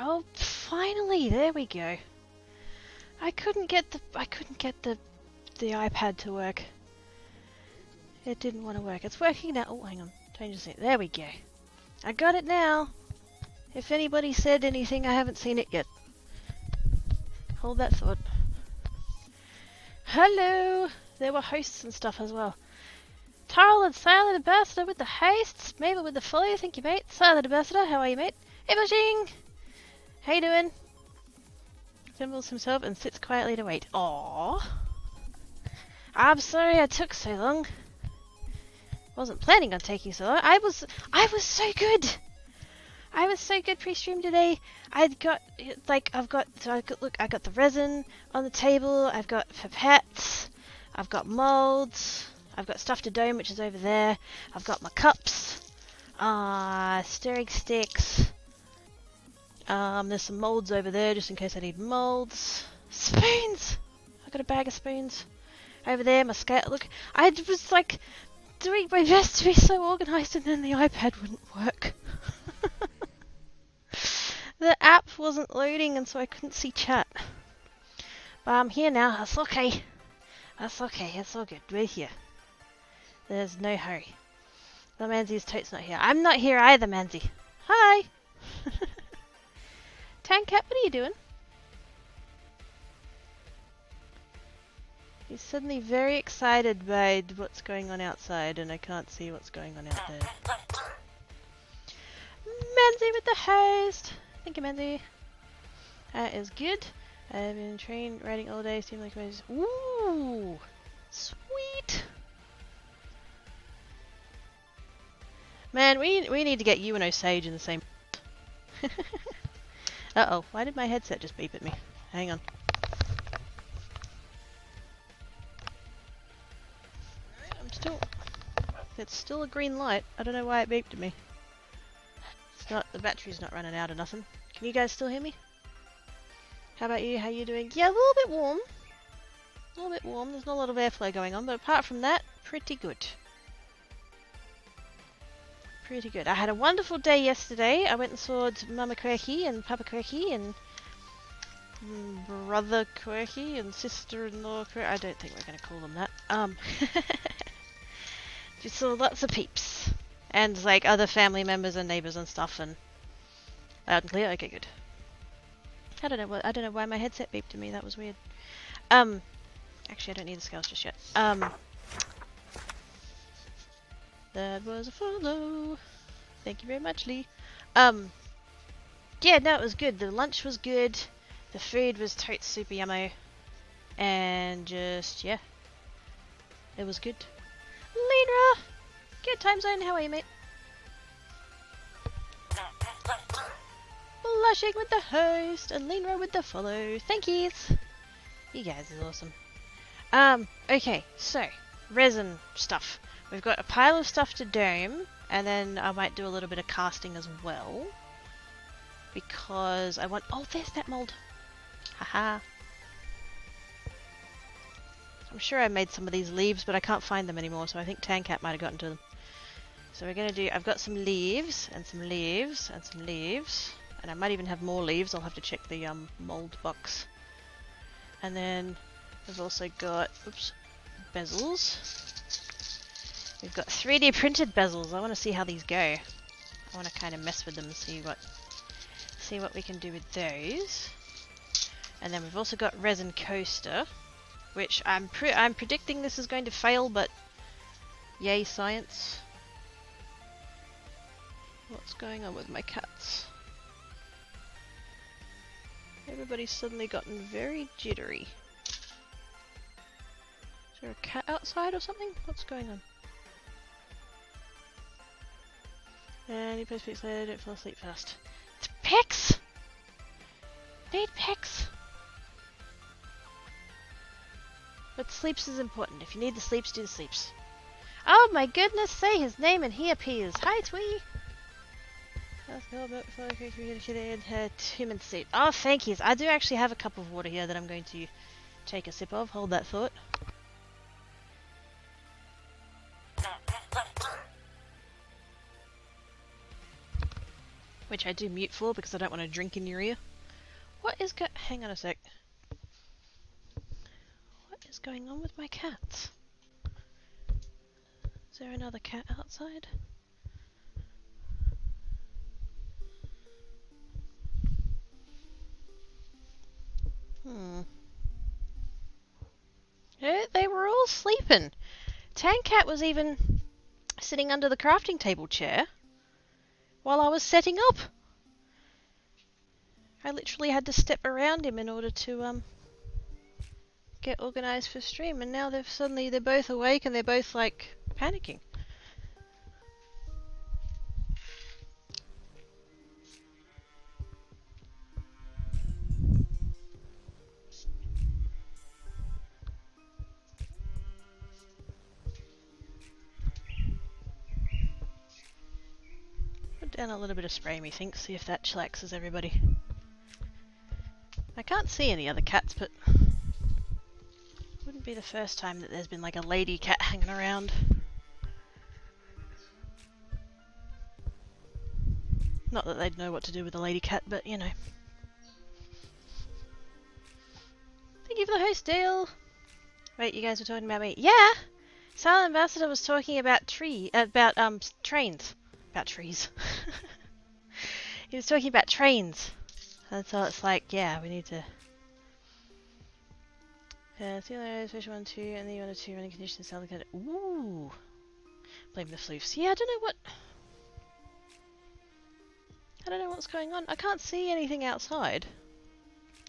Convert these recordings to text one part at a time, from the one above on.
Oh, finally! There we go. I couldn't get the iPad to work. It didn't want to work. It's working now. Oh, hang on. Change the scene. There we go. I got it now. If anybody said anything, I haven't seen it yet. Hold that thought. Hello! There were hosts and stuff as well. Tarl and Silent Ambassador with the hosts. Mabel with the follow. Thank you, mate. Silent Ambassador, how are you, mate? Emerging! How you doing? Symbols himself and sits quietly to wait. Aww. I'm sorry I took so long. Wasn't planning on taking so long. I was so good. I was so good pre-stream today. I got the resin on the table. I've got pipettes. I've got molds. I've got stuff to dome, which is over there. I've got my cups. Stirring sticks. There's some molds over there, just in case I need molds. Spoons! I got a bag of spoons. Over there, my scale. Look, I was like doing my best to be so organised, and then the iPad wouldn't work. The app wasn't loading, and so I couldn't see chat. But I'm here now. That's okay. That's okay. It's all good. We're here. There's no hurry. The Manzy's totes not here. I'm not here either, Manzy. Hi! Tancat, what are you doing? He's suddenly very excited by what's going on outside, and I can't see what's going on out there. Manzy with the host! Thank you, Manzy. That is good. I've been trained writing all day. Seems like I ooh! Sweet! Man, we need to get you and Osage in the same. Uh-oh, why did my headset just beep at me? Hang on. It's still a green light. I don't know why it beeped at me. It's not, the battery's not running out or nothing. Can you guys still hear me? How about you? How you doing? Yeah, a little bit warm. A little bit warm. There's not a lot of airflow going on, but apart from that, pretty good. Pretty good. I had a wonderful day yesterday. I went and saw Mama Quirky and Papa Quirky and Brother Quirky and Sister-in-law Quirky. I don't think we're going to call them that. Just saw lots of peeps. And like other family members and neighbours and stuff, and loud and clear. Okay, good. I don't know why my headset beeped to me. That was weird. Actually, I don't need the scales just yet. That was a follow. Thank you very much, Lee. Yeah, no, it was good. The lunch was good. The food was totes super yummo. And just, yeah. It was good. Lenra! Good time zone, how are you, mate? Blushing with the host, and Lenra with the follow. Thank yous! You guys are awesome. Okay, so, resin stuff. We've got a pile of stuff to dome, and then I might do a little bit of casting as well. Because I want... Oh, there's that mold! Haha! I'm sure I made some of these leaves, but I can't find them anymore, so I think Tancat might have gotten to them. So we're gonna do... I've got some leaves, and some leaves, and some leaves. And I might even have more leaves. I'll have to check the mold box. And then we've also got... Oops. Bezels. We've got 3D printed bezels. I want to see how these go. I want to kind of mess with them and see what we can do with those. And then we've also got resin coaster, which I'm predicting this is going to fail, but yay science. What's going on with my cats? Everybody's suddenly gotten very jittery. Is there a cat outside or something? What's going on? And you post pics later, don't fall asleep fast. It's pics! Need pics! But sleeps is important. If you need the sleeps, do the sleeps. Oh my goodness, say his name and he appears. Hi, Twee! Let's go about before I create her human suit. Oh, thank yous. I do actually have a cup of water here that I'm going to take a sip of. Hold that thought. which I do mute for because I don't want to drink in your ear. What is hang on a sec. What is going on with my cats? Is there another cat outside? Yeah, they were all sleeping. Tancat was even sitting under the crafting table chair while I was setting up. I literally had to step around him in order to get organised for stream, and now they're both awake and they're both like panicking. Put down a little bit of spray, methinks, see if that chillaxes everybody. I can't see any other cats, but wouldn't be the first time that there's been like a lady cat hanging around. Not that they'd know what to do with a lady cat, but you know. Thank you for the host, Dale. Wait, you guys were talking about me? Yeah. Silent Ambassador was talking about trains. About trees. He was talking about trains. And so it's like, yeah, we need to. Special 1, 2, and the 1 or 2 running conditions. Southern Canada. Ooh. Blame the floofs. Yeah, I don't know what's going on. I can't see anything outside.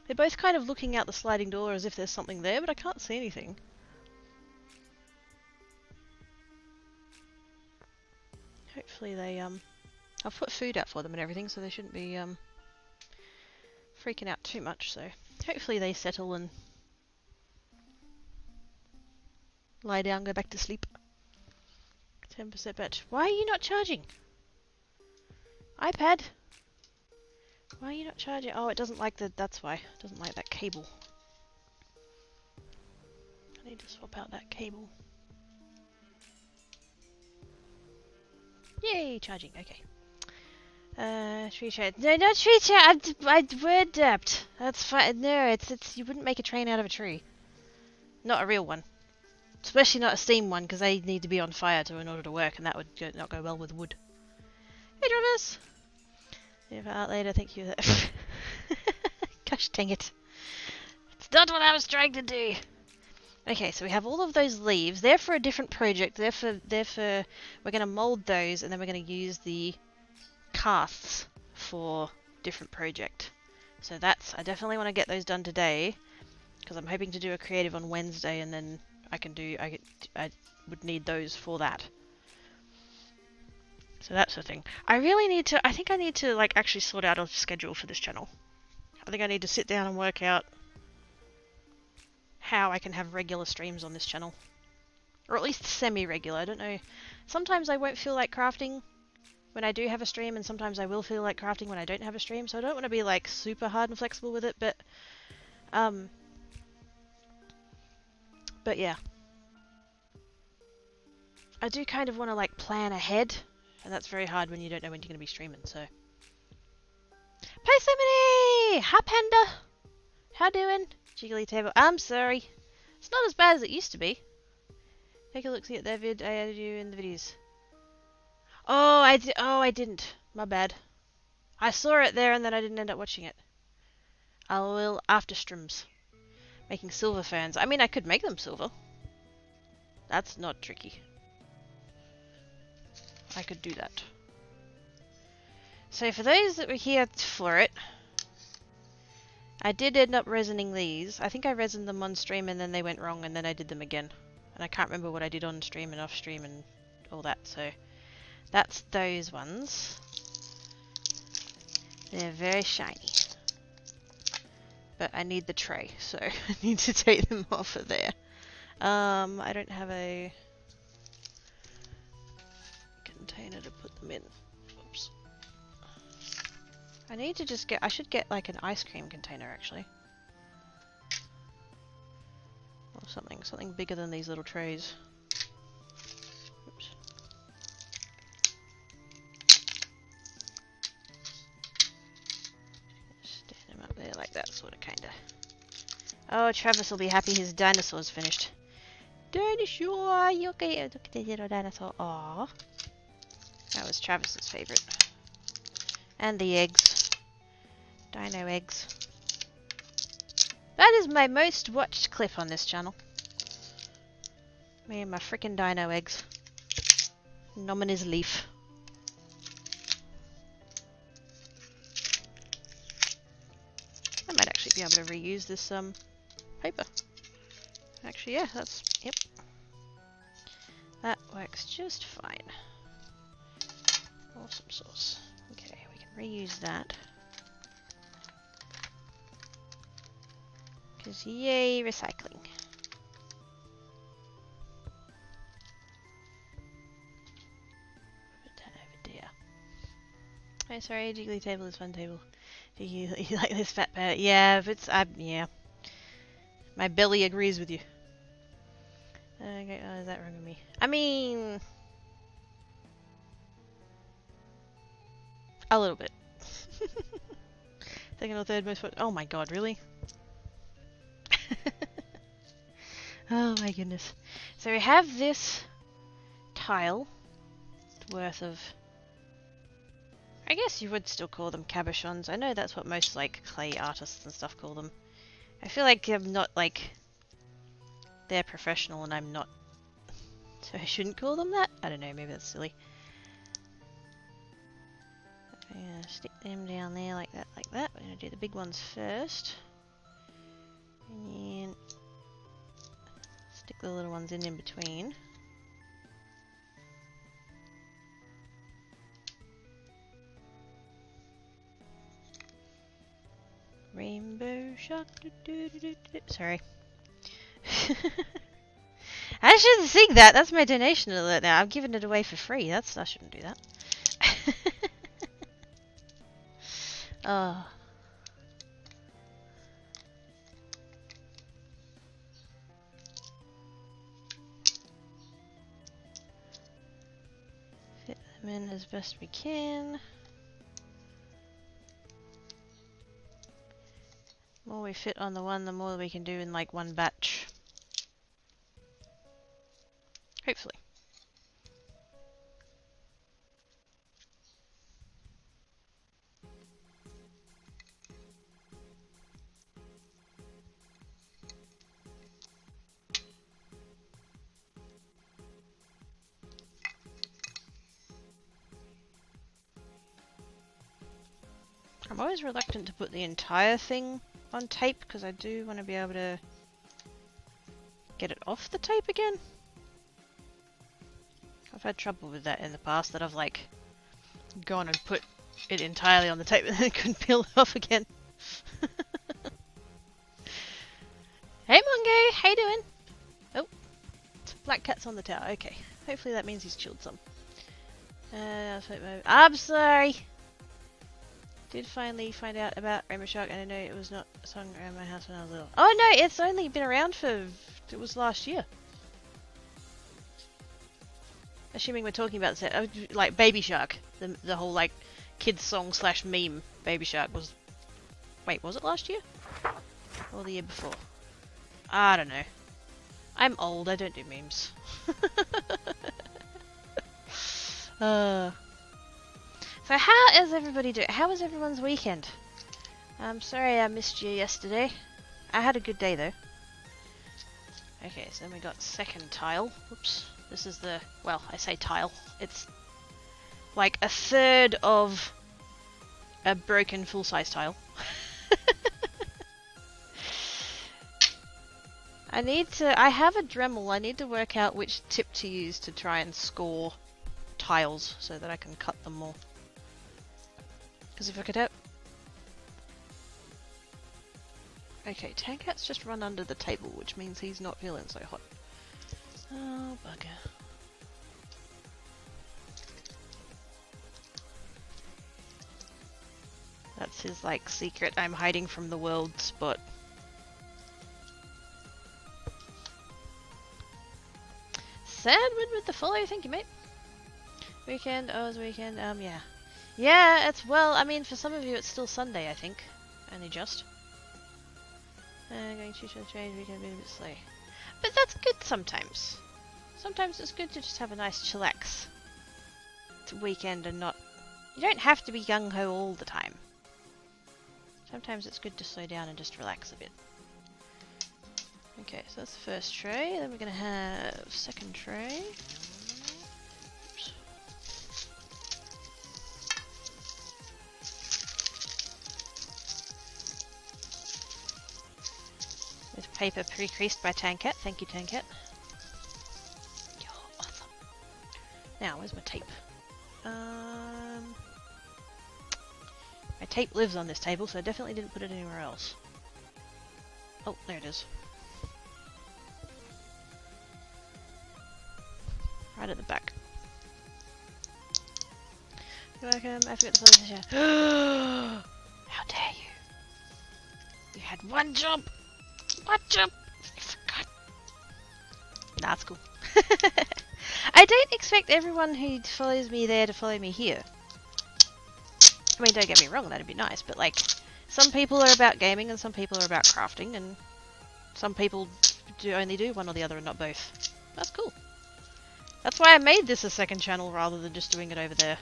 They're both kind of looking out the sliding door as if there's something there, but I can't see anything. Hopefully they, I've put food out for them and everything, so they shouldn't be, freaking out too much, so hopefully they settle and lie down, go back to sleep. 10% battery. Why are you not charging? iPad? Why are you not charging? Oh, it doesn't like that's why. It doesn't like that cable. I need to swap out that cable. Yay, charging, okay. Tree chat. No, not tree chat, I word dapped. That's fine. No, it's, you wouldn't make a train out of a tree. Not a real one. Especially not a steam one, because they need to be on fire in order to work, and that would not go well with wood. Hey, Travis! If out later, thank you. Gosh dang it. It's not what I was trying to do. Okay, so we have all of those leaves. They're for a different project. We're going to mold those, and then we're going to use the casts for different project. So I definitely want to get those done today, because I'm hoping to do a creative on Wednesday, and then I would need those for that. So that's the thing. I think I need to like actually sort out a schedule for this channel. I think I need to sit down and work out how I can have regular streams on this channel. Or at least semi-regular, I don't know. Sometimes I won't feel like crafting when I do have a stream, and sometimes I will feel like crafting when I don't have a stream, so I don't want to be like super hard and flexible with it, but yeah. I do kind of want to like plan ahead, and that's very hard when you don't know when you're going to be streaming, so. Parsimony! Hi Panda! How doing? Jiggly table. I'm sorry. It's not as bad as it used to be. Take a look, see at that vid. I added you in the videos. Oh, I didn't. My bad. I saw it there and then I didn't end up watching it. I will after streams. Making silver fans. I mean, I could make them silver. That's not tricky. I could do that. So for those that were here for it, I did end up resining these. I think I resined them on stream and then they went wrong and then I did them again. And I can't remember what I did on stream and off stream and all that, so that's those ones. They're very shiny. But I need the tray, so I need to take them off of there. I don't have a container to put them in. Oops. I need to just I should get like an ice cream container actually. Or something bigger than these little trays. Oops. sorta, kinda. Oh, Travis will be happy his dinosaur's finished. Dinosaur! Look at the little dinosaur. Aww. That was Travis's favourite. And the eggs. Dino eggs. That is my most watched clip on this channel. Me and my frickin' dino eggs. Nominee's leaf. I might actually be able to reuse this paper. Actually, yeah, that's, yep. That works just fine. Awesome sauce. Okay, we can reuse that. Because yay, recycling. Put that over there. Oh, sorry, jiggly table is fun table. Do you like this fat parrot? Yeah, if it's, yeah. My belly agrees with you. Okay, oh, is that wrong with me? I mean... a little bit. Second or third most... oh my god, really? Oh my goodness. So we have this tile worth of... I guess you would still call them cabochons. I know that's what most like clay artists and stuff call them. I feel like I'm not like... they're professional and I'm not. So I shouldn't call them that? I don't know, maybe that's silly. I'm gonna stick them down there like that, like that. We're gonna do the big ones first. And stick the little ones in between. Rainbow shark. Sorry. I shouldn't sing that. That's my donation alert now. I'm giving it away for free. I shouldn't do that. Oh. Fit them in as best we can. The more we fit on the one, the more we can do in like one batch. Hopefully. I'm always reluctant to put the entire thing on tape because I do want to be able to get it off the tape again. I've had trouble with that in the past, that I've like gone and put it entirely on the tape and then couldn't peel it off again. Hey Mongo, how you doing? Oh, black cat's on the tower. Okay, hopefully that means he's chilled some. I'm sorry. Did finally find out about Rainbow Shark, and I know it was not sung around my house when I was little. Oh no, it's only been around for, it was last year. Assuming we're talking about the like Baby Shark, the whole like kids song slash meme. Baby Shark was, wait, was it last year or the year before? I don't know. I'm old. I don't do memes. So how is everybody doing? How was everyone's weekend? I'm sorry I missed you yesterday. I had a good day though. Okay, so then we got second tile. Whoops. This is the, well, I say tile. It's like a third of a broken full-size tile. I have a Dremel. I need to work out which tip to use to try and score tiles so that I can cut them more. Because if I could have... Okay, Tankat's just run under the table, which means he's not feeling so hot. Oh, bugger. That's his, like, secret I'm hiding from the world spot. Sandwood with the follow, thank you, mate. Weekend, oh, it's weekend, yeah. Yeah, it's, well, I mean, for some of you it's still Sunday, I think. Only just. going to change, we can be a bit slow. But that's good sometimes. Sometimes it's good to just have a nice chillax. It's a weekend and not... You don't have to be gung-ho all the time. Sometimes it's good to slow down and just relax a bit. Okay, so that's the first tray. Then we're going to have second tray. Oops. With paper pre-creased by Tancat. Thank you, Tancat. You're awesome. Now, where's my tape? My tape lives on this table, so I definitely didn't put it anywhere else. Oh, there it is. Right at the back. You're welcome. I forgot to close the show. How dare you! You had one jump! One jump! I forgot. Nah, it's cool. I don't expect everyone who follows me there to follow me here. I mean, don't get me wrong, that'd be nice, but like, some people are about gaming and some people are about crafting, and some people only do one or the other and not both. That's cool. That's why I made this a second channel rather than just doing it over there.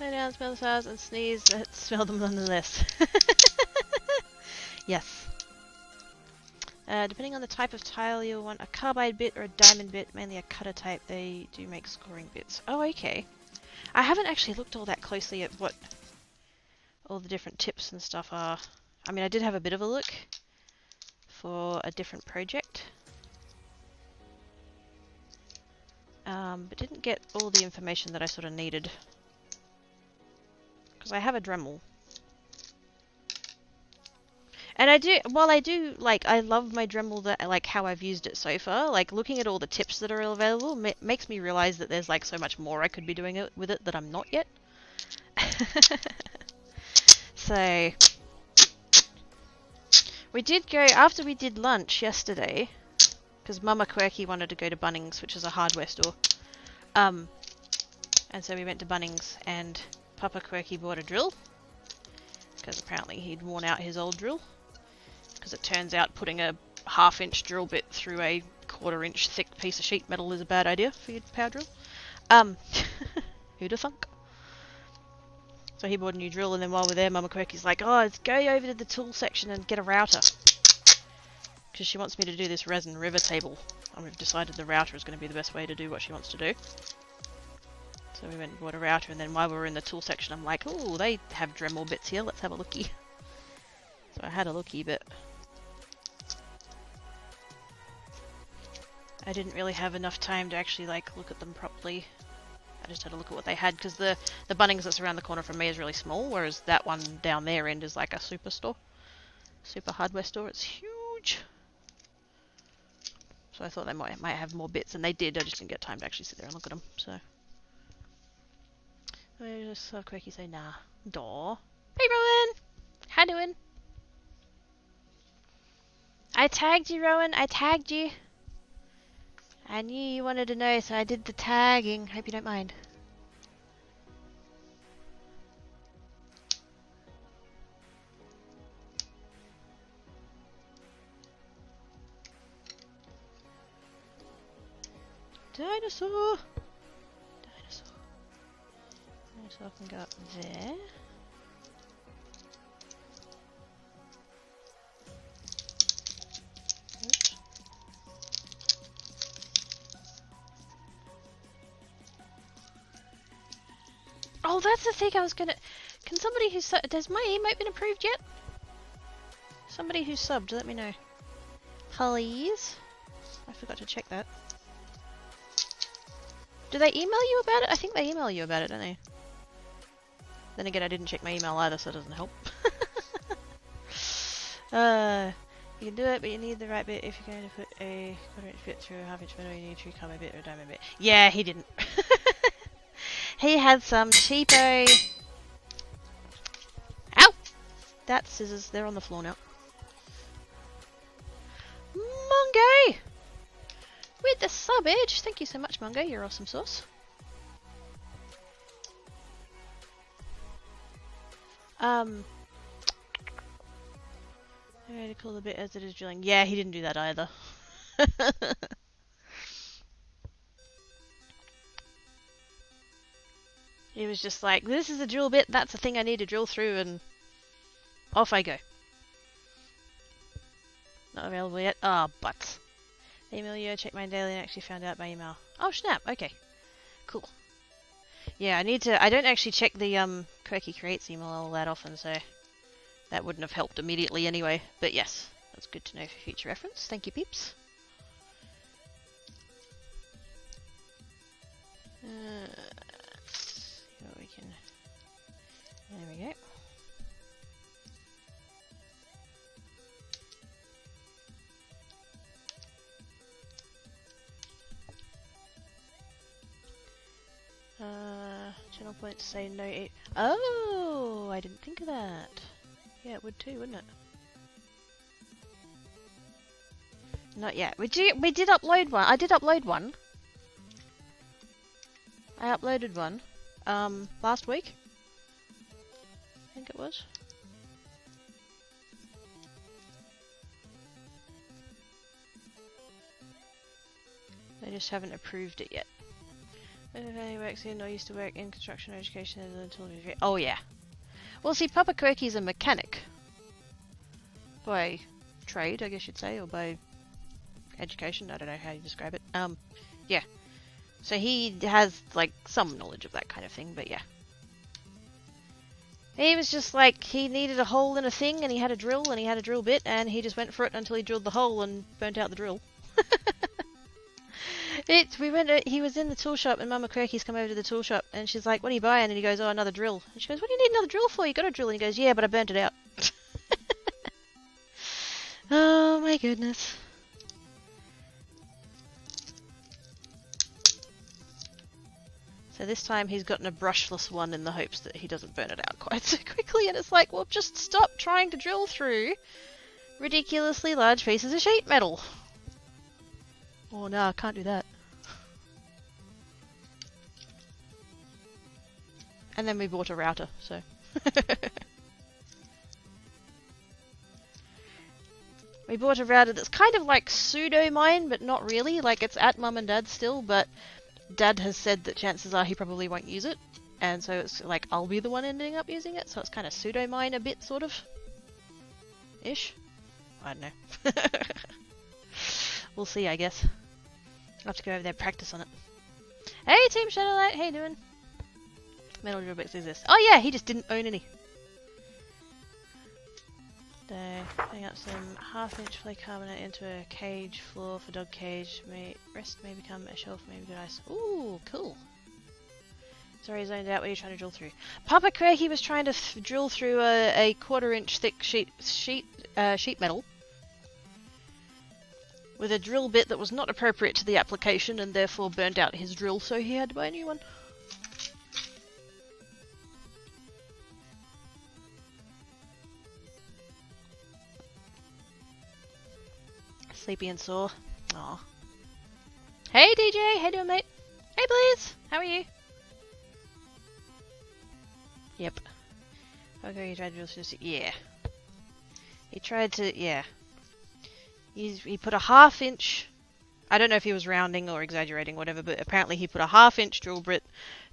Lay down, smell the stars, and sneeze, but smell them nonetheless. Yes. Depending on the type of tile, you'll want a carbide bit or a diamond bit, mainly a cutter type. They do make scoring bits. Oh, okay. I haven't actually looked all that closely at what all the different tips and stuff are. I mean, I did have a bit of a look for a different project. But didn't get all the information that I sort of needed. Because I have a Dremel. And I do, while I do, like, I love my Dremel, that, like, how I've used it so far, like, looking at all the tips that are available makes me realize that there's, like, so much more I could be doing with it that I'm not yet. So, we did go, after we did lunch yesterday, because Mama Quirky wanted to go to Bunnings, which is a hardware store, and so we went to Bunnings, and Papa Quirky bought a drill, because apparently he'd worn out his old drill. Because it turns out putting a half-inch drill bit through a quarter-inch thick piece of sheet metal is a bad idea for your power drill. Who'da thunk? So he bought a new drill, and then while we're there, Mama Quirky's like, oh, let's go over to the tool section and get a router. Because she wants me to do this resin river table. And we've decided the router is going to be the best way to do what she wants to do. So we went and bought a router, and then while we were in the tool section, I'm like, oh, they have Dremel bits here, let's have a lookie. So I had a lookie, but I didn't really have enough time to actually, like, look at them properly. I just had a look at what they had, because the Bunnings that's around the corner from me is really small, whereas that one down their end is like a super store. Super hardware store, it's huge. So I thought they might have more bits, and they did, I just didn't get time to actually sit there and look at them, so. I just saw Quirky say, nah. Daw. Hey, Rowan! How doing? I tagged you, Rowan. I tagged you. I knew you wanted to know, so I did the tagging. Hope you don't mind. Dinosaur! Dinosaur. Dinosaur can go up there. Oops. Oh, that's the thing I was gonna... Can somebody who's... Has my emote been approved yet? Somebody who's subbed, let me know. Please? I forgot to check that. Do they email you about it? I think they email you about it, don't they? Then again, I didn't check my email either, so it doesn't help. You can do it, but you need the right bit if you're going to put a quarter-inch bit through a half-inch metal. You need a true carbide bit or a diamond bit. Yeah, he didn't. He had some cheapo... Ow! That scissors, they're on the floor now. subbage! Thank you so much, Mungo. You're awesome sauce. I to call the bit as it is drilling. Yeah, he didn't do that either. He was just like, this is a drill bit, that's the thing I need to drill through, and off I go. Not available yet. Ah, oh, butts. Email you, I checked mine daily and actually found out by email. Oh, snap, okay. Cool. Yeah, I don't actually check the Quirky Creates email all that often, so that wouldn't have helped immediately anyway. But yes, that's good to know for future reference. Thank you, peeps. See what we can... There we go. Channel point to say no. Oh, I didn't think of that. Yeah, it would too, wouldn't it? Not yet. We did upload one. I did upload one. I uploaded one. Last week. I think it was. They just haven't approved it yet. He works in, or used to work in construction or education until... Oh yeah. Well, see, Papa Quirky's a mechanic. By trade, I guess you'd say, or by education. I don't know how you describe it. Yeah. So he has, like, some knowledge of that kind of thing, but yeah. He was just like, he needed a hole in a thing, and he had a drill, and he had a drill bit, and he just went for it until he drilled the hole and burnt out the drill. He was in the tool shop, and Mama Quirky's come over to the tool shop, and she's like, what are you buying? And he goes, oh, another drill. And she goes, what do you need another drill for? You got a drill. And he goes, yeah, but I burnt it out. Oh my goodness. So this time he's gotten a brushless one in the hopes that he doesn't burn it out quite so quickly, and it's like, well, just stop trying to drill through ridiculously large pieces of sheet metal. Oh no, I can't do that. And then we bought a router, so... We bought a router that's kind of like pseudo mine, but not really. Like, it's at Mum and Dad still, but Dad has said that chances are he probably won't use it. And so it's like, I'll be the one ending up using it, so it's kind of pseudo mine a bit, sort of. Ish? I don't know. We'll see, I guess. I'll have to go over there and practice on it. Hey, Team Shadowlight, how you doing? Metal drill bits exist. Oh yeah, he just didn't own any. So, putting up some 1/2-inch flake carbonate into a cage floor for dog cage. Rest may become a shelf, maybe good ice. Ooh, cool. Sorry, zoned out. What are you trying to drill through? Papa Quirky was trying to drill through a 1/4-inch thick sheet metal with a drill bit that was not appropriate to the application and therefore burnt out his drill, so he had to buy a new one. Sleepy and sore. Aw. Hey DJ, how you doing, mate? Hey Blaze, how are you? Yep. Okay, he tried to drill through. Yeah. He tried to, yeah. He put a 1/2-inch. I don't know if he was rounding or exaggerating, whatever, but apparently he put a 1/2-inch drill bit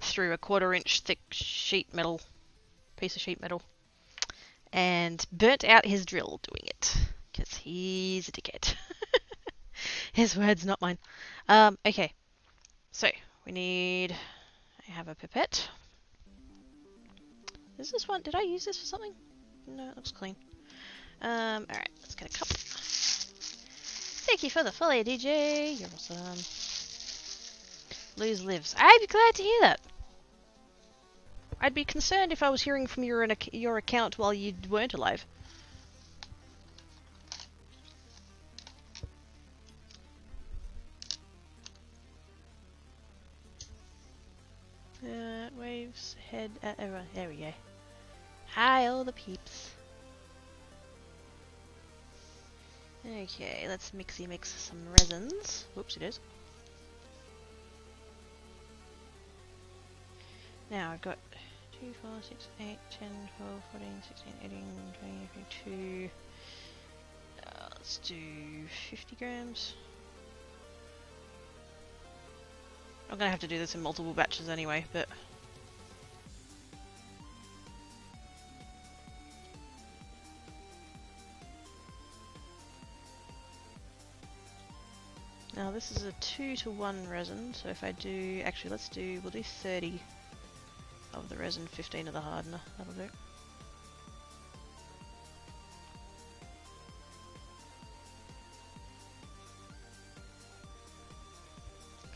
through a 1/4-inch thick piece of sheet metal, and burnt out his drill doing it because he's a dickhead. His words, not mine. Okay, so I have a pipette. Is this one? Did I use this for something? No, it looks clean. Alright, let's get a cup. Thank you for the follow, DJ. You're awesome. Lose lives. I'd be glad to hear that. I'd be concerned if I was hearing from your account while you weren't alive. Waves head at everyone. There we go. Hi, all the peeps. Okay, let's mix some resins. Whoops, it is. Now I've got 2, 4, 6, 8, 10, 12, 14, 16, 18, 20, 22. Let's do 50 grams. I'm gonna have to do this in multiple batches anyway, but now this is a 2-to-1 resin, so if I do, actually we'll do 30 of the resin, 15 of the hardener, that'll do.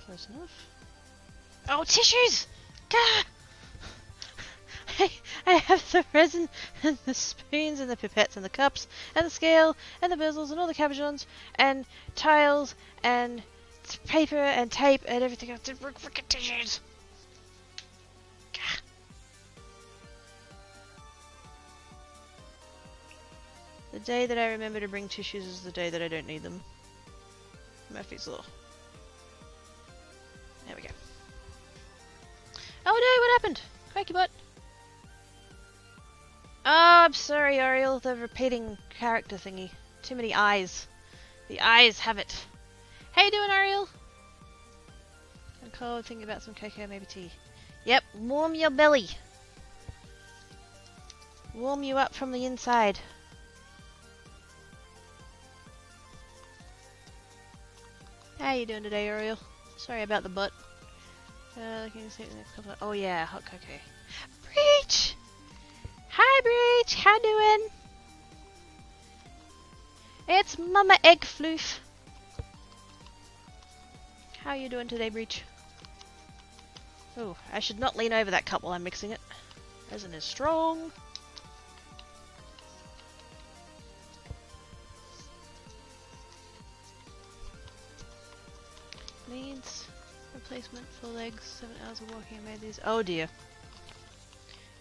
Close enough. Oh, tissues! Gah! I have the resin and the spoons and the pipettes and the cups and the scale and the bezels and all the cabochons and tiles and paper and tape and everything else. Freaking tissues! Gah. The day that I remember to bring tissues is the day that I don't need them. Murphy's Law. There we go. Oh no, what happened? Crikey butt. Oh, I'm sorry, Ariel. The repeating character thingy. Too many eyes. The eyes have it. How you doing, Ariel? I'm cold, thinking about some cocoa, maybe tea. Yep, warm your belly. Warm you up from the inside. How you doing today, Ariel? Sorry about the butt. Looking to see the next couple of... Oh yeah, hot cocoa. Breach! Hi, Breach! How doing? It's Mama Egg Floof. How you doing today, Breach? Oh, I should not lean over that cup while I'm mixing it. Resin is strong. Needs replacement for legs. 7 hours of walking. I made these. Oh dear.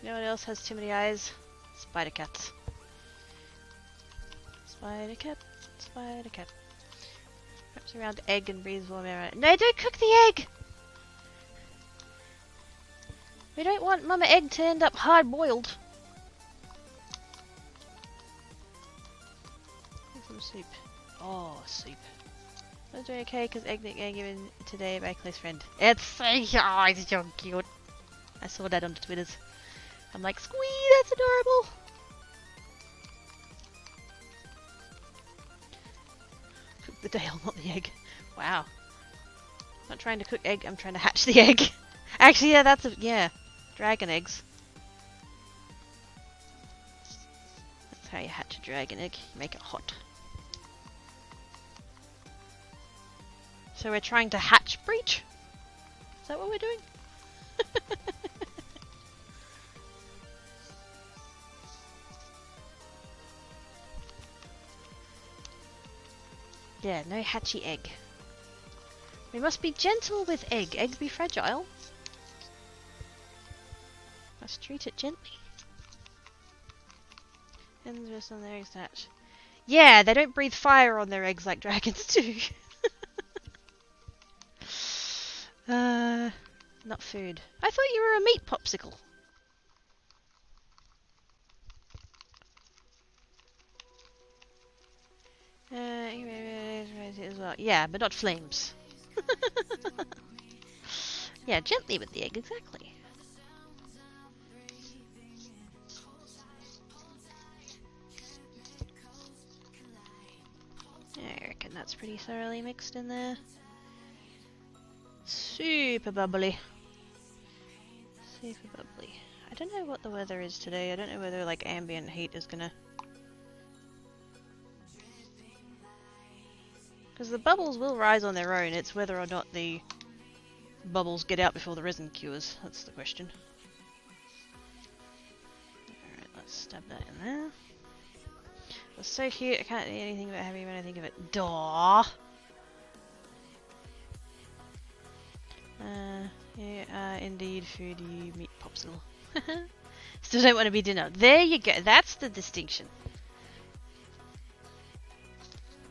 You know what else has too many eyes? Spider cats. Spider cat. Spider cat. Wraps around egg and breathes warm air. No, don't cook the egg! We don't want Mama Egg to end up hard boiled. Some soup. Oh, soup. I'm doing okay because egg nickname given today by close friend. It's so cute. I saw that on the Twitters. I'm like, squee, that's adorable. Cook the tail, not the egg. Wow. I'm not trying to cook egg, I'm trying to hatch the egg. Actually, yeah, that's a, yeah. Dragon eggs. That's how you hatch a dragon egg. You make it hot. So we're trying to hatch Breach? Is that what we're doing? Yeah, no hatchy egg. We must be gentle with egg. Egg be fragile. Must treat it gently. And just on their eggs hatch. Yeah, they don't breathe fire on their eggs like dragons do. Not food. I thought you were a meat popsicle. As well. Yeah, but not flames. Yeah, gently with the egg, exactly. I reckon that's pretty thoroughly mixed in there. Super bubbly. Super bubbly. I don't know what the weather is today. I don't know whether like ambient heat is gonna... Because the bubbles will rise on their own. It's whether or not the bubbles get out before the resin cures. That's the question. Alright, let's stab that in there. It's so cute. I can't eat anything about having when I think of it. Daw. Yeah, indeed, foodie meat popsicle. Still don't want to be dinner. There you go. That's the distinction.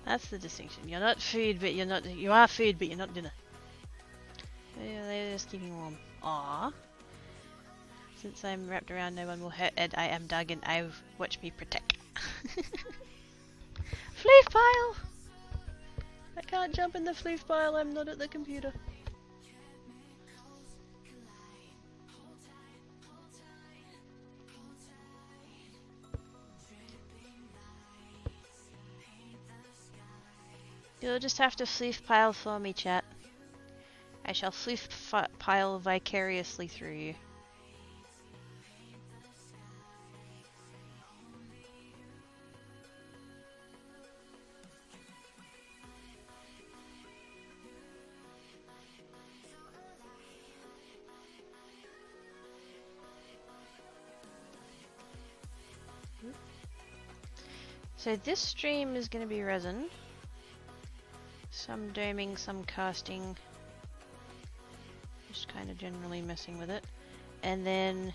That's the distinction. You're not food, but you're not. You are food, but you're not dinner. Yeah, they're just keeping warm. Aww. Since I'm wrapped around, no one will hurt Ed. I am Doug and I watch me protect. Floof pile! I can't jump in the floof pile, I'm not at the computer. You'll just have to floof pile for me, chat. I shall floof pile vicariously through you. So this stream is going to be resin. Some doming, some casting. Just kind of generally messing with it. And then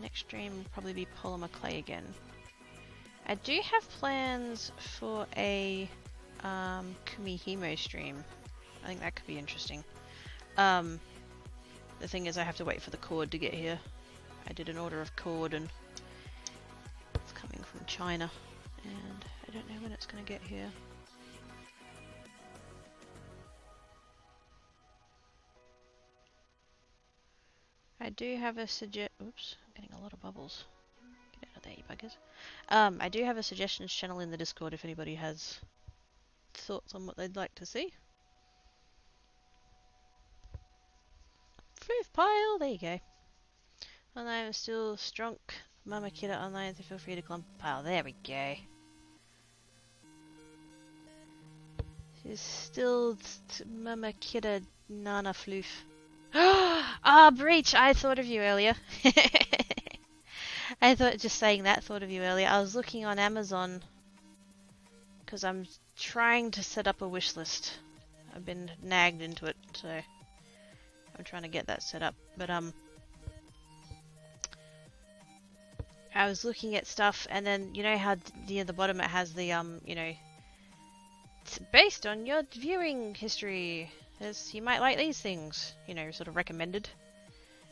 next stream will probably be polymer clay again. I do have plans for a Kumihimo stream. I think that could be interesting. The thing is I have to wait for the cord to get here. I did an order of cord and it's coming from China and I don't know when it's going to get here. I do have a oops, I'm getting a lot of bubbles. Get out of there, you buggers. I do have a suggestions channel in the Discord if anybody has thoughts on what they'd like to see. Floof pile, there you go. And I'm still strong. Mama Kidda online, so feel free to clump pile. There we go. She's still Mama Kidda Nana Floof. Ah, Breach! I thought of you earlier. I thought just saying that thought of you earlier. I was looking on Amazon because I'm trying to set up a wish list. I've been nagged into it, so I'm trying to get that set up. But I was looking at stuff, and then you know how near the bottom it has the you know, it's based on your viewing history. You might like these things, you know, sort of recommended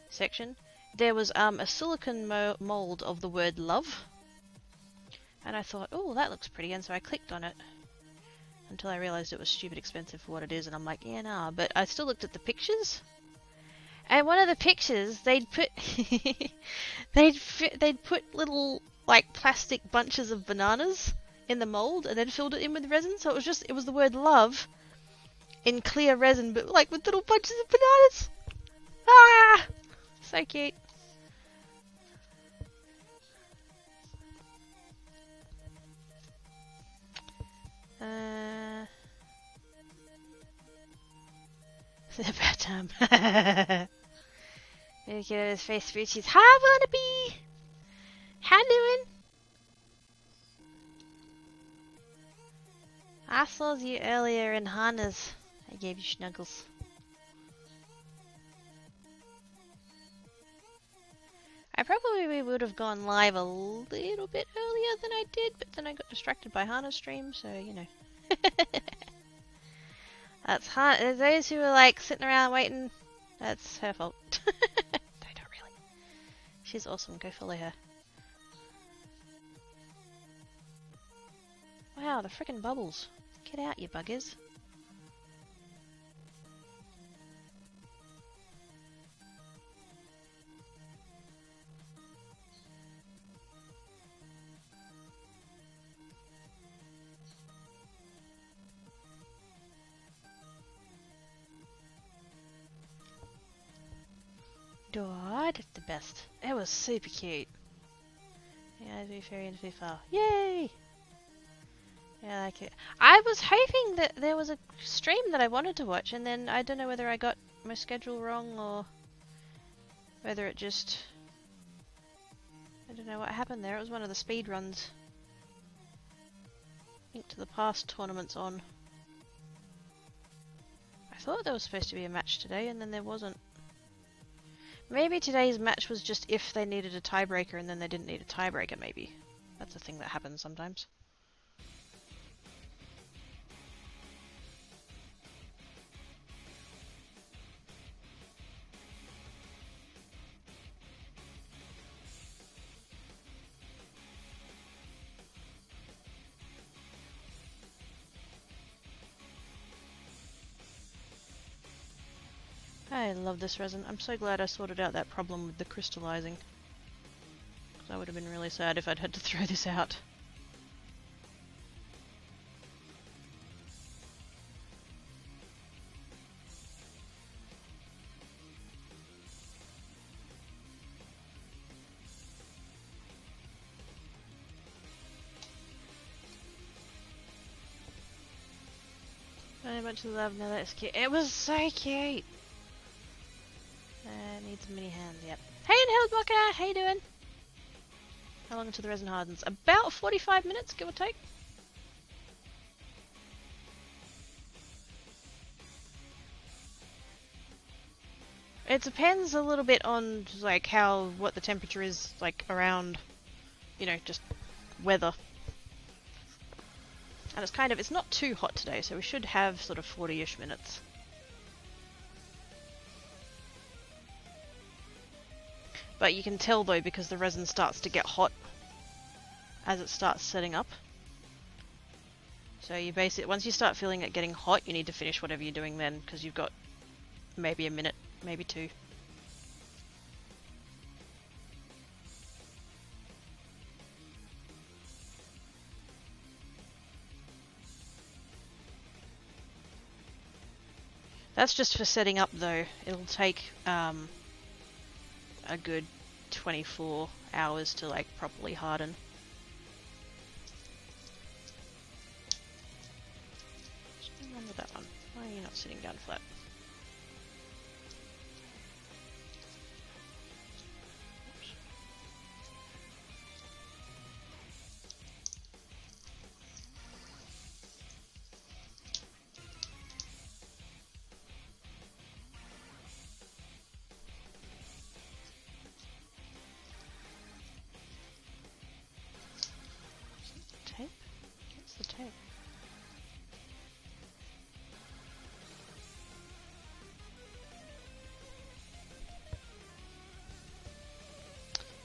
section. There was a silicone mold of the word love, and I thought, oh, that looks pretty, and so I clicked on it until I realized it was stupid expensive for what it is, and I'm like, yeah, nah. But I still looked at the pictures, and one of the pictures they'd put they'd put little like plastic bunches of bananas in the mold, and then filled it in with resin. So it was the word love in clear resin, but like with little bunches of bananas. Ah, so cute. It's about time. Look at his face, Richie's. Hi, Wannabe! How doing? I saw you earlier in Hana's. I gave you snuggles. I probably would have gone live a little bit earlier than I did, but then I got distracted by Hana's stream, so you know. That's Hana. Those who are like sitting around waiting, that's her fault. No, not really. She's awesome. Go follow her. Wow, the frickin' bubbles. Get out, you buggers. God, it's the best. It was super cute. Yeah, be fairy and be far. Yay! Yeah, I like it. I was hoping that there was a stream that I wanted to watch, and then I don't know whether I got my schedule wrong or whether it just... I don't know what happened there. It was one of the speed runs. Linked to the past tournaments on. I thought there was supposed to be a match today, and then there wasn't. Maybe today's match was just if they needed a tiebreaker and then they didn't need a tiebreaker, maybe. That's a thing that happens sometimes. I love this resin. I'm so glad I sorted out that problem with the crystallizing. I would have been really sad if I'd had to throw this out. I went to the lab, now that's cute. It was so cute! Needs a mini hand, yep. Hey, and Hellblocker! How you doing? How long until the resin hardens? About 45 minutes, give or take. It depends a little bit on, like, what the temperature is, like, around, you know, just weather. And it's not too hot today, so we should have sort of 40-ish minutes. But you can tell though, because the resin starts to get hot as it starts setting up. So you once you start feeling it getting hot, you need to finish whatever you're doing then, because you've got maybe a minute, maybe two. That's just for setting up though. It'll take a good 24 hours to like properly harden. What's going on with that one? Why are you not sitting down flat?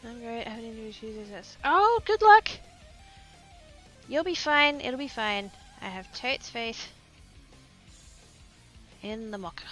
I'm great, I haven't even used this. Oh, good luck! You'll be fine, it'll be fine. I have totes faith in the mocha.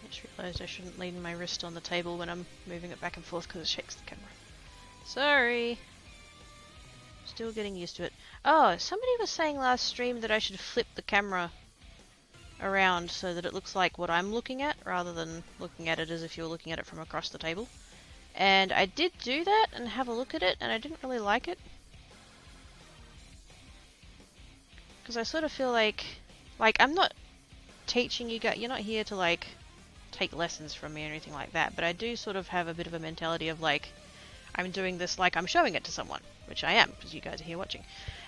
I just realised I shouldn't lean my wrist on the table when I'm moving it back and forth because it shakes the camera. Sorry! Still getting used to it. Oh, somebody was saying last stream that I should flip the camera around so that it looks like what I'm looking at rather than looking at it as if you were looking at it from across the table. And I did do that and have a look at it and I didn't really like it. Because I sort of feel like I'm not teaching you guys, you're not here to like take lessons from me or anything like that, but I do sort of have a bit of a mentality of like, I'm doing this like I'm showing it to someone, which I am, because you guys are here watching.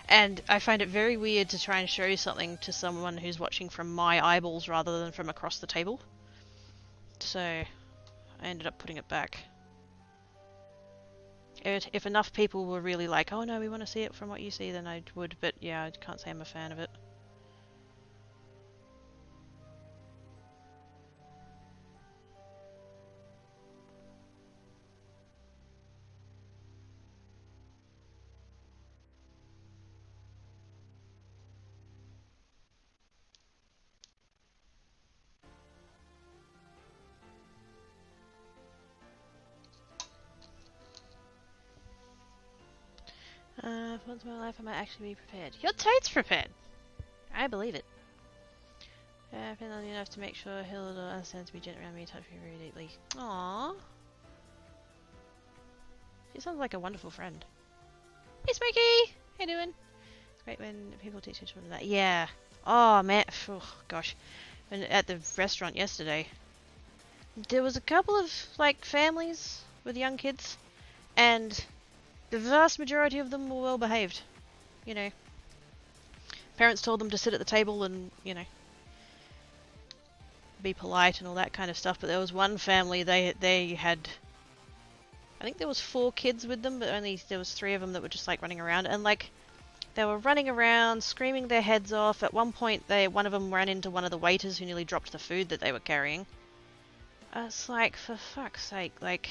And I find it very weird to try and show you something to someone who's watching from my eyeballs rather than from across the table. So, I ended up putting it back. If enough people were really like, oh no, we want to see it from what you see, then I would, but yeah, I can't say I'm a fan of it. Once in my life I might actually be prepared. You're totes prepared! I believe it. I've been lucky enough to make sure Hilda understands to be gentle around me, touch me very deeply. Aww. She sounds like a wonderful friend. Hey Smokey! How you doing? It's great when people teach each other that. Yeah. Oh man, oh, gosh. When, at the restaurant yesterday, there was a couple of like families with young kids, and the vast majority of them were well behaved. You know, parents told them to sit at the table and, you know, be polite and all that kind of stuff. But there was one family, they had, I think there was 4 kids with them, but only there was 3 of them that were just like running around. And like, They were running around, screaming their heads off. At one point, one of them ran into one of the waiters who nearly dropped the food that they were carrying. It's like, for fuck's sake, like...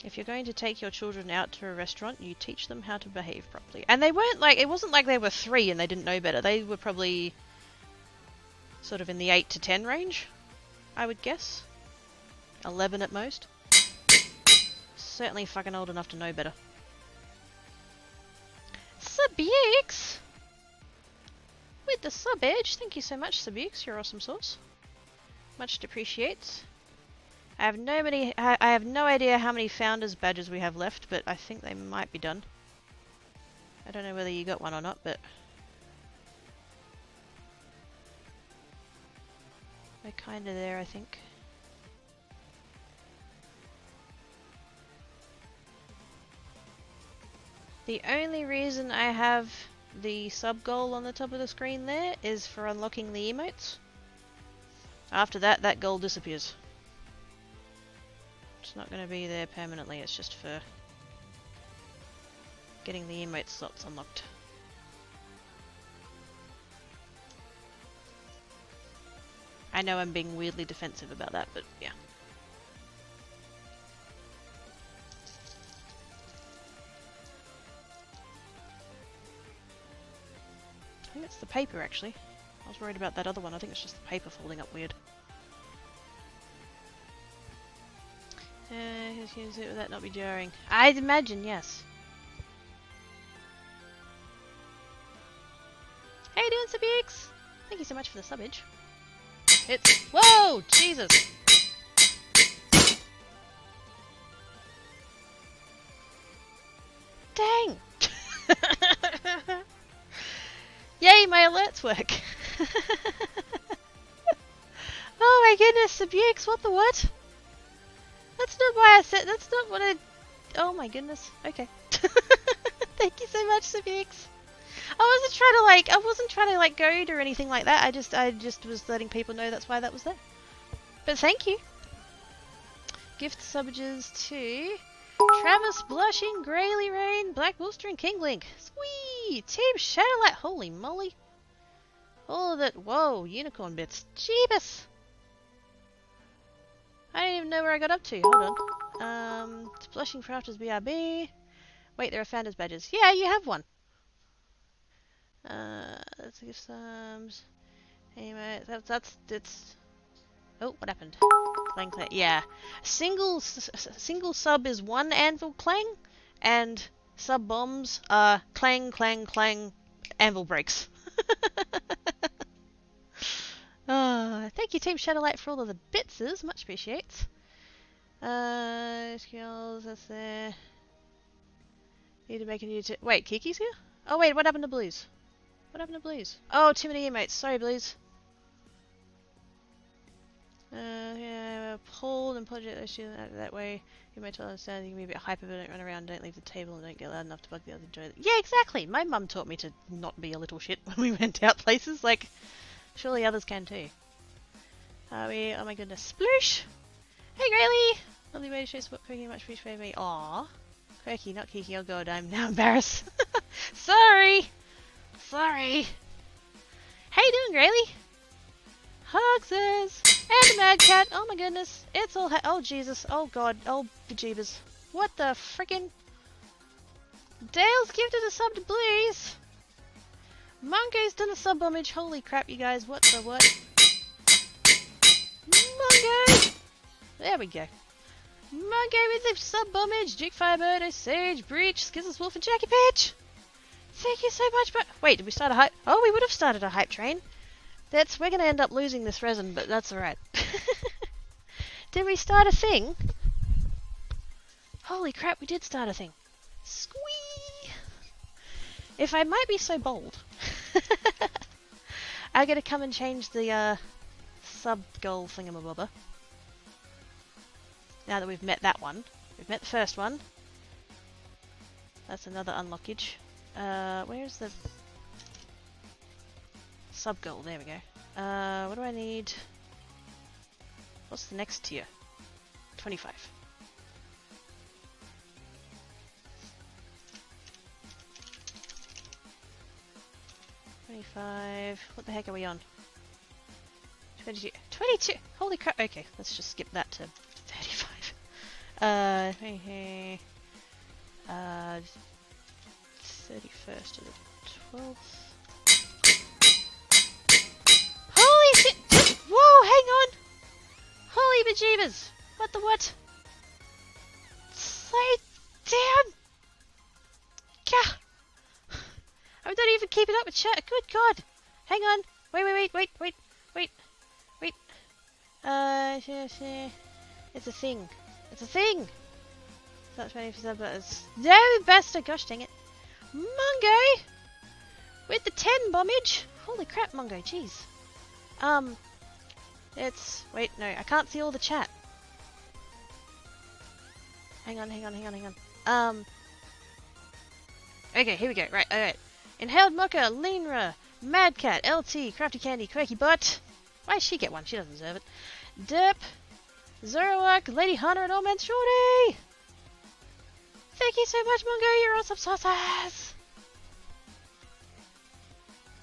If you're going to take your children out to a restaurant, you teach them how to behave properly. And they weren't like... It wasn't like they were 3 and they didn't know better. They were probably... sort of in the 8 to 10 range, I would guess. 11 at most. Certainly fucking old enough to know better. Subix! With the sub edge. Thank you so much, Subix. You're awesome sauce. Much appreciates. I have no idea how many founders badges we have left, but I think they might be done. I don't know whether you got one or not, but we're kinda there, I think. The only reason I have the sub goal on the top of the screen there is for unlocking the emotes. After that, that goal disappears. It's not going to be there permanently, it's just for getting the emote slots unlocked. I know I'm being weirdly defensive about that, but yeah. I think it's the paper, actually. I was worried about that other one. I think it's just the paper folding up weird. Would that not be jarring? I'd imagine, yes. How you doing, Subix? Thank you so much for the subbage. It's... Whoa! Jesus! Dang! Yay, my alerts work! Oh my goodness, Subix, what the what? That's not why I said... That's not what I... Oh my goodness. Okay. Thank you so much, Subix. I wasn't trying to like goad or anything like that. I just was letting people know that's why that was there. But thank you. Gift subbages to Travis, Blushing, Grayly Rain, Black Wolster, and Kinglink. Sweet! Team Shadowlight. Holy moly. All of it. Whoa, unicorn bits. Jeebus! I don't even know where I got up to. Hold on. It's Blushing Crafters BRB. Wait, there are Founders badges. Yeah, you have one. Let's give some. Anyway, it's. Oh, what happened? Clang clang. Yeah, single sub is 1 anvil clang, and sub bombs are clang clang clang anvil breaks. Oh, thank you, Team Shadowlight, for all of the bitses. Much appreciates. Skills, that's there. Need to make a new... Wait, Kiki's here? Oh, wait, what happened to Blues? What happened to Blues? Oh, too many emotes. Sorry, Blues. Yeah, pulled and project that way. You might understand you can be a bit hyper, but don't run around, don't leave the table, and don't get loud enough to bug the others. Enjoy it. Yeah, exactly! My mum taught me to not be a little shit when we went out places. Like, surely others can too. Are we? Oh my goodness. Sploosh! Hey, Grayly! Lovely way to show support, Quirky. Much appreciated me. Aww. Quirky, not Kiki. Oh god, I'm now embarrassed. Sorry! Sorry! How you doing, Grayly? Hugses! And a mad cat! Oh my goodness. It's all oh Jesus. Oh god. Oh bejeebers. What the frickin'? Dale's gifted a sub to Blues! Mongo's done a sub homage. Holy crap, you guys. What the what? Mongo! There we go. Mongo with the sub homage. Duke Firebird, Sage, Breach, Skizzles Wolf, and Jackie Pitch! Thank you so much, but wait, did we start a hype? Oh, we would have started a hype train. We're gonna end up losing this resin, but that's alright. Did we start a thing? Holy crap, we did start a thing. Squee! If I might be so bold, I gotta come and change the sub goal thingamabobber. Now that we've met that one. We've met the first one. That's another unlockage. Where's the sub goal? There we go. What do I need? What's the next tier? 25. 25. What the heck are we on? 22. 22! Holy crap! Okay, let's just skip that to 35. 31st of the 12th. Holy shit! Whoa, hang on! Holy bejeebers! What the what? Slow down! Gah! I'm not even keeping up with chat. Good God! Hang on! Wait. It's a thing. It's a thing! That's 20%, but it's... No, bastard! Gosh dang it. Mungo! With the 10 bombage! Holy crap, Mungo, jeez. It's... Wait, no, I can't see all the chat. Hang on. Okay, here we go. Right, alright. Inhaled Mocha, Linra, Madcat, LT, Crafty Candy, Quaky Butt. Why does she get one? She doesn't deserve it. Derp, Zoroark, Lady Hunter, and Old Man Shorty! Thank you so much, Mungo. You're awesome sauces.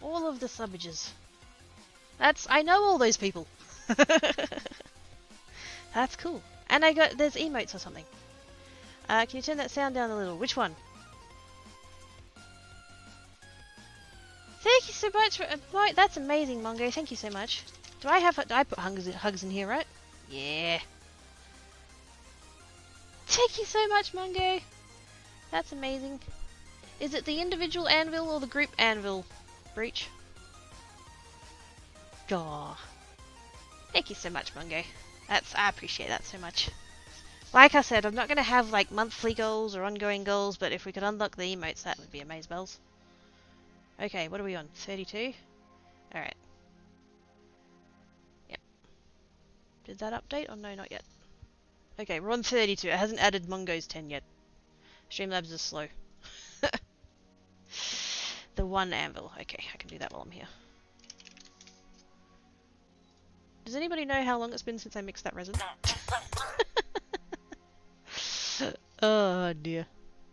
All of the subbages. I know all those people. That's cool. And there's emotes or something. Can you turn that sound down a little? Which one? Thank you so much for... that's amazing, Mungo. Thank you so much. I put hugs in here, right? Yeah. Thank you so much, Mungo. That's amazing. Is it the individual anvil or the group anvil breach? Gah. Thank you so much, Mungo. I appreciate that so much. Like I said, I'm not going to have like monthly goals or ongoing goals, but if we could unlock the emotes, that would be amazeballs. Okay, what are we on? 32? Alright. Yep. Did that update? Oh no, not yet. Okay, we're on 32. It hasn't added Mungo's 10 yet. Streamlabs is slow. The one anvil. Okay, I can do that while I'm here. Does anybody know how long it's been since I mixed that resin? Oh dear.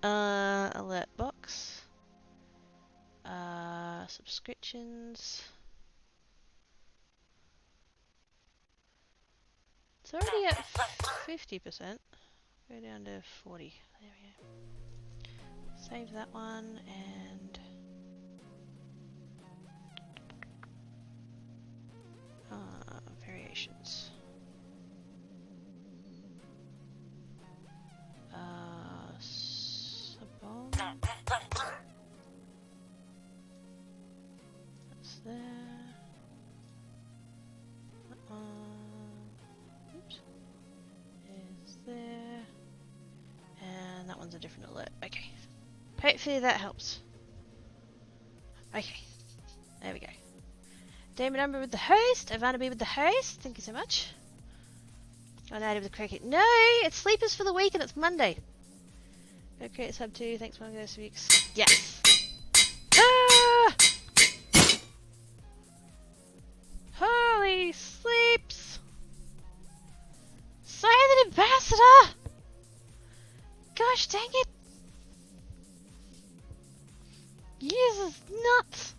Alert box. Subscriptions. It's already at 50%. Go down to 40. There we go. Save that one and... variations. Sabon. That's there. That one. Oops. Is there. And that one's a different alert. Okay. Hopefully that helps. Okay. There we go. Damon Umber with the host. Ivana B with the host. Thank you so much. Oh, Native with the cricket. No! It's Sleepers for the week and it's Monday. Go create sub 2. Thanks for this week's. Yes! Ah! Holy sleeps! Silent Ambassador! Gosh dang it! Jesus nuts!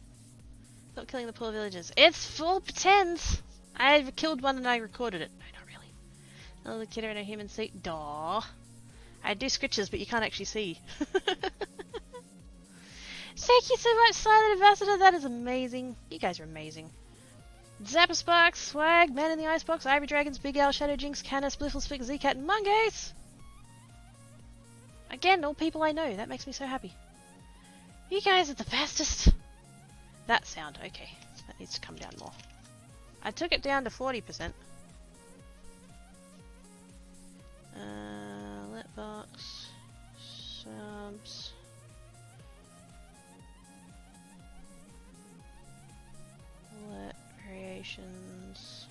Stop killing the poor villagers. It's full pretends! I killed one and I recorded it. No, not really. Another kidder in a human seat. Daw. I do scritches, but you can't actually see. Thank you so much, Silent Ambassador. That is amazing. You guys are amazing. Zapper Sparks, Swag, Man in the Icebox, Ivory Dragons, Big Owl, Shadow Jinx, Canis, Blifflespick, Z-Cat, and Mungace! Again, all people I know. That makes me so happy. You guys are the bestest. That sound, okay. That needs to come down more. I took it down to 40%. Letbox. Subs. Let variations.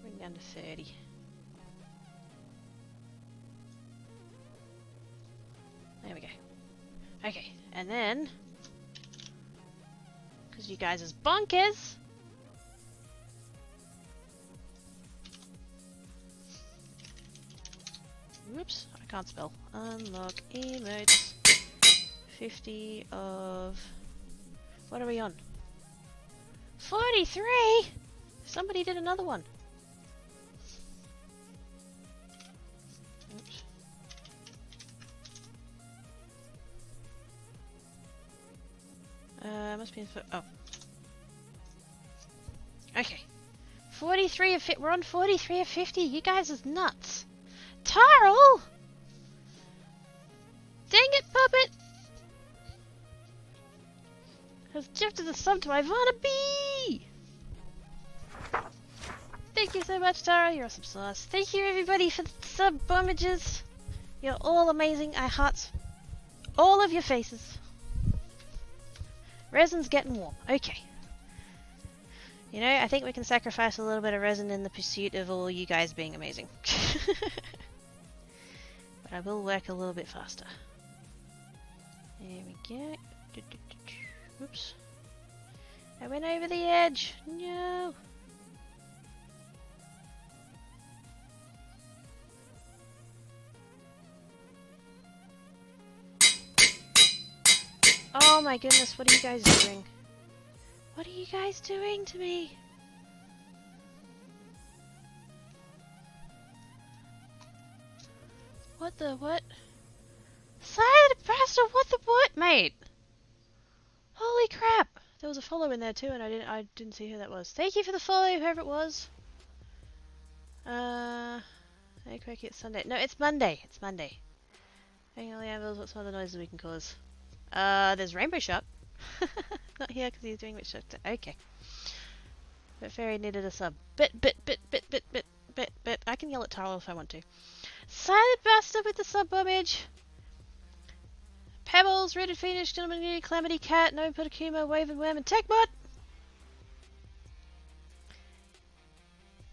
Bring down to 30. There we go. Okay, and then, because you guys is bonkers, whoops, I can't spell. Unlock emotes 50 of... What are we on? 43?! Somebody did another one. Oops. Must be... Oh. Okay. 43 of... We're on 43 of 50. You guys is nuts. Tarl! Dang it, Puppet! Has gifted a sub to Ivana B! Thank you so much, Tara. You're awesome sauce. Thank you, everybody, for the sub bombages. You're all amazing. I heart all of your faces. Resin's getting warm. Okay. You know, I think we can sacrifice a little bit of resin in the pursuit of all you guys being amazing. But I will work a little bit faster. There we go. Oops. I went over the edge. No. Oh my goodness, what are you guys doing? What are you guys doing to me? What the what? Silent bastard, what the what, mate? Holy crap! There was a follow in there too, and I didn't see who that was. Thank you for the follow, whoever it was. Hey, Quirky, it's Sunday. No, it's Monday. It's Monday. Hang on, the anvils. What some other noises we can cause? There's Rainbow Shot. Not here because he's doing witch shot. Okay. But Fairy needed a sub. Bit. I can yell at Taro if I want to. Silent Bastard with the sub bombage. Pebbles, Rooted Phoenix, Gentleman, Calamity Cat, No Putakuma, Wave and Worm, and Techbot!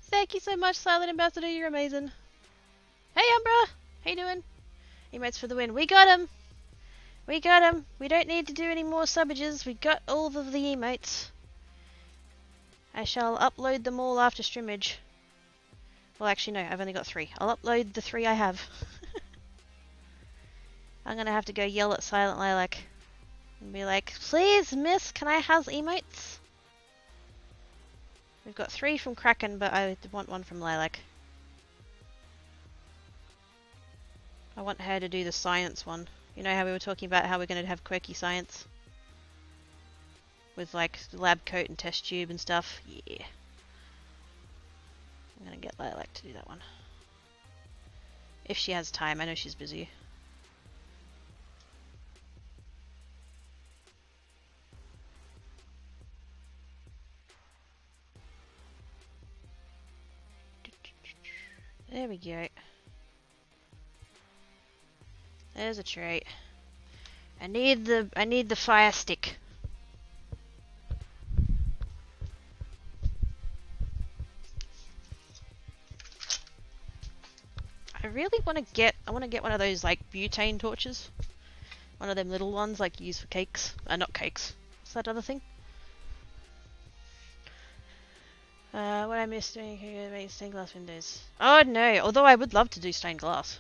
Thank you so much, Silent Ambassador, you're amazing. Hey Umbra! How you doing? Emotes for the win. We got him! We got him! We don't need to do any more subbages, we got all of the emotes. I shall upload them all after streamage. Well, actually no, I've only got 3. I'll upload the 3 I have. I'm gonna have to go yell at Silent Lilac and be like, please miss, can I have emotes? We've got 3 from Kraken, but I want 1 from Lilac. I want her to do the science one. You know how we were talking about how we're gonna have quirky science? With like the lab coat and test tube and stuff? Yeah. I'm gonna get Lilac to do that one. If she has time, I know she's busy. There we go. There's a trait. I need the fire stick. I really want to get one of those like butane torches. One of them little ones like you use for cakes. Not cakes. What's that other thing? What I missed doing make stained glass windows. Oh no, although I would love to do stained glass.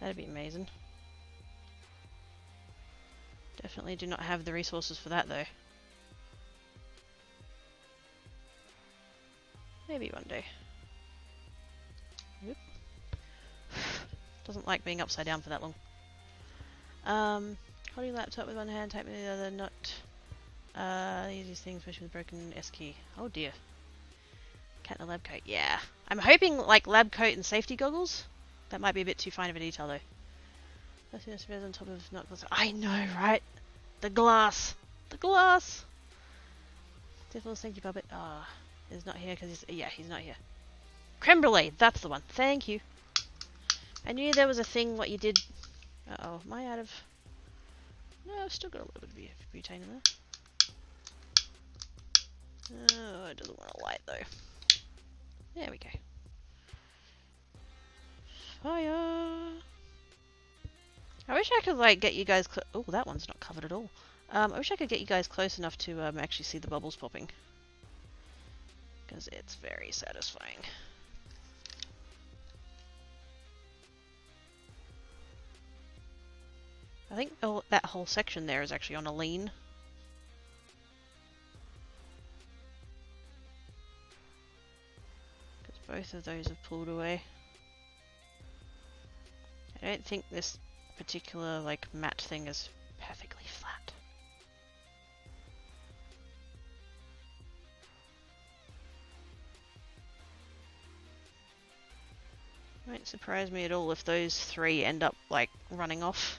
That'd be amazing. Definitely do not have the resources for that though. Maybe one day. Whoop. Doesn't like being upside down for that long. Holding laptop with one hand, typing with the other, not the easiest thing, especially with broken S key. Oh dear. Cat in a lab coat, yeah. I'm hoping like lab coat and safety goggles. That might be a bit too fine of a detail though. Let's see this on top of not glass. I know, right? The glass! The glass! Difficult, thank you, Puppet. Ah, he's not here because he's not here. Creme brulee, that's the one. Thank you. I knew there was a thing what you did. Uh-oh, am I out of... No, I've still got a little bit of butane in there. Oh, it doesn't want to light though. There we go. Fire! I wish I could like get you guys oh, that one's not covered at all. I wish I could get you guys close enough to actually see the bubbles popping. Because it's very satisfying. I think that whole section there is actually on a lean. Because both of those have pulled away. I don't think this particular like matte thing is perfectly flat. It won't surprise me at all if those three end up like running off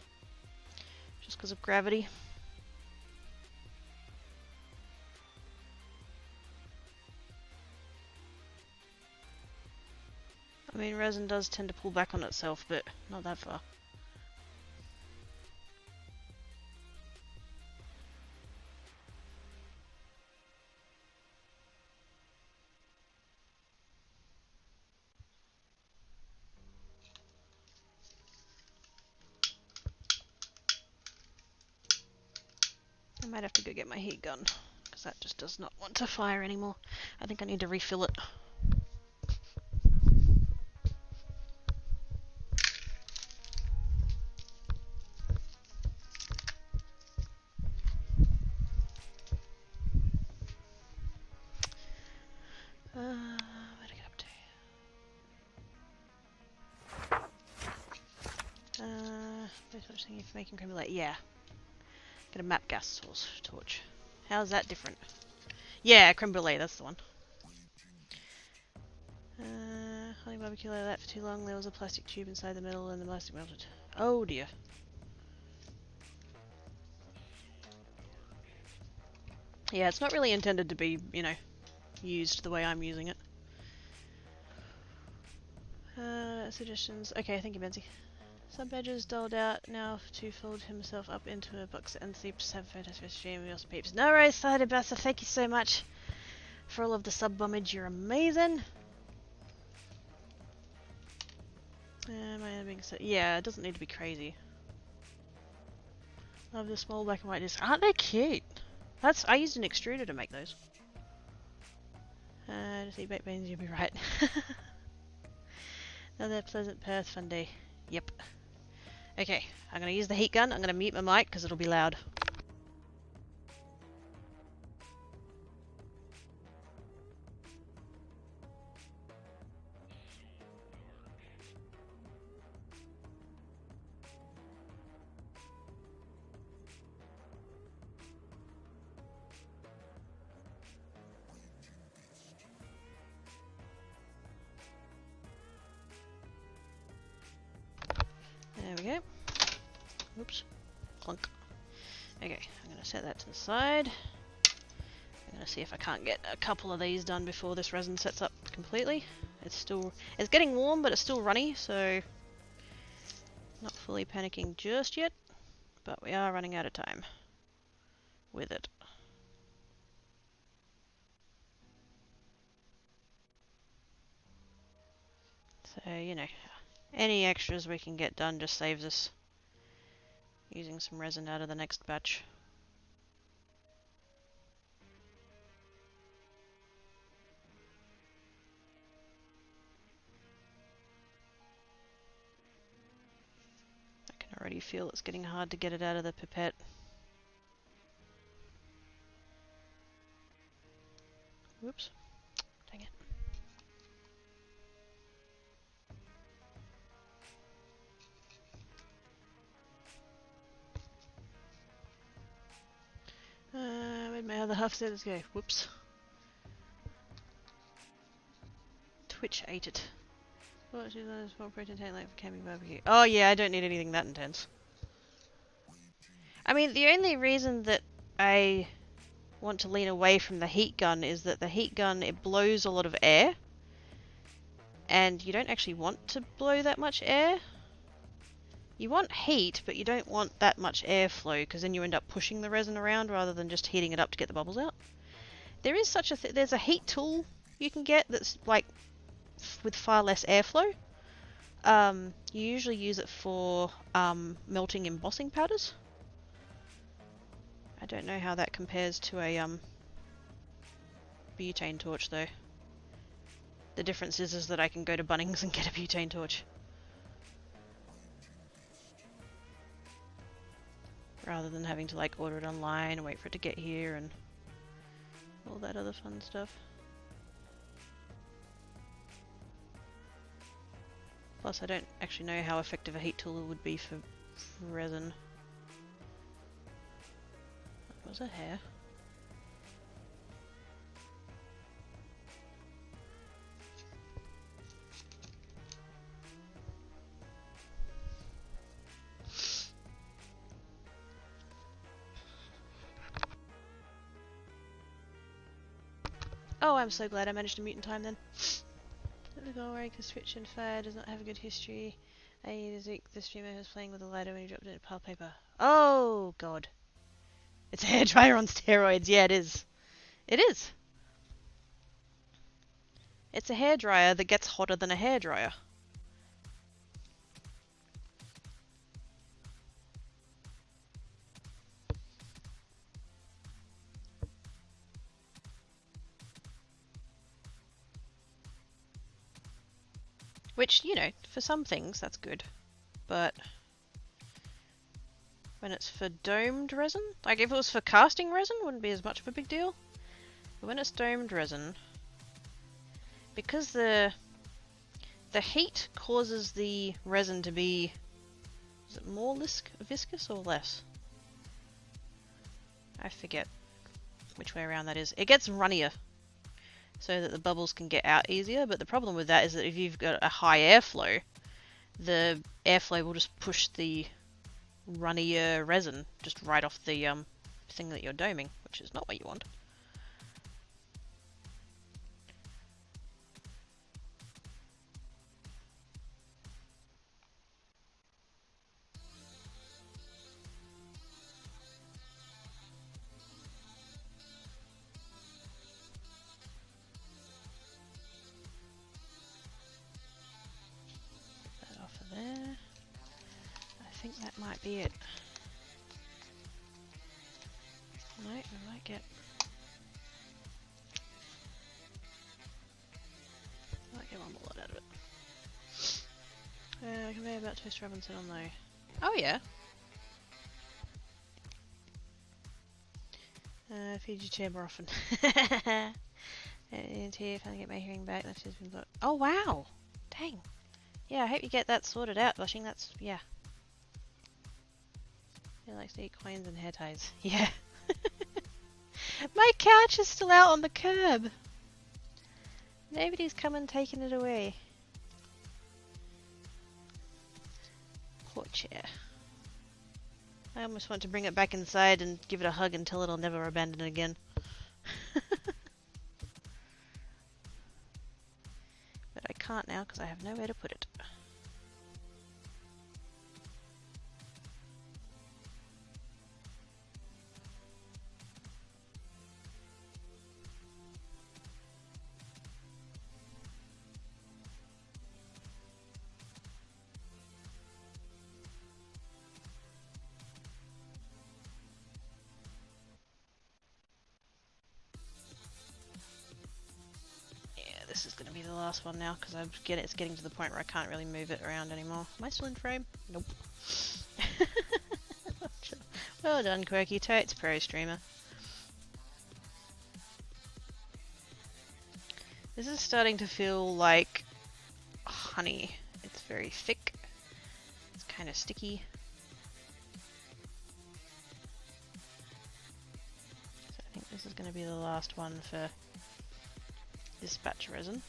just because of gravity. I mean, resin does tend to pull back on itself, but not that far. I might have to go get my heat gun, because that just does not want to fire anymore. I think I need to refill it. Where'd I get up to? There's such thing for making creme brulee. Yeah. Get a map gas source torch. How's that different? Yeah, creme brulee, that's the one. Honey barbecue like that for too long. There was a plastic tube inside the middle and the plastic melted. Oh dear. Yeah, it's not really intended to be, you know, used the way I'm using it. Suggestions. Okay, thank you, Benzie. Some badges doled out now to fold himself up into a box and sleeps. Have photos for stream. We also peeps. No worries, Side Bassa. Thank you so much for all of the sub bombage. You're amazing. Yeah, it doesn't need to be crazy. Love the small black and white discs. Aren't they cute? I used an extruder to make those. To see baked beans, you'll be right. Another pleasant Perth fun day. Yep. Okay, I'm gonna use the heat gun. I'm gonna mute my mic because it'll be loud. There we go. Oops. Clunk. Okay, I'm going to set that to the side. I'm going to see if I can't get a couple of these done before this resin sets up completely. It's getting warm, but it's still runny, so not fully panicking just yet, but we are running out of time with it. So, you know, any extras we can get done just saves us using some resin out of the next batch. I can already feel it's getting hard to get it out of the pipette. Whoops. Dang it. Where'd my other half set? Let's go. Whoops. Twitch ate it. What is a small protein tank like for camping barbecue? Oh yeah, I don't need anything that intense. I mean, the only reason that I want to lean away from the heat gun is that the heat gun, it blows a lot of air. And you don't actually want to blow that much air. You want heat, but you don't want that much airflow, because then you end up pushing the resin around rather than just heating it up to get the bubbles out. There is such a there's a heat tool you can get that's like with far less airflow. You usually use it for melting embossing powders. I don't know how that compares to a butane torch though. The difference is that I can go to Bunnings and get a butane torch. rather than having to like order it online and wait for it to get here and all that other fun stuff. Plus I don't actually know how effective a heat tool would be for resin. Was it hair? Oh, I'm so glad I managed to mute in time then. Let me go away because Switch and Fire does not have a good history. The streamer was playing with a lighter when he dropped it in a pile of paper. Oh, God. It's a hairdryer on steroids. Yeah, it is. It is. It's a hairdryer that gets hotter than a hairdryer. Which, you know, for some things that's good. But when it's for domed resin, like if it was for casting resin, wouldn't be as much of a big deal. But when it's domed resin, because the heat causes the resin to be, is it more viscous or less? I forget which way around that is. It gets runnier so that the bubbles can get out easier, but the problem with that is that if you've got a high airflow, the airflow will just push the runnier resin just right off the thing that you're doming, which is not what you want. There. I think that might be it. No, we might get one more lot out of it. Conveyor about Toast Robinson on though. Oh yeah. Feed your chair more often. And here, if I get my hearing back, that's just been blocked. Oh wow! Dang. Yeah, I hope you get that sorted out, Blushing. That's, yeah. He likes to eat coins and hair ties. Yeah. My couch is still out on the curb. Nobody's come and taken it away. Poor chair. I almost want to bring it back inside and give it a hug and tell it I'll never abandon it again. But I can't now because I have nowhere to put it. This is going to be the last one now because it's getting to the point where I can't really move it around anymore. Am I still in frame? Nope. Well done, Quirky Totes, pro streamer. This is starting to feel like honey. It's very thick. It's kind of sticky. So I think this is going to be the last one for this batch of resin.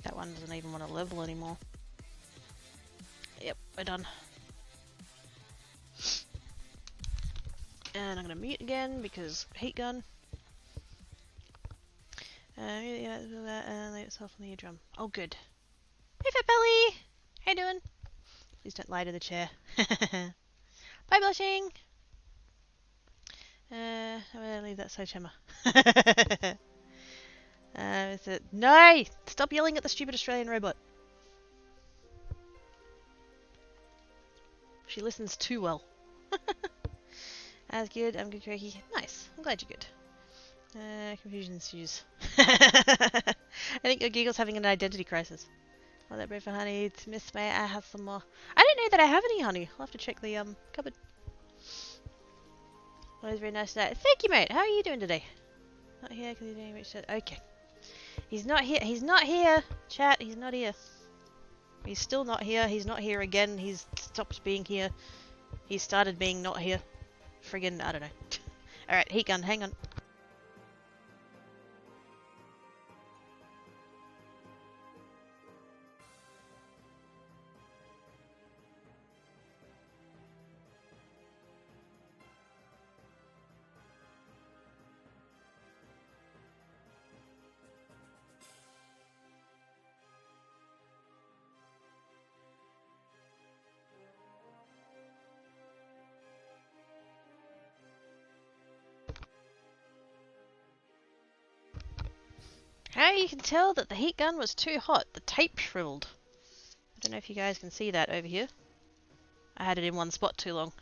That one doesn't even want to level anymore. Yep, we're done. And I'm going to mute again because heat gun. Yeah, lay itself on the eardrum. Oh, good. Hey, Fat Belly! How you doing? Please don't lie to the chair. Bye, Blushing! I'm gonna leave that side shimmer. Is it? No! Stop yelling at the stupid Australian robot. She listens too well. That's good. I'm good, Cracky. Nice. I'm glad you're good. Confusion ensues. I think your Giggle's having an identity crisis. Oh, that bread for honey. To Miss May, I have some more. I didn't know that I have any honey. I'll have to check the cupboard. Always very nice today. Thank you, mate. How are you doing today? Not here because he's doing research. Okay. He's not here. He's not here. Chat, he's not here. He's still not here. He's not here again. He's stopped being here. He started being not here. Friggin', I don't know. Alright, heat gun, hang on. How you can tell that the heat gun was too hot. The tape shriveled. I don't know if you guys can see that over here. I had it in one spot too long.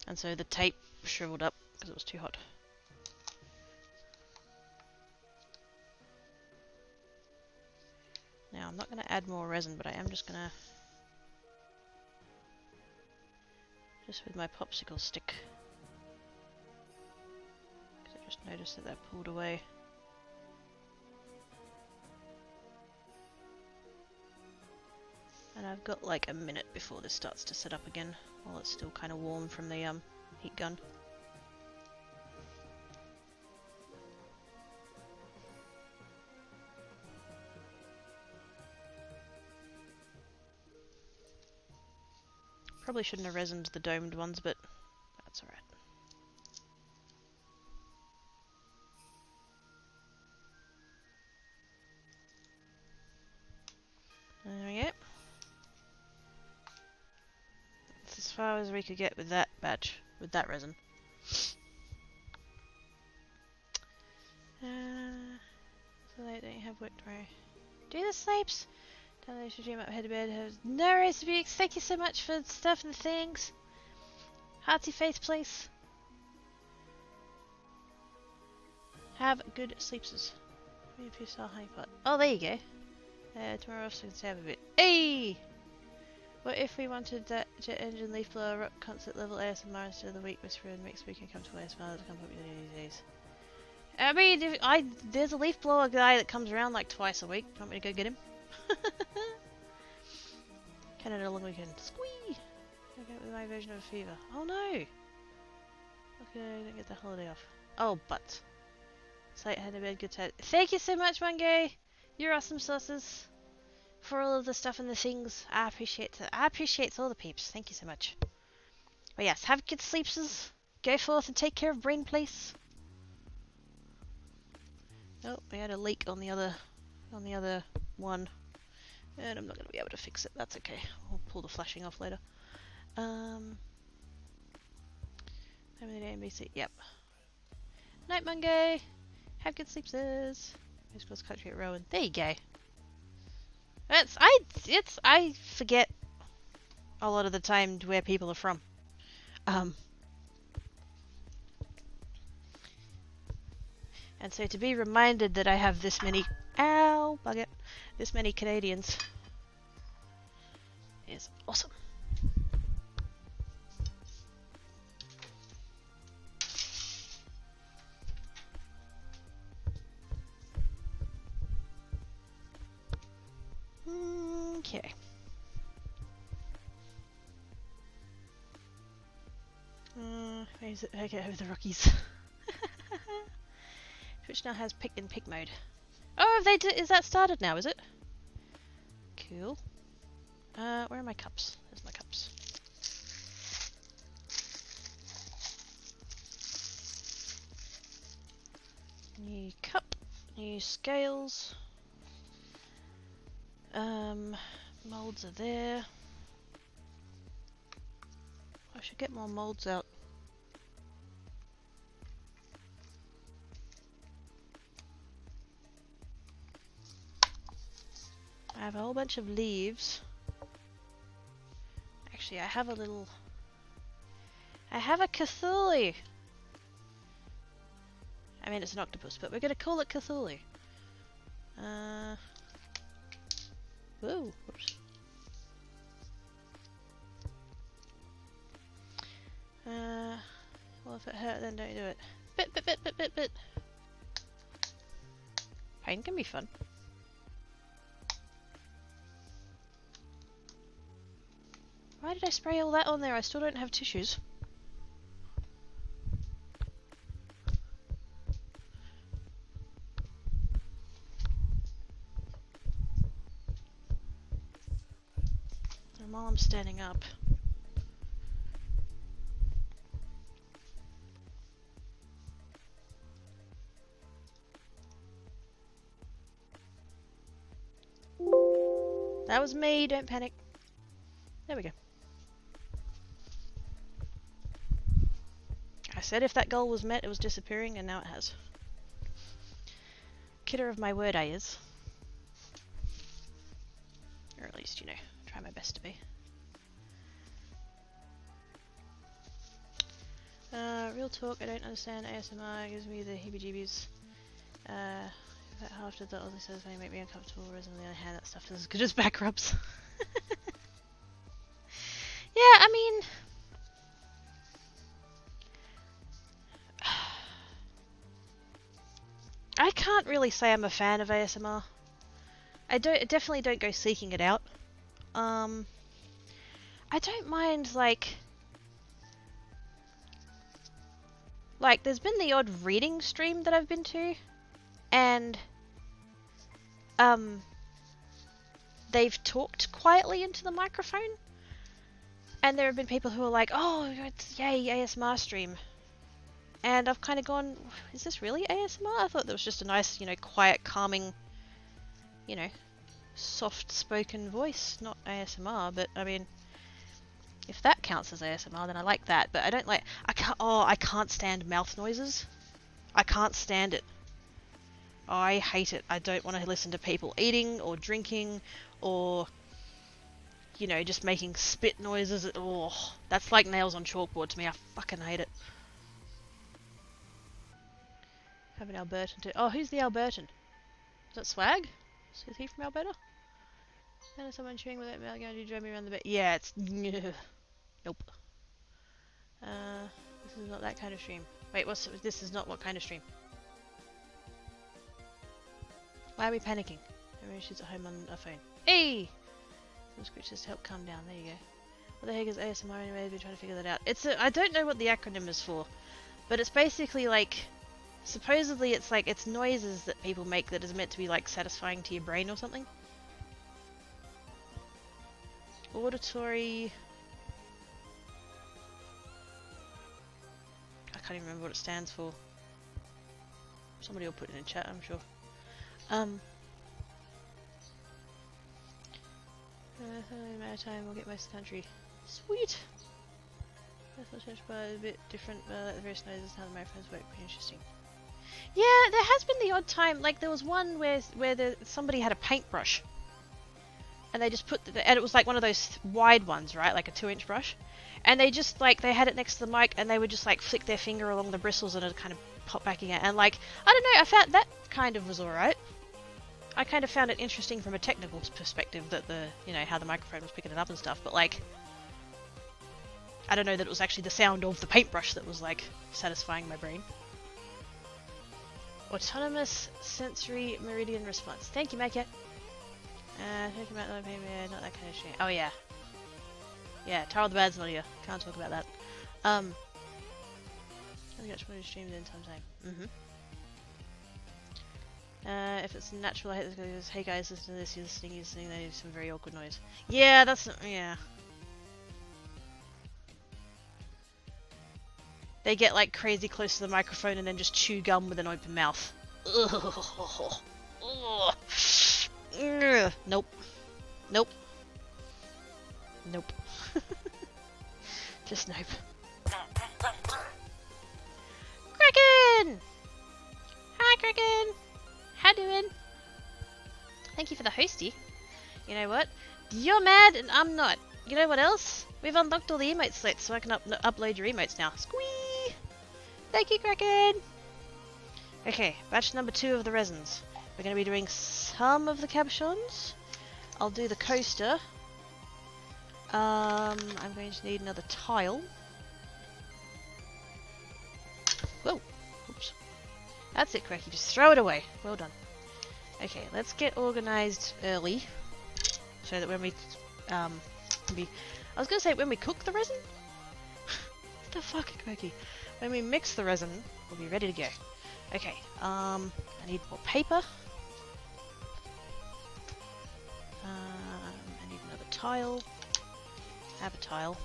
And so the tape shriveled up because it was too hot. Now I'm not going to add more resin, but I am just going to... just with my popsicle stick. Because I just noticed that that pulled away. And I've got like a minute before this starts to set up again, while it's still kind of warm from the heat gun. Probably shouldn't have resined the domed ones, but that's alright. There we go. That's as far as we could get with that batch, with that resin. So they don't have work tomorrow. Do the sleeps? Tell them they should dream up, head to bed. No recipes. Thank you so much for stuff and things. Hearty face, please. Have good sleepses. Maybe if you saw honeypot. Oh, there you go. Tomorrow off so we can stay up a bit. Hey! What if we wanted that jet engine leaf blower rock concert level ASMR instead of the week whisperer and next week can come to ASMR to come up with these days? I mean, if there's a leaf blower guy that comes around like twice a week. Want me to go get him? Canada long weekend. Squee! I go with my version of a fever. Oh no! Okay, I don't get the holiday off. Oh, but. Slate had a bed, good time. Thank you so much, Mange! You're awesome sauces. For all of the stuff and the things. I appreciate it. I appreciate all the peeps. Thank you so much. But yes, have good sleepses. Go forth and take care of Brain Place. Oh, we had a leak on the other one. And I'm not going to be able to fix it. That's okay. We'll pull the flashing off later. Time of the day NBC. Yep. Night, Mungo. Have good sleepses. Who's cross country at Rowan? There you go. I forget a lot of the time where people are from. And so to be reminded that I have this many, ow, bug it, this many Canadians is awesome. Okay. Where is it? Okay, over the Rockies. Twitch now has pick in pick mode. Oh, they did. Is that started now? Is it? Cool. Where are my cups? There's my cups. New cup. New scales. Molds are there. I should get more molds out. I have a whole bunch of leaves. Actually, I have a little... I have a Cthulhu! I mean, it's an octopus, but we're gonna call it Cthulhu. Whoa, whoops. Well, if it hurt, then don't do it. Bit. Pain can be fun. Why did I spray all that on there? I still don't have tissues. And while I'm standing up... That was me, don't panic. There we go. I said if that goal was met, it was disappearing, and now it has. Kidder of my word, I is. Or at least, you know, try my best to be. Real talk, I don't understand ASMR, it gives me the heebie-jeebies. About half of the Aussie says they make me uncomfortable, whereas on the other hand, that stuff is as good as back rubs. Yeah, I mean... I can't really say I'm a fan of ASMR. I definitely don't go seeking it out. I don't mind, like, there's been the odd reading stream that I've been to, and, they've talked quietly into the microphone, and there have been people who are like, oh, it's yay, ASMR stream. And I've kind of gone, is this really ASMR? I thought that was just a nice, you know, quiet, calming, you know, soft-spoken voice, not ASMR, but, I mean, if that counts as ASMR, then I like that, but I don't like, I can't stand mouth noises. I can't stand it. I hate it. I don't want to listen to people eating, or drinking, or, you know, just making spit noises. Oh, that's like nails on chalkboard to me. I fucking hate it. Have an Albertan too. Oh, who's the Albertan? Is that Swag? Is he from Alberta? And someone chewing without mouth going to drive me around the bed. Yeah, it's... Nope. This is not that kind of stream. Wait, this is not what kind of stream? Why are we panicking? Everyone shoots at home on a phone. Hey! Some scratches to help calm down. There you go. What the heck is ASMR anyway? I've been trying to figure that out. I don't know what the acronym is for, but it's basically like... Supposedly it's like, it's noises that people make that is meant to be like satisfying to your brain or something. Auditory... I can't even remember what it stands for. Somebody will put it in chat, I'm sure. Maritime will get most of the country. Sweet! That's not a bit different, but the various noises how the microphones work, pretty interesting. Yeah, there has been the odd time, like there was one where somebody had a paintbrush. And they just put, and it was like one of those wide ones, right? Like a 2-inch brush. And they just like, they had it next to the mic and they would just like flick their finger along the bristles and it'd kind of pop back again. And like, I don't know, I found that kind of was alright. I kind of found it interesting from a technical perspective that you know, how the microphone was picking it up and stuff. But like, I don't know that it was actually the sound of the paintbrush that was like satisfying my brain. Autonomous sensory meridian response. Thank you, Makia. Talking about not that kind of shit. Oh yeah. Yeah, Taro the Bad's not here. Can't talk about that. I think that's when we streamed in sometime. If it's natural, I hate this because, hey guys, listen to this, you're listening, they do some very awkward noise. Yeah, that's, yeah. They get like crazy close to the microphone and then just chew gum with an open mouth. Ugh. Ugh. Nope. Nope. Nope. Just nope. Kraken! Hi Kraken! How doing? Thank you for the hosty. You know what? You're mad and I'm not. You know what else? We've unlocked all the emote slates so I can upload your emotes now. Squee! Thank you, Kraken! Okay, batch number 2 of the resins. We're going to be doing some of the cabochons. I'll do the coaster. I'm going to need another tile. Whoa! Oops. That's it, Cracky. Just throw it away. Well done. Okay, let's get organised early, so that when we, I was gonna say when we cook the resin. What the fuck, Cracky? When we mix the resin, we'll be ready to go. Okay. I need more paper. I need another tile. Have a tile.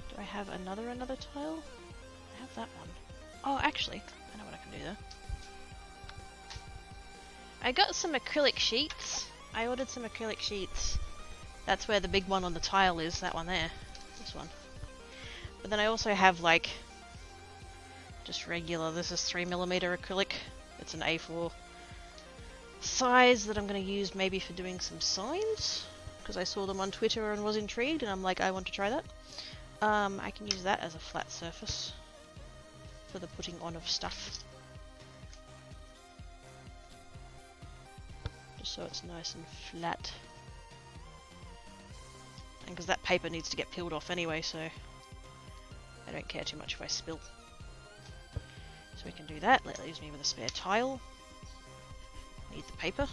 Do I have another tile? I have that one. Oh, actually, I know what I can do there. I got some acrylic sheets. I ordered some acrylic sheets. That's where the big one on the tile is, that one there. This one. But then I also have like just regular, this is 3mm acrylic. It's an A4 size that I'm going to use maybe for doing some signs, because I saw them on Twitter and was intrigued, and I'm like, I want to try that. I can use that as a flat surface for the putting on of stuff. Just so it's nice and flat. And because that paper needs to get peeled off anyway, so I don't care too much if I spill. So we can do that. That leaves me with a spare tile. Need the paper.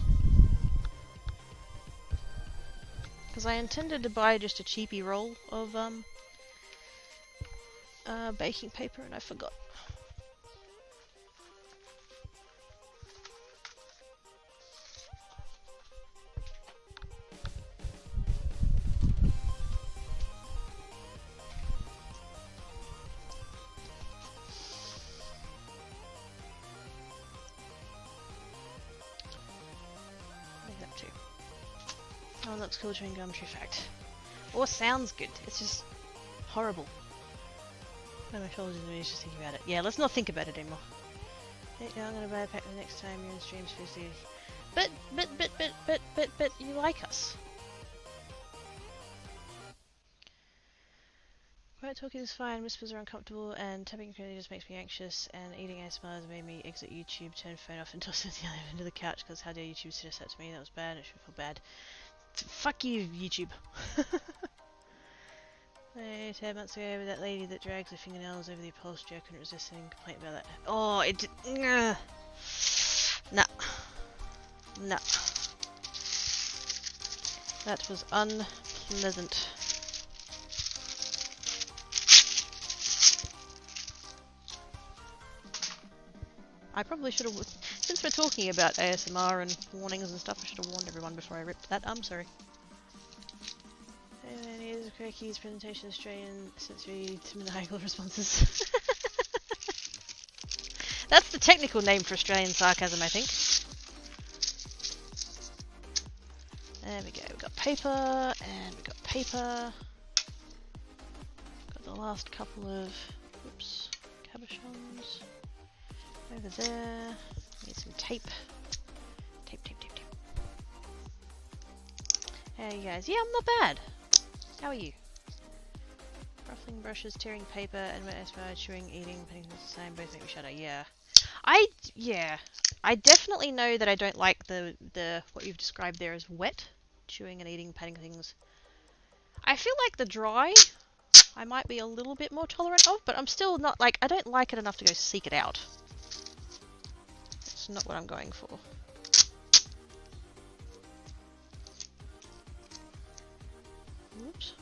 Because I intended to buy just a cheapy roll of baking paper and I forgot. Oh, looks cool, chewing gum, true fact. Or sounds good. It's just horrible. Oh, my shoulders are just thinking about it. Yeah, let's not think about it anymore. Yeah, I'm gonna buy a pack the next time you're in streams for you. But you like us. Quiet talking is fine, whispers are uncomfortable, and tapping really just makes me anxious, and eating ASMR has made me exit YouTube, turn phone off, and toss it into the couch, because how dare YouTube suggest that to me? That was bad, I should feel bad. Fuck you, YouTube. 10 months ago with that lady that drags her fingernails over the upholstery, I couldn't resist any complaint about that. Oh, it did. Nah. Nah. That was unpleasant. I probably should have, since we're talking about ASMR and warnings and stuff, I should have warned everyone before I ripped that. I'm sorry. And here's Craigie's presentation, Australian sensory maniacal responses. That's the technical name for Australian sarcasm, I think. There we go, we've got paper, and we've got paper. Got the last couple of, oops, cabochons. Over there. Need some tape. Tape. Hey you guys. Yeah, I'm not bad. How are you? Ruffling brushes, tearing paper, and wet ASMR, chewing, eating, putting things the same, both make me shudder. Yeah. I definitely know that I don't like the what you've described there as wet. Chewing and eating, patting things. I feel like the dry I might be a little bit more tolerant of, but I'm still not like, I don't like it enough to go seek it out. It's not what I'm going for. Oops.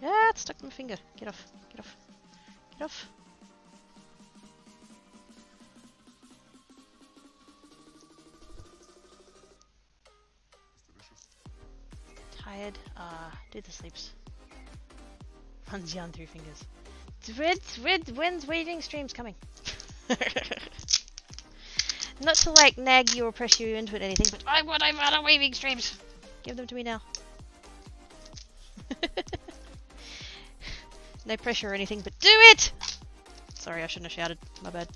Ah, it's stuck in my finger. Get off. Get off. Get off. Tired. Do the sleeps. Runs down through fingers. When's waiting streams coming? Not to like nag you or press you into it or anything, but I want other waving streams. Give them to me now. No pressure or anything, but do it! Sorry, I shouldn't have shouted. My bad.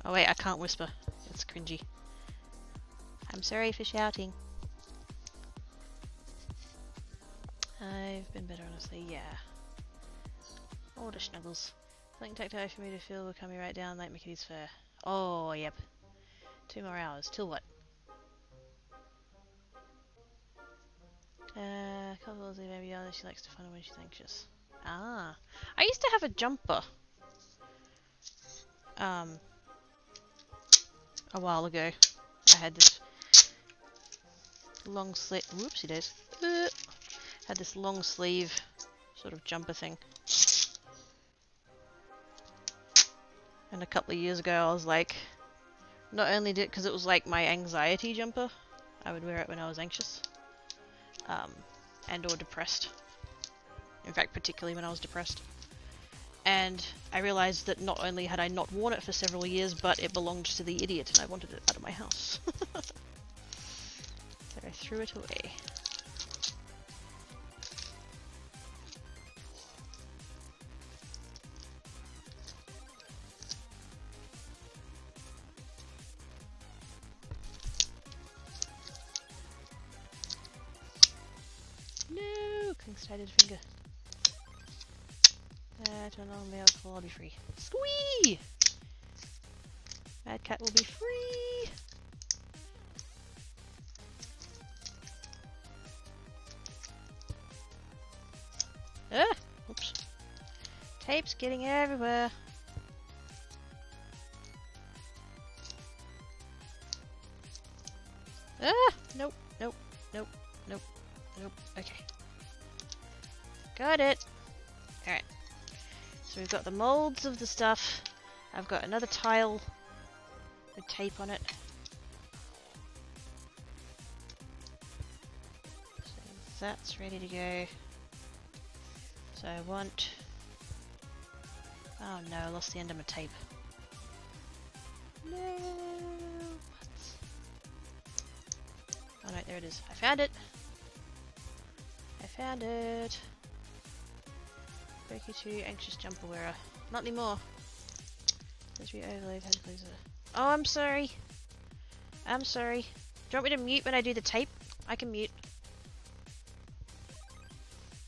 Oh wait, I can't whisper. It's cringy. I'm sorry for shouting. I've been better, honestly, yeah. Oh, the snuggles. Something tactile for me to feel will coming right down like McKitty's fur. Oh, yep. 2 more hours. Till what? Couple of maybe other. She likes to find it when she's anxious. Ah. I used to have a jumper. A while ago. I had this long sleeve. Whoopsie days. Had this long sleeve sort of jumper thing. And a couple of years ago I was like, not only did, because it was like my anxiety jumper, I would wear it when I was anxious, and or depressed. In fact, particularly when I was depressed. And I realized that not only had I not worn it for several years, but it belonged to the idiot and I wanted it out of my house. So I threw it away. No! King-sided finger. To a long mail call, I'll be free. Squee! Mad Cat will be free! Ah! Oops. Tape's getting everywhere. Ah! Nope, nope, nope, nope, nope. Okay. Got it! Alright. So we've got the molds of the stuff. I've got another tile with tape on it. So that's ready to go. So I want... Oh no, I lost the end of my tape. No! Oh no, there it is. I found it! I found it! Break you to anxious jumper wearer. Not anymore. Let's re-overlay. Oh, I'm sorry. I'm sorry. Do you want me to mute when I do the tape? I can mute.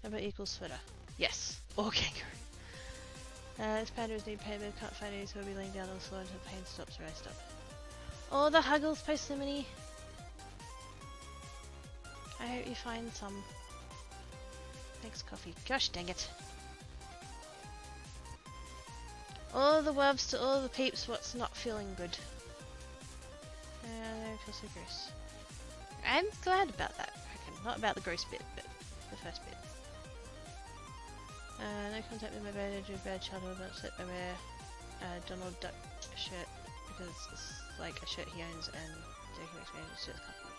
Number equals sweater. Yes. Or kangaroo. This panda is need payment. Can't find any, so I'll be laying down on the floor until pain stops or I stop. Oh, the Huggles Persimmony. I hope you find some. Thanks, coffee. Gosh dang it. All the wubs to all the peeps, what's not feeling good? I feel so gross. I'm glad about that, I reckon. Not about the gross bit, but the first bit. No contact with my bed, I do a bad childhood, but upset by wear Donald Duck shirt because it's like a shirt he owns and Jake makes me a shirt company.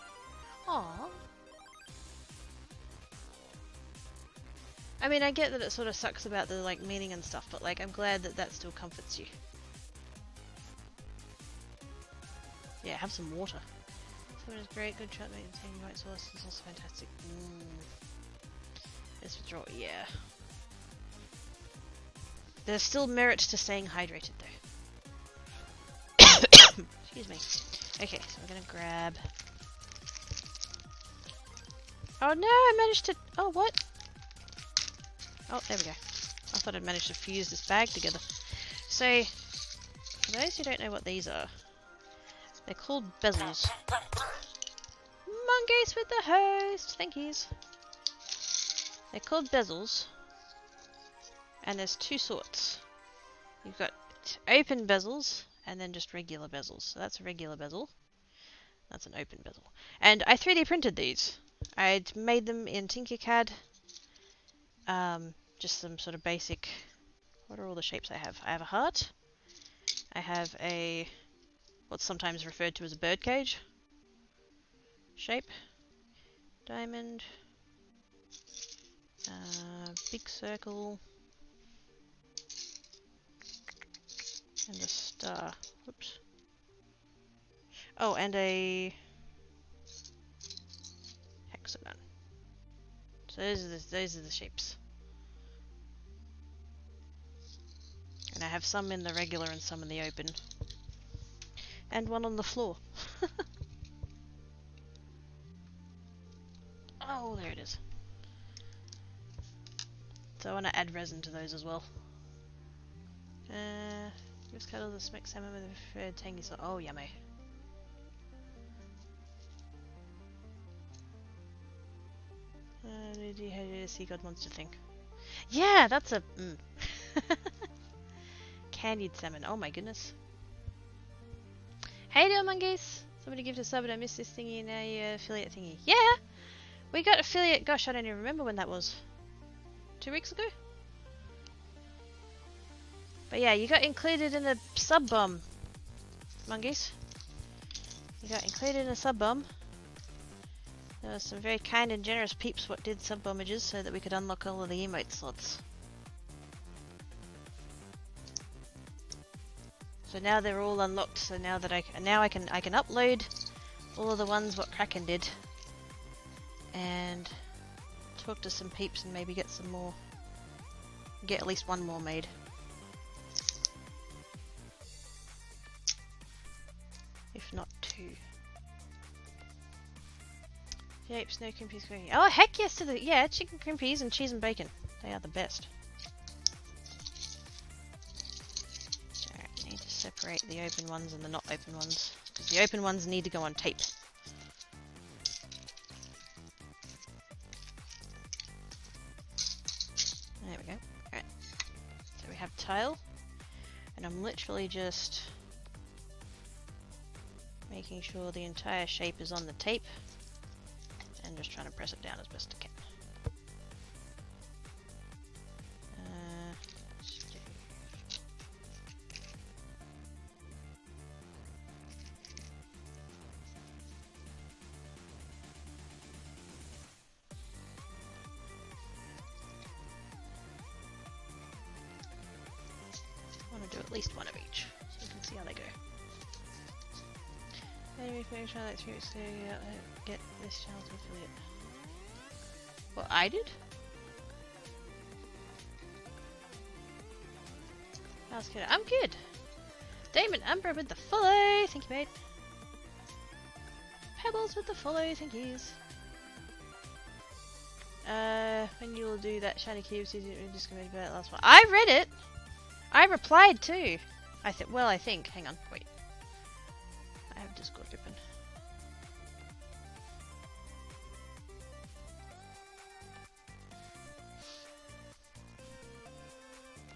Aww. I mean, I get that it sort of sucks about the like meaning and stuff, but like I'm glad that that still comforts you. Yeah, have some water. Someone is great, good shot, maintaining the right source is also fantastic. This withdrawal, yeah. There's still merit to staying hydrated though. Excuse me. Okay, so I'm gonna grab... Oh no, I managed to... Oh, what? Oh, there we go. I thought I'd managed to fuse this bag together. So, for those who don't know what these are, they're called bezels. Mongoose with the host! Thank yous. They're called bezels. And there's two sorts. You've got open bezels, and then just regular bezels. So that's a regular bezel. That's an open bezel. And I 3D printed these. I'd made them in Tinkercad. Just some sort of basic... What are all the shapes I have? I have a heart. I have a... what's sometimes referred to as a birdcage shape. Diamond. Big circle. And a star. Whoops. Oh, and a hexagon. So those are the shapes. And I have some in the regular and some in the open. And one on the floor. Oh, there it is. So I want to add resin to those as well. Just cuddle the smoked salmon with a preferred tangy sauce. Oh, yummy. How did a sea god monster think? Yeah, that's a... Candied salmon. Oh my goodness. Hey there, monkeys! Somebody give us a sub and I missed this thingy in a affiliate thingy. Yeah! We got affiliate... Gosh, I don't even remember when that was. 2 weeks ago? But yeah, you got included in a sub bomb, monkeys. You got included in a sub bomb. There were some very kind and generous peeps what did sub bombages so that we could unlock all of the emote slots. So now they're all unlocked. So now that I can upload all of the ones what Kraken did, and talk to some peeps and maybe get some more. Get at least one more made. If not 2. Yep, snow cream peas cooking. Oh heck yes to the chicken cream peas and cheese and bacon. They are the best. Alright, I need to separate the open ones and the not open ones. Because the open ones need to go on tape. There we go. Alright. So we have tile. And I'm literally just making sure the entire shape is on the tape. And just trying to press it down as best I can. I want to do at least one of each, so you can see how they go. Maybe if try like 3 weeks to get this channel to affiliate. What I did? How's good? I'm good. Damon Umbra with the follow. Thank you, mate. Pebbles with the follow. Thank yous. When you will do that shiny cubes, is it just going to be about that last one? I read it. I replied too. I think. Hang on. Wait. I have Discord open.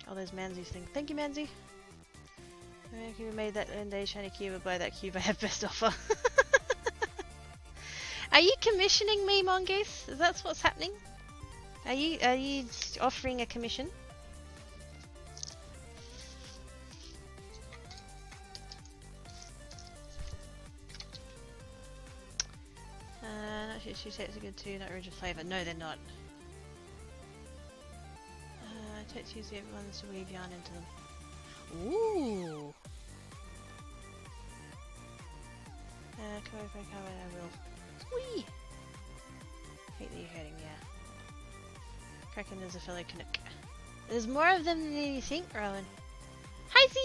Oh, there's Manzy's thing. Thank you, Manzy. If you made that end day shiny cube or buy that cube, I have best offer. Are you commissioning me, Mongoose? Is that what's happening? Are you offering a commission? She said it's a good too, not original flavour. No, they're not. I don't use the ones to weave yarn into them. Ooh! Come over, I will. Whee! Hate that you're hurting, yeah. Kraken is a fellow Canuck. There's more of them than you think, Rowan. Hi, Z!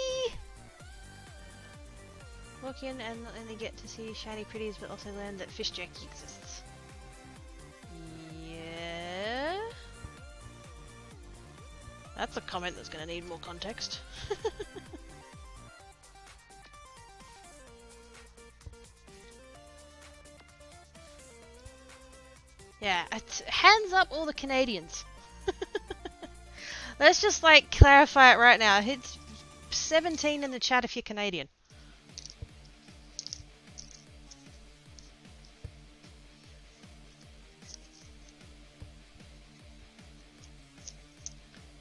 Walk in and not only get to see shiny pretties, but also learn that fish jerky exists. Yeah. That's a comment that's going to need more context. Yeah, hands up all the Canadians. Let's just like clarify it right now. Hit 17 in the chat if you're Canadian.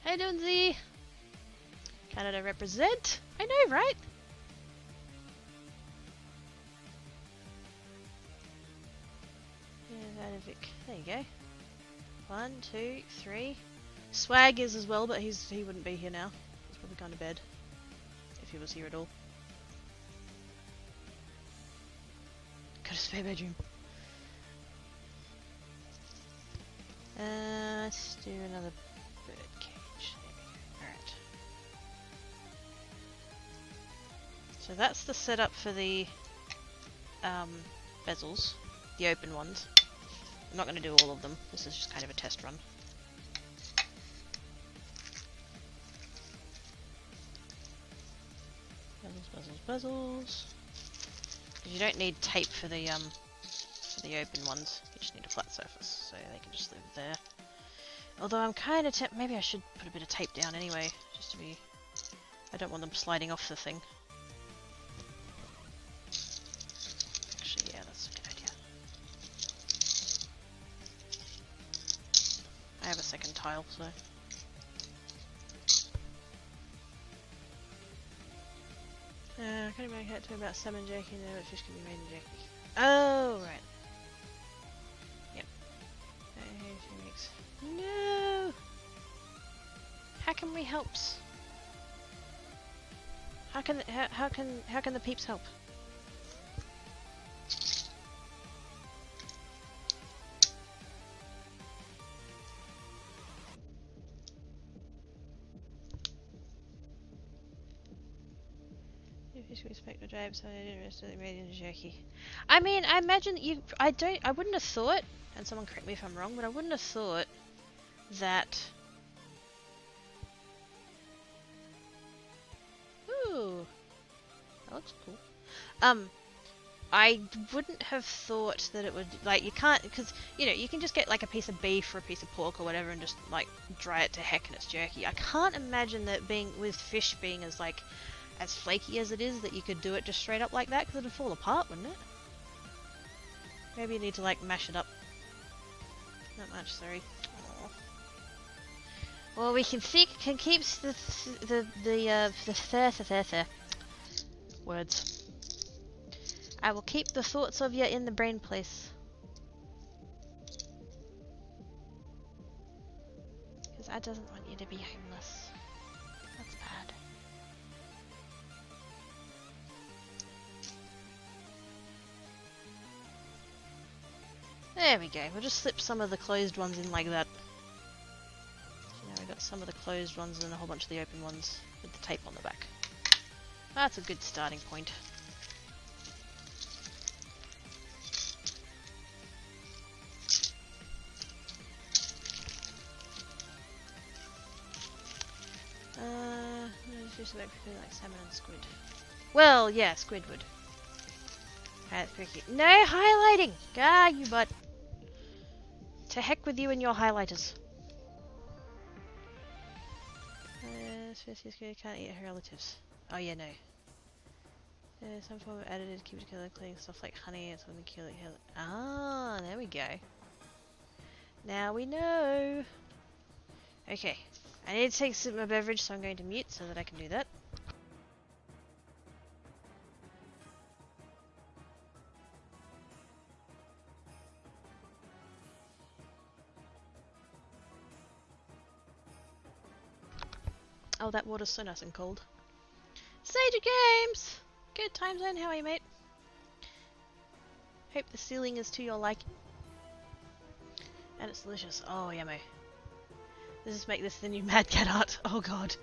How you doing, Z? Canada represent. I know, right? There you go. 1, 2, 3. Swag is as well, but he wouldn't be here now. He's probably gone to bed. If he was here at all. Got a spare bedroom. Let's do another bird cage. There we go. Alright. So that's the setup for the bezels, the open ones. I'm not going to do all of them. This is just kind of a test run. Bezels. Because you don't need tape for the open ones. You just need a flat surface, so they can just live there. Although I'm kind of maybe I should put a bit of tape down anyway, just to be. I don't want them sliding off the thing. Actually, yeah, that's a good idea. I have a second tile, so. Can you make it to about salmon jerky? No, but fish can be made in jerky. Oh, right. Yep. 2 weeks. No! How can we help? How can the peeps help? Fish we expect to drive, so I didn't necessarily made into jerky. I mean, I imagine you. I wouldn't have thought, and someone correct me if I'm wrong, but I wouldn't have thought that. Ooh, that looks cool. I wouldn't have thought that it would, like, you can't, because, you know, you can just get like a piece of beef or a piece of pork or whatever and just like dry it to heck and it's jerky. I can't imagine that being, with fish being as like, as flaky as it is, that you could do it just straight up like that, because it'd fall apart, wouldn't it? Maybe you need to like mash it up. Not much, sorry. Aww. Well, we can keep the words. I will keep the thoughts of you in the brain place. Because I doesn't want you to be homeless. That's bad. There we go. We'll just slip some of the closed ones in like that. So now we've got some of the closed ones and a whole bunch of the open ones with the tape on the back. That's a good starting point. Just about like salmon and squid. Well, yeah, squid would. That's pretty cute. No highlighting! Ah, you butt. To heck with you and your highlighters. Can't eat her relatives. Oh yeah, no. Some form of additive to keep it together, including stuff like honey and something to kill it. Ah, there we go. Now we know. Okay. I need to take some of my beverage, so I'm going to mute so that I can do that. Oh, that water's so nice and cold. Sage Games! Good time zone, how are you, mate? Hope the ceiling is to your liking. And it's delicious. Oh, yummy. Does this make this the new Mad Cat art? Oh god.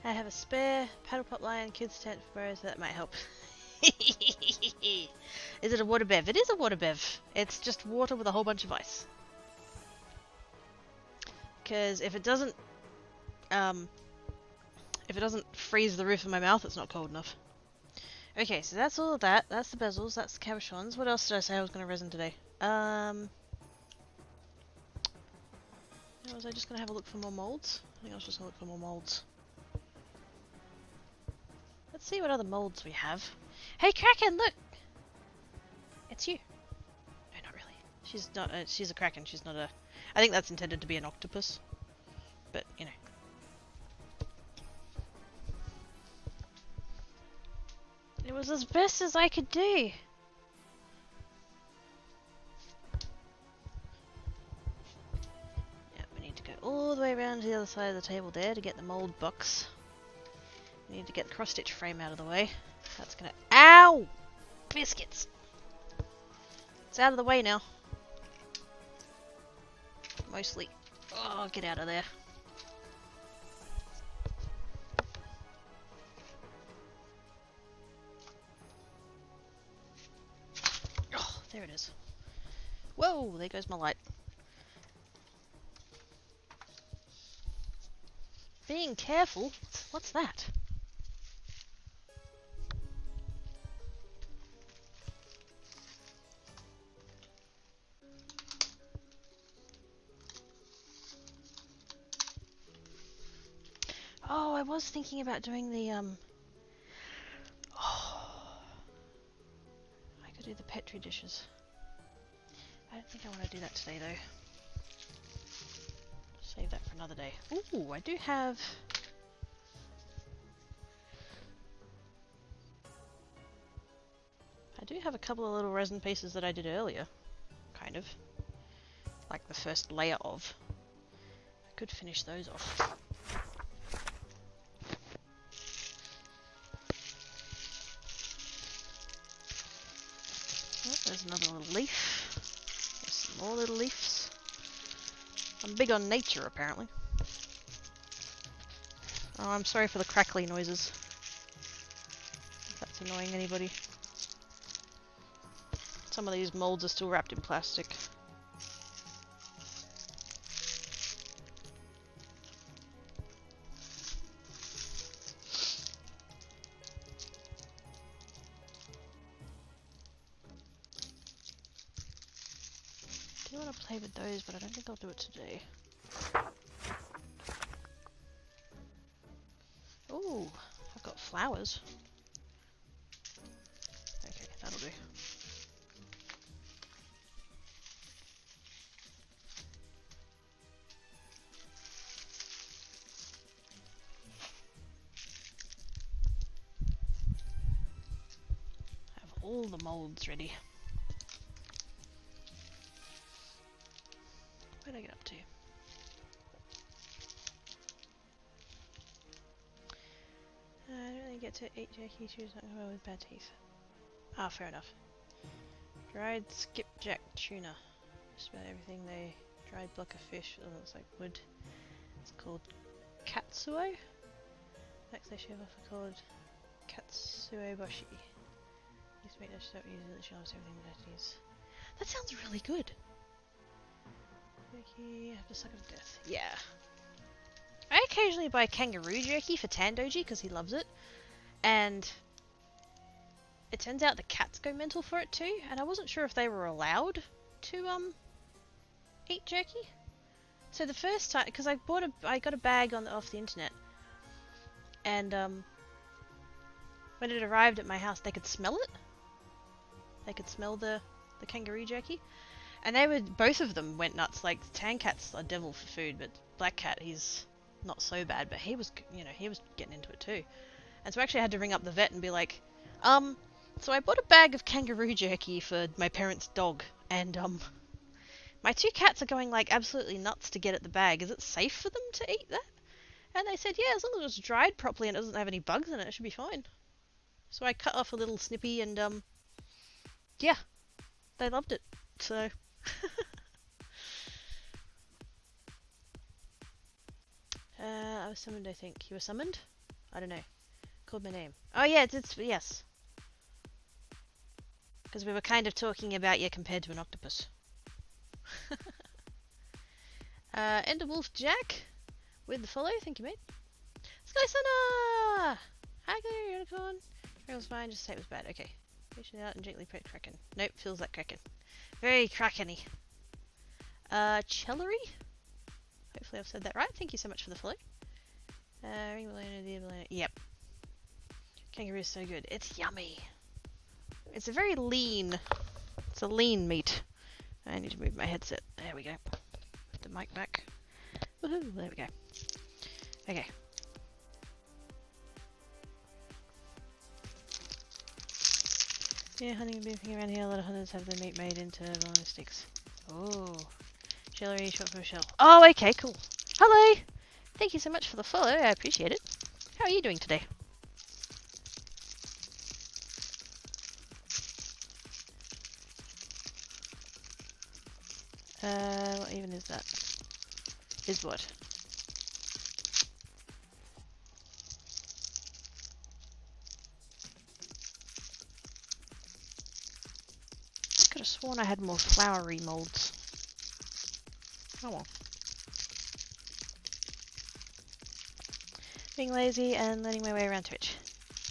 I have a spare paddle pop line, kids tent for bros, that might help. Is it a water bev? It is a water bev. It's just water with a whole bunch of ice. Because if it doesn't freeze the roof of my mouth, it's not cold enough. Okay, so that's all of that. That's the bezels, that's the cabochons. What else did I say I was going to resin today? Was I just going to have a look for more molds? I think I was just going to look for more molds. Let's see what other molds we have. Hey Kraken, look! It's you. No, not really. She's not, she's a Kraken, she's not a... I think that's intended to be an octopus. But, you know. It was as best as I could do. All the way around to the other side of the table there to get the mold box. We need to get the cross stitch frame out of the way. That's gonna... Ow! Biscuits! It's out of the way now. Mostly. Oh, get out of there. upstairs. Whoa, there goes my light. Being careful? What's that? Oh, I was thinking about doing the, oh, I could do the Petri dishes. I don't think I want to do that today, though. Save that for another day. Ooh, I do have... a couple of little resin pieces that I did earlier. Kind of. Like the first layer of. I could finish those off. Oh, there's another little leaf. There's some more little leaves. I'm big on nature, apparently. Oh, I'm sorry for the crackly noises. If that's annoying anybody. Some of these molds are still wrapped in plastic. I do want to play with those, but I don't think I'll do it today. Ooh, I've got flowers. Okay, that'll do. Have all the molds ready. What did I get up to? I don't really get to eat jerky chews well with bad teeth. Ah, fair enough. Dried skipjack tuna. Just about everything they dried block of fish that looks like wood. It's called katsuo. Next they shave off are called katsuo boshi. Used to make that stuff easy that shelves everything that is. That sounds really good. Jerky after suck of death. Yeah. I occasionally buy kangaroo jerky for Tandoji because he loves it, and it turns out the cats go mental for it too, and I wasn't sure if they were allowed to eat jerky. So the first time, because I got a bag off the internet, and when it arrived at my house, they could smell it. They could smell the kangaroo jerky, and both of them went nuts. Like Tan Cat's a devil for food, but Black Cat, he's not so bad, but he was getting into it too. And so I actually had to ring up the vet and be like, so I bought a bag of kangaroo jerky for my parents' dog, and my two cats are going like absolutely nuts to get at the bag. Is it safe for them to eat that? And they said, yeah, as long as it's dried properly and it doesn't have any bugs in it, it should be fine. So I cut off a little snippy and yeah, they loved it. So I was summoned, I think. You were summoned? I don't know. Called my name. Oh yeah, yes. Because we were kind of talking about you compared to an octopus. Enderwolf Jack with the follow, thank you mate. Sky Sana! Hi there, unicorn. Feels fine, just say it was bad. Okay. Reach it out and gently pet Kraken. Nope, feels like Kraken. Very Krakeny. Celery? Hopefully I've said that right. Thank you so much for the follow. Ring Balloon, the balloon. Yep. Kangaroo is so good. It's yummy. It's a very lean. It's a lean meat. I need to move my headset. There we go. Put the mic back. Woohoo! There we go. Okay. Yeah, hunting and beefing around here. A lot of hunters have their meat made into boneless sticks. Oh. Celery, short for a shell. Oh, okay, cool. Hello! Thank you so much for the follow. I appreciate it. How are you doing today? What even is that? Is what? sworn I had more flowery molds. Oh well. Being lazy and learning my way around Twitch.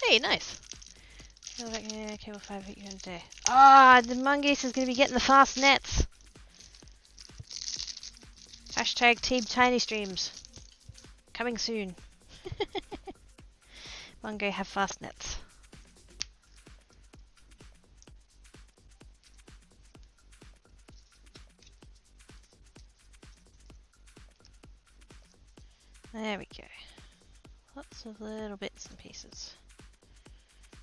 Hey, nice! Cable 5 hit you in a day. Ah, the mongoose is going to be getting the fast nets! Hashtag Team Tiny Streams. Coming soon. Mungo have fast nets. There we go. Lots of little bits and pieces.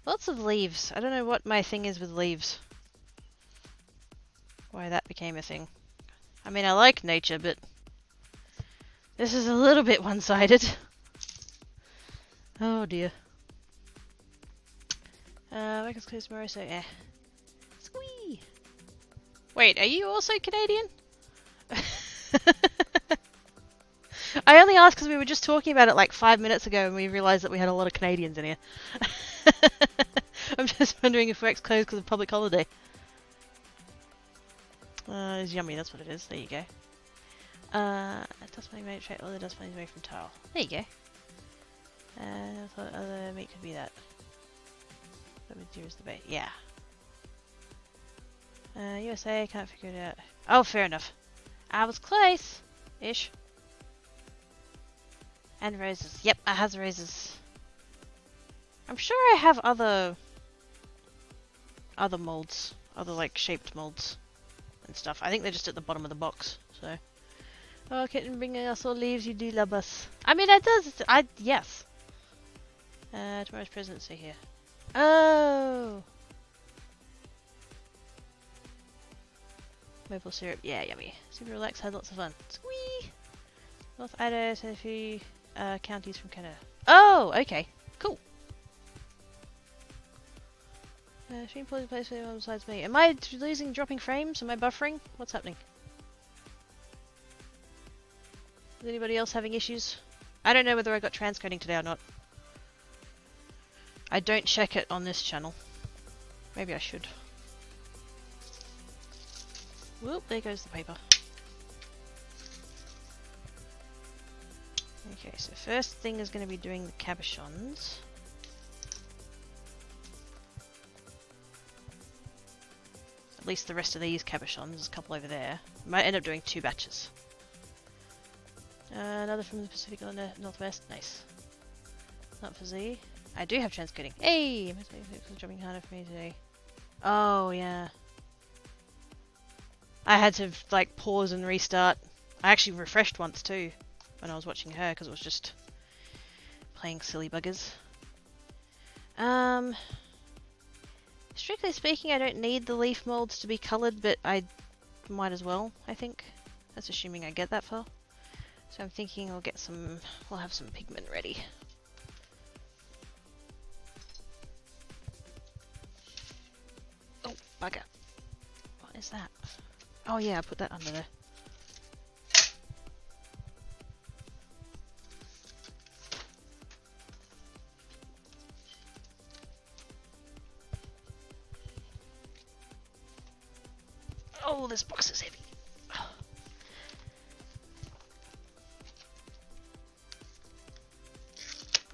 Lots of leaves. I don't know what my thing is with leaves. Why that became a thing. I mean, I like nature, but this is a little bit one-sided. Oh dear. Work is closed tomorrow, so yeah. Squee! Wait, are you also Canadian? I only asked because we were just talking about it like 5 minutes ago and we realised that we had a lot of Canadians in here. I'm just wondering if work's closed because of public holiday. It's yummy, that's what it is. There you go. Dust bunny made straight, all the dust bunnies made from tile. There you go. I thought other meat could be that. What material is the bait? Yeah. USA, can't figure it out. Oh, fair enough. I was close! Ish. And roses. Yep, I has roses. I'm sure I have other molds. Other like shaped molds and stuff. I think they're just at the bottom of the box, so. Oh, kitten bringing us all leaves, you do love us. I mean, it does, yes. Tomorrow's presidency here. Oh! Maple syrup, yeah, yummy. Super relaxed, had lots of fun. Squee! North Idaho, so a few counties from Canada. Oh, okay, cool. Stream pulls in place for anyone besides me. Am I dropping frames? Am I buffering? What's happening? Is anybody else having issues? I don't know whether I got transcoding today or not. I don't check it on this channel. Maybe I should. Whoop, there goes the paper. Okay, so first thing is going to be doing the cabochons. At least the rest of these cabochons. There's a couple over there. Might end up doing 2 batches. Another from the Pacific Northwest. Nice. Not for Z. I do have transcoding. Hey! My was dropping harder for me today. Oh, yeah. I had to, like, pause and restart. I actually refreshed once, too, when I was watching her, because it was just playing silly buggers. Strictly speaking, I don't need the leaf molds to be coloured, but I might as well, I think. That's assuming I get that far. So I'm thinking I'll get some, we'll have some pigment ready. Oh, bugger. What is that? Oh yeah, I put that under there. Oh, this box is heavy.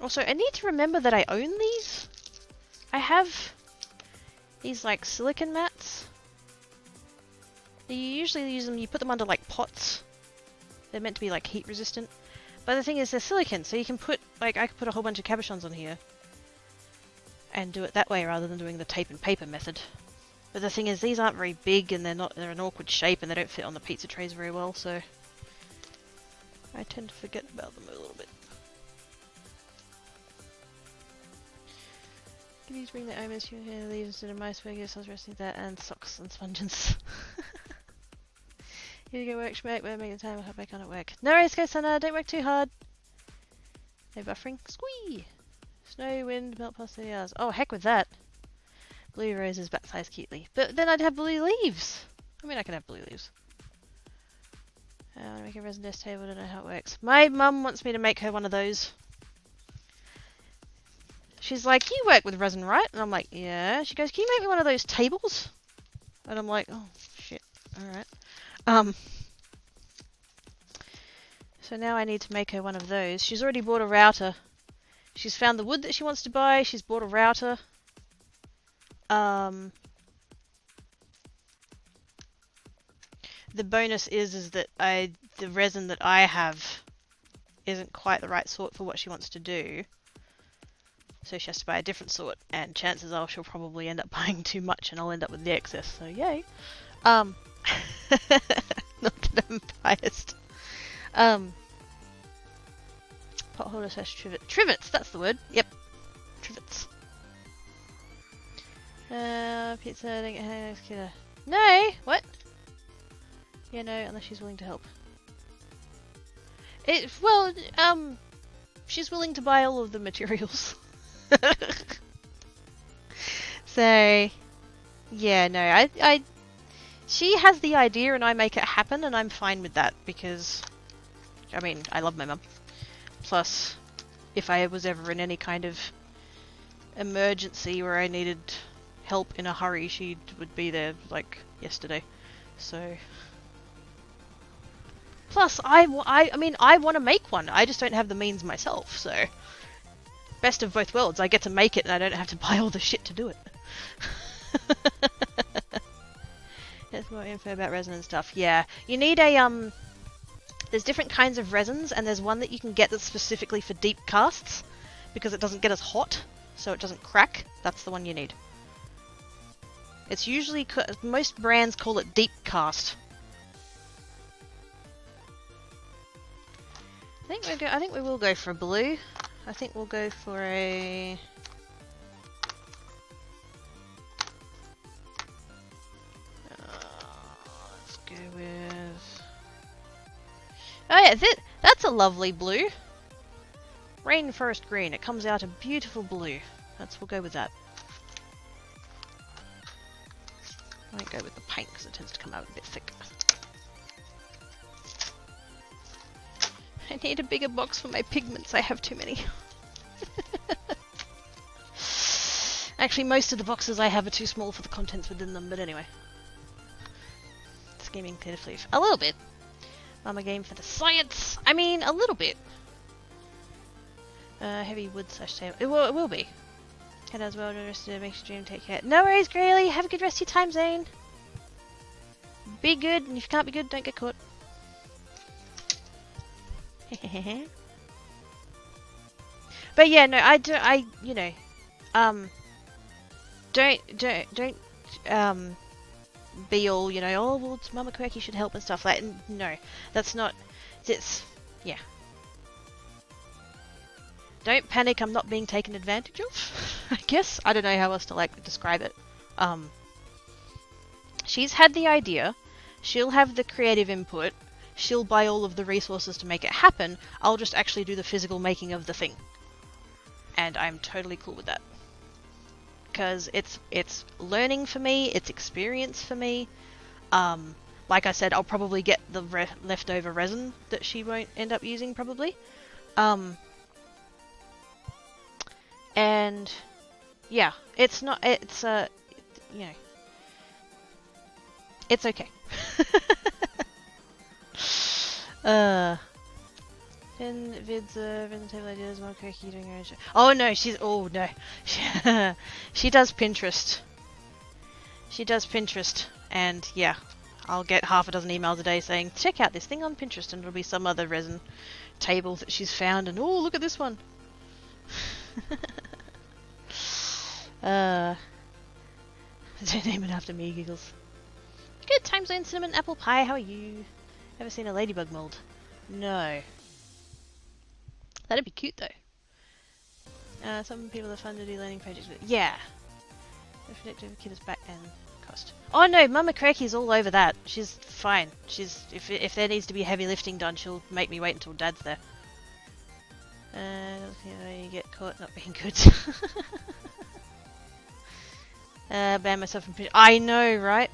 Also, I need to remember that I own these. I have these like silicone mats. You usually use them, you put them under like pots. They're meant to be like heat resistant. But the thing is they're silicone, so you can put, like I could put a whole bunch of cabochons on here. And do it that way rather than doing the tape and paper method. But the thing is these aren't very big and they're an awkward shape and they don't fit on the pizza trays very well, so I tend to forget about them a little bit. Please bring the omens, you leaves instead of mice, figures, I was resting that, and socks and sponges. Here you go, work, schmack, but make the time, I hope I can't work. No worries, go Sana, don't work too hard. No buffering. Squee! Snow, wind, melt past 30 hours. Oh, heck with that. Blue roses baptized cutely. But then I'd have blue leaves. I mean, I can have blue leaves. I want to make a resin desk table, I don't know how it works. My mum wants me to make her one of those. She's like, you work with resin, right? And I'm like, yeah. She goes, can you make me one of those tables? And I'm like, oh shit, alright. Um, so now I need to make her one of those. She's already bought a router. She's found the wood that she wants to buy, she's bought a router. The bonus is that the resin that I have isn't quite the right sort for what she wants to do. So she has to buy a different sort, and chances are she'll probably end up buying too much and I'll end up with the excess, so yay. Not that I'm biased. Potholder slash trivet. Trivets, that's the word. Yep. Trivets. Pizza, don't get hang killer. No! What? Yeah, no, unless she's willing to help. She's willing to buy all of the materials. So, yeah, no, she has the idea and I make it happen and I'm fine with that because, I mean, I love my mum. Plus, if I was ever in any kind of emergency where I needed help in a hurry, she would be there, like, yesterday. So... Plus, I mean, I want to make one. I just don't have the means myself, so... Best of both worlds. I get to make it and I don't have to buy all the shit to do it. There's more info about resin and stuff. Yeah. You need a, there's different kinds of resins, and there's one that you can get that's specifically for deep casts, because it doesn't get as hot, so it doesn't crack. That's the one you need. It's usually... most brands call it deep cast. I think we will go for a blue. I think we'll go for a... let's go with... Oh yeah, that's a lovely blue. Rainforest green. It comes out a beautiful blue. We'll go with that. I won't go with the paint because it tends to come out a bit thick. I need a bigger box for my pigments. I have too many. Actually, most of the boxes I have are too small for the contents within them, but anyway. Scheming pitifully. A little bit. Mama game for the science. I mean, a little bit. Heavy wood slash table. It will be. Head as well. Rest of the make stream. Take care. No worries, Grayley. Have a good rest of your time zone. Be good, and if you can't be good, don't get caught. But yeah, no, you know, don't be all, you know, oh, well, it's Mama Quirky should help and stuff like that. No, that's not, yeah. Don't panic, I'm not being taken advantage of, I guess. I don't know how else to, like, describe it. She's had the idea, she'll have the creative input, she'll buy all of the resources to make it happen, I'll just actually do the physical making of the thing. And I'm totally cool with that. Because it's learning for me, it's experience for me. Like I said, I'll probably get the leftover resin that she won't end up using, probably. And yeah, it's not, it's, you know, it's okay. In vids, resin table ideas, Mom Quirky doing her own show. Oh no, oh no. She does Pinterest. She does Pinterest, and yeah, I'll get half a dozen emails a day saying, check out this thing on Pinterest, and it'll be some other resin table that she's found, and oh, look at this one. Don't name it after me, giggles. Good time zone, cinnamon apple pie, how are you? Ever seen a ladybug mold? No. That'd be cute though. Some people are fun to do learning projects with. Yeah. The predictive kid is back and cost. Oh no, Mama Crackie's all over that. She's fine. She's if there needs to be heavy lifting done, she'll make me wait until Dad's there. You get caught not being good. Ban myself from. I know, right?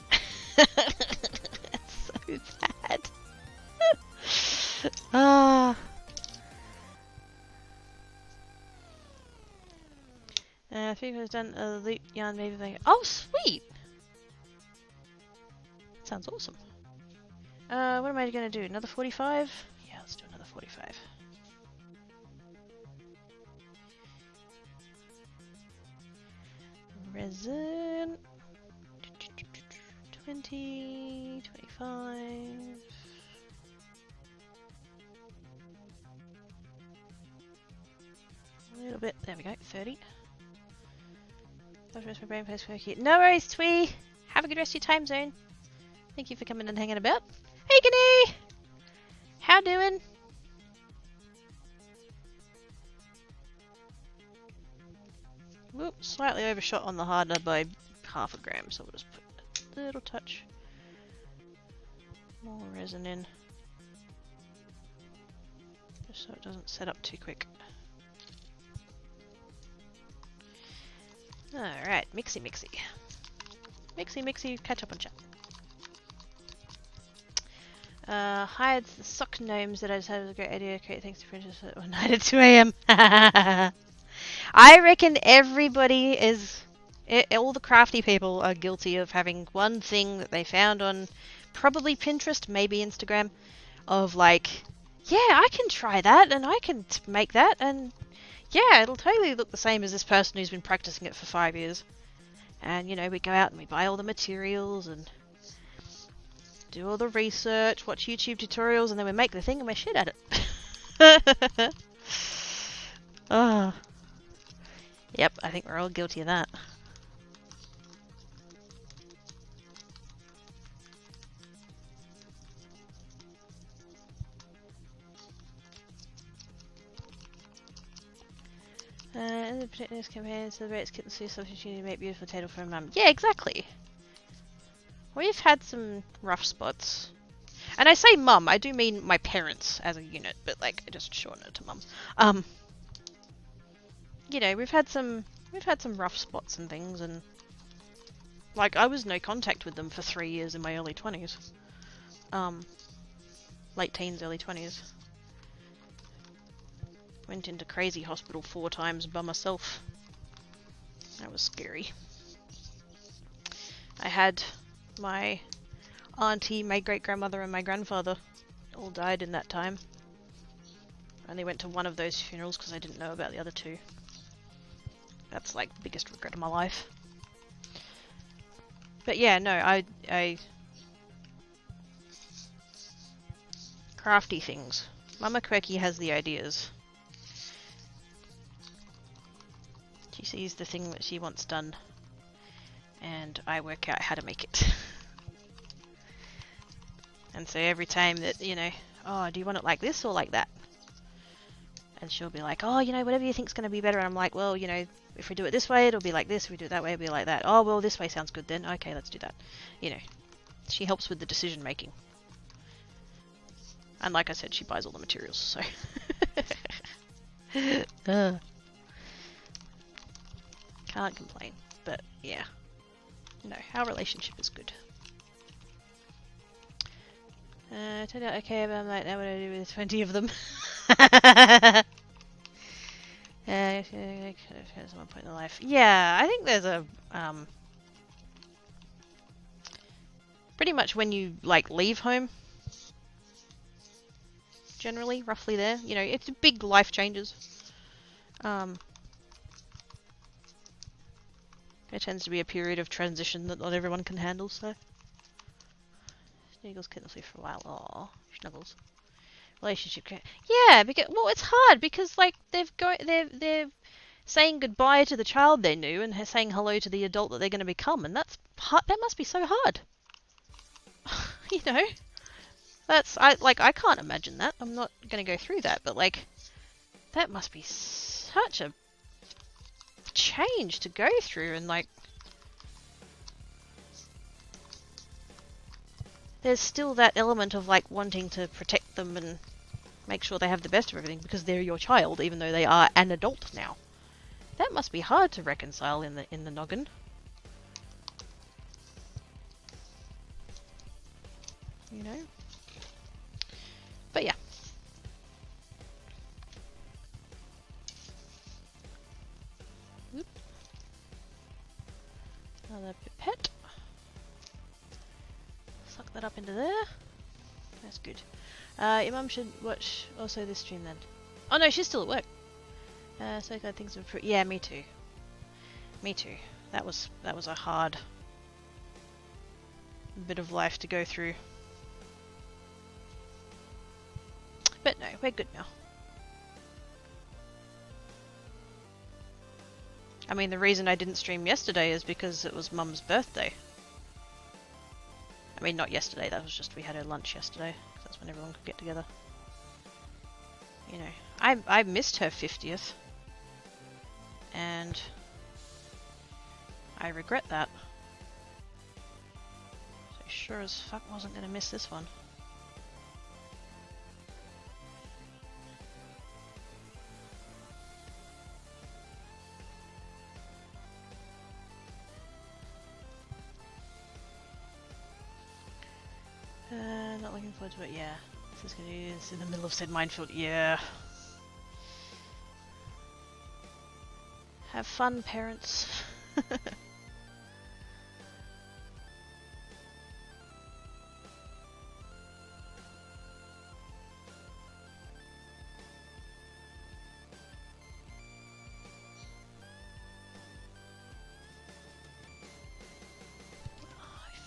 It's so sad. Ah. I think I've done a loot yarn maybe thing. Oh, sweet! Sounds awesome. What am I going to do? Another 45? Yeah, let's do another 45. Resin. 20, 25. A little bit. There we go. 30. My brain post work here. No worries, Twee. Have a good rest of your time zone. Thank you for coming and hanging about. Hey, Gany! How doing? Whoop, slightly overshot on the hardener by half a gram, so we'll just put a little touch more resin in. Just so it doesn't set up too quick. Alright, mixy mixy. Mixy mixy, catch up on chat. Hides the sock gnomes that I just had was a great idea. Great, thanks to printers at 1 night at 2 AM. I reckon everybody is, all the crafty people are guilty of having one thing that they found on probably Pinterest, maybe Instagram, of like, yeah, I can try that and I can make that and yeah, it'll totally look the same as this person who's been practicing it for 5 years. And, you know, we go out and we buy all the materials and do all the research, watch YouTube tutorials, and then we make the thing and we're shit at it. Oh. Yep, I think we're all guilty of that. In the Protectness campaign, celebrates kitten Sue's opportunity to make beautiful potato for her mum. Yeah, exactly. We've had some rough spots. And I say mum, I do mean my parents as a unit, but like, I just shorten it to mum. You know, we've had some rough spots and things, and like, I was no contact with them for 3 years in my early 20s. Late teens, early 20s. Went into crazy hospital 4 times by myself. That was scary. I had my auntie, my great-grandmother, and my grandfather all died in that time. I only went to one of those funerals because I didn't know about the other 2. That's like the biggest regret of my life. But yeah, no, I crafty things. Mama Quirky has the ideas. She sees the thing that she wants done, and I work out how to make it. And so every time that, you know, oh, do you want it like this or like that? And she'll be like, oh, you know, whatever you think's going to be better. And I'm like, well, you know, if we do it this way, it'll be like this. If we do it that way, it'll be like that. Oh, well, this way sounds good then. Okay, let's do that. You know, she helps with the decision making. And like I said, she buys all the materials, so. Can't complain, but yeah. No, our relationship is good. Turned out okay, but I'm like, now what do I do with 20 of them? There's one point in life. Yeah, I think there's a, pretty much when you, like, leave home. Generally, roughly there. You know, it's big life changes. There tends to be a period of transition that not everyone can handle, so. Snuggles couldn't sleep for a while. Aw, Snuggles. Relationship. Yeah, because, well, it's hard because, like, they're saying goodbye to the child they knew and saying hello to the adult that they're going to become, and that's hard. That must be so hard. You know? I can't imagine that. I'm not going to go through that, but, like, that must be such a change to go through, and, like, there's still that element of, like, wanting to protect them and make sure they have the best of everything because they're your child, even though they are an adult now. That must be hard to reconcile in the noggin. You know? But yeah. Oop. Another pipette. Suck That's good. Your mum should watch also this stream then. Oh no, she's still at work. So glad things have yeah, me too. Me too. That was a hard bit of life to go through. But no, we're good now. I mean, the reason I didn't stream yesterday is because it was Mum's birthday. I mean, not yesterday, that was just we had her lunch yesterday. That's when everyone could get together. You know, I missed her 50th. And I regret that. So sure as fuck wasn't going to miss this one. Not looking forward to it, yeah. This is going to be in the middle of said minefield, yeah. Have fun, parents. I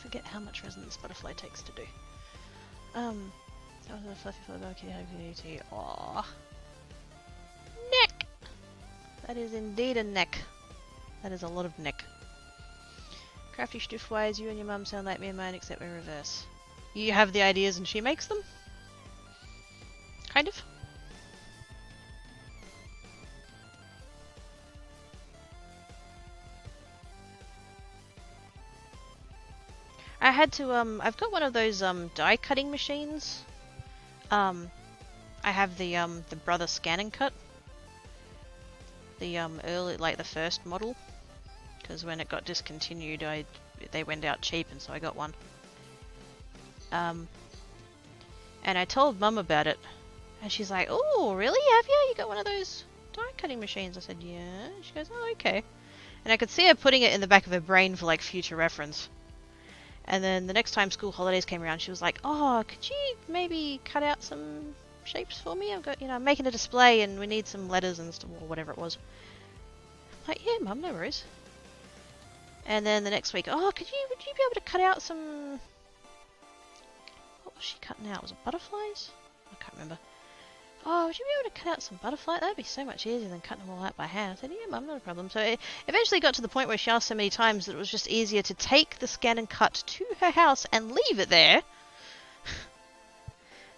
forget how much resin this butterfly takes to do. That was a fluffy fluffy barbecue. Aww. Neck! That is indeed a neck. That is a lot of neck. Crafty Stiffwise, you and your mum sound like me and mine, except we're reverse. You have the ideas and she makes them? Kind of. I had to, I've got one of those, die cutting machines. I have the Brother Scan and Cut. The, early, like the first model. Because when it got discontinued, they went out cheap and so I got one. And I told Mum about it. And she's like, oh, really? Have you? You got one of those die cutting machines? I said, yeah. She goes, oh, okay. And I could see her putting it in the back of her brain for, like, future reference. And then the next time school holidays came around, she was like, oh, could you maybe cut out some shapes for me? I've got, you know, I'm making a display and we need some letters and stuff, or whatever it was. I'm like, yeah, Mum, no worries. And then the next week, oh, would you be able to cut out some... What was she cutting out? Was it butterflies? I can't remember. Oh, would you be able to cut out some butterflies? That'd be so much easier than cutting them all out by hand. I said, yeah, Mum, not a problem. So it eventually got to the point where she asked so many times that it was just easier to take the scan and cut to her house and leave it there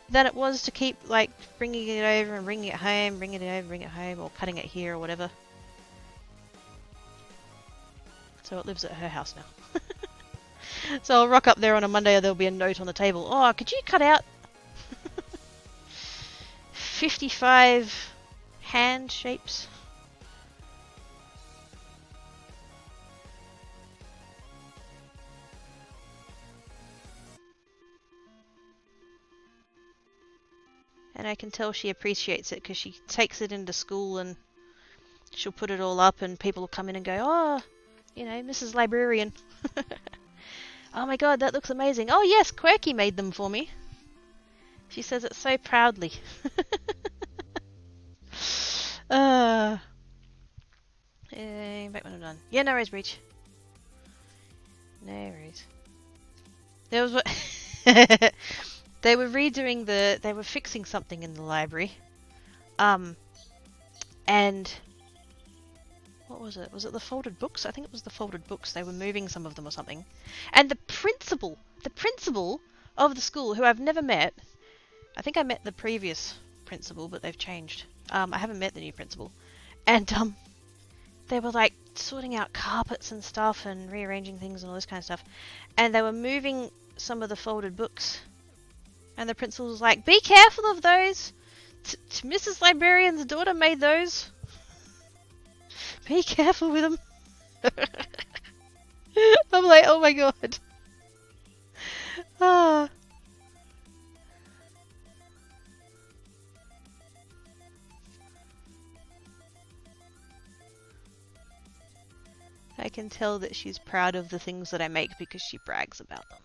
than it was to keep, like, bringing it over and bringing it home, bringing it over, bringing it home, or cutting it here or whatever. So it lives at her house now. So I'll rock up there on a Monday and there'll be a note on the table. Oh, could you cut out 55 hand shapes? And I can tell she appreciates it because she takes it into school and she'll put it all up and people will come in and go, oh, you know, Mrs. Librarian. Oh my god, that looks amazing. Oh yes, Quirky made them for me. She says it so proudly. Back when I'm done. Yeah, no worries, Breach. No worries. There was what... They were redoing they were fixing something in the library. And... What was it? Was it the folded books? I think it was the folded books. They were moving some of them or something. And the principal of the school, who I've never met... I think I met the previous principal, but they've changed. I haven't met the new principal. And, they were, like, sorting out carpets and stuff and rearranging things and all this kind of stuff. And they were moving some of the folded books. And the principal was like, be careful of those! Mrs. Librarian's daughter made those. Be careful with them. I'm like, oh my god. Ah. I can tell that she's proud of the things that I make because she brags about them.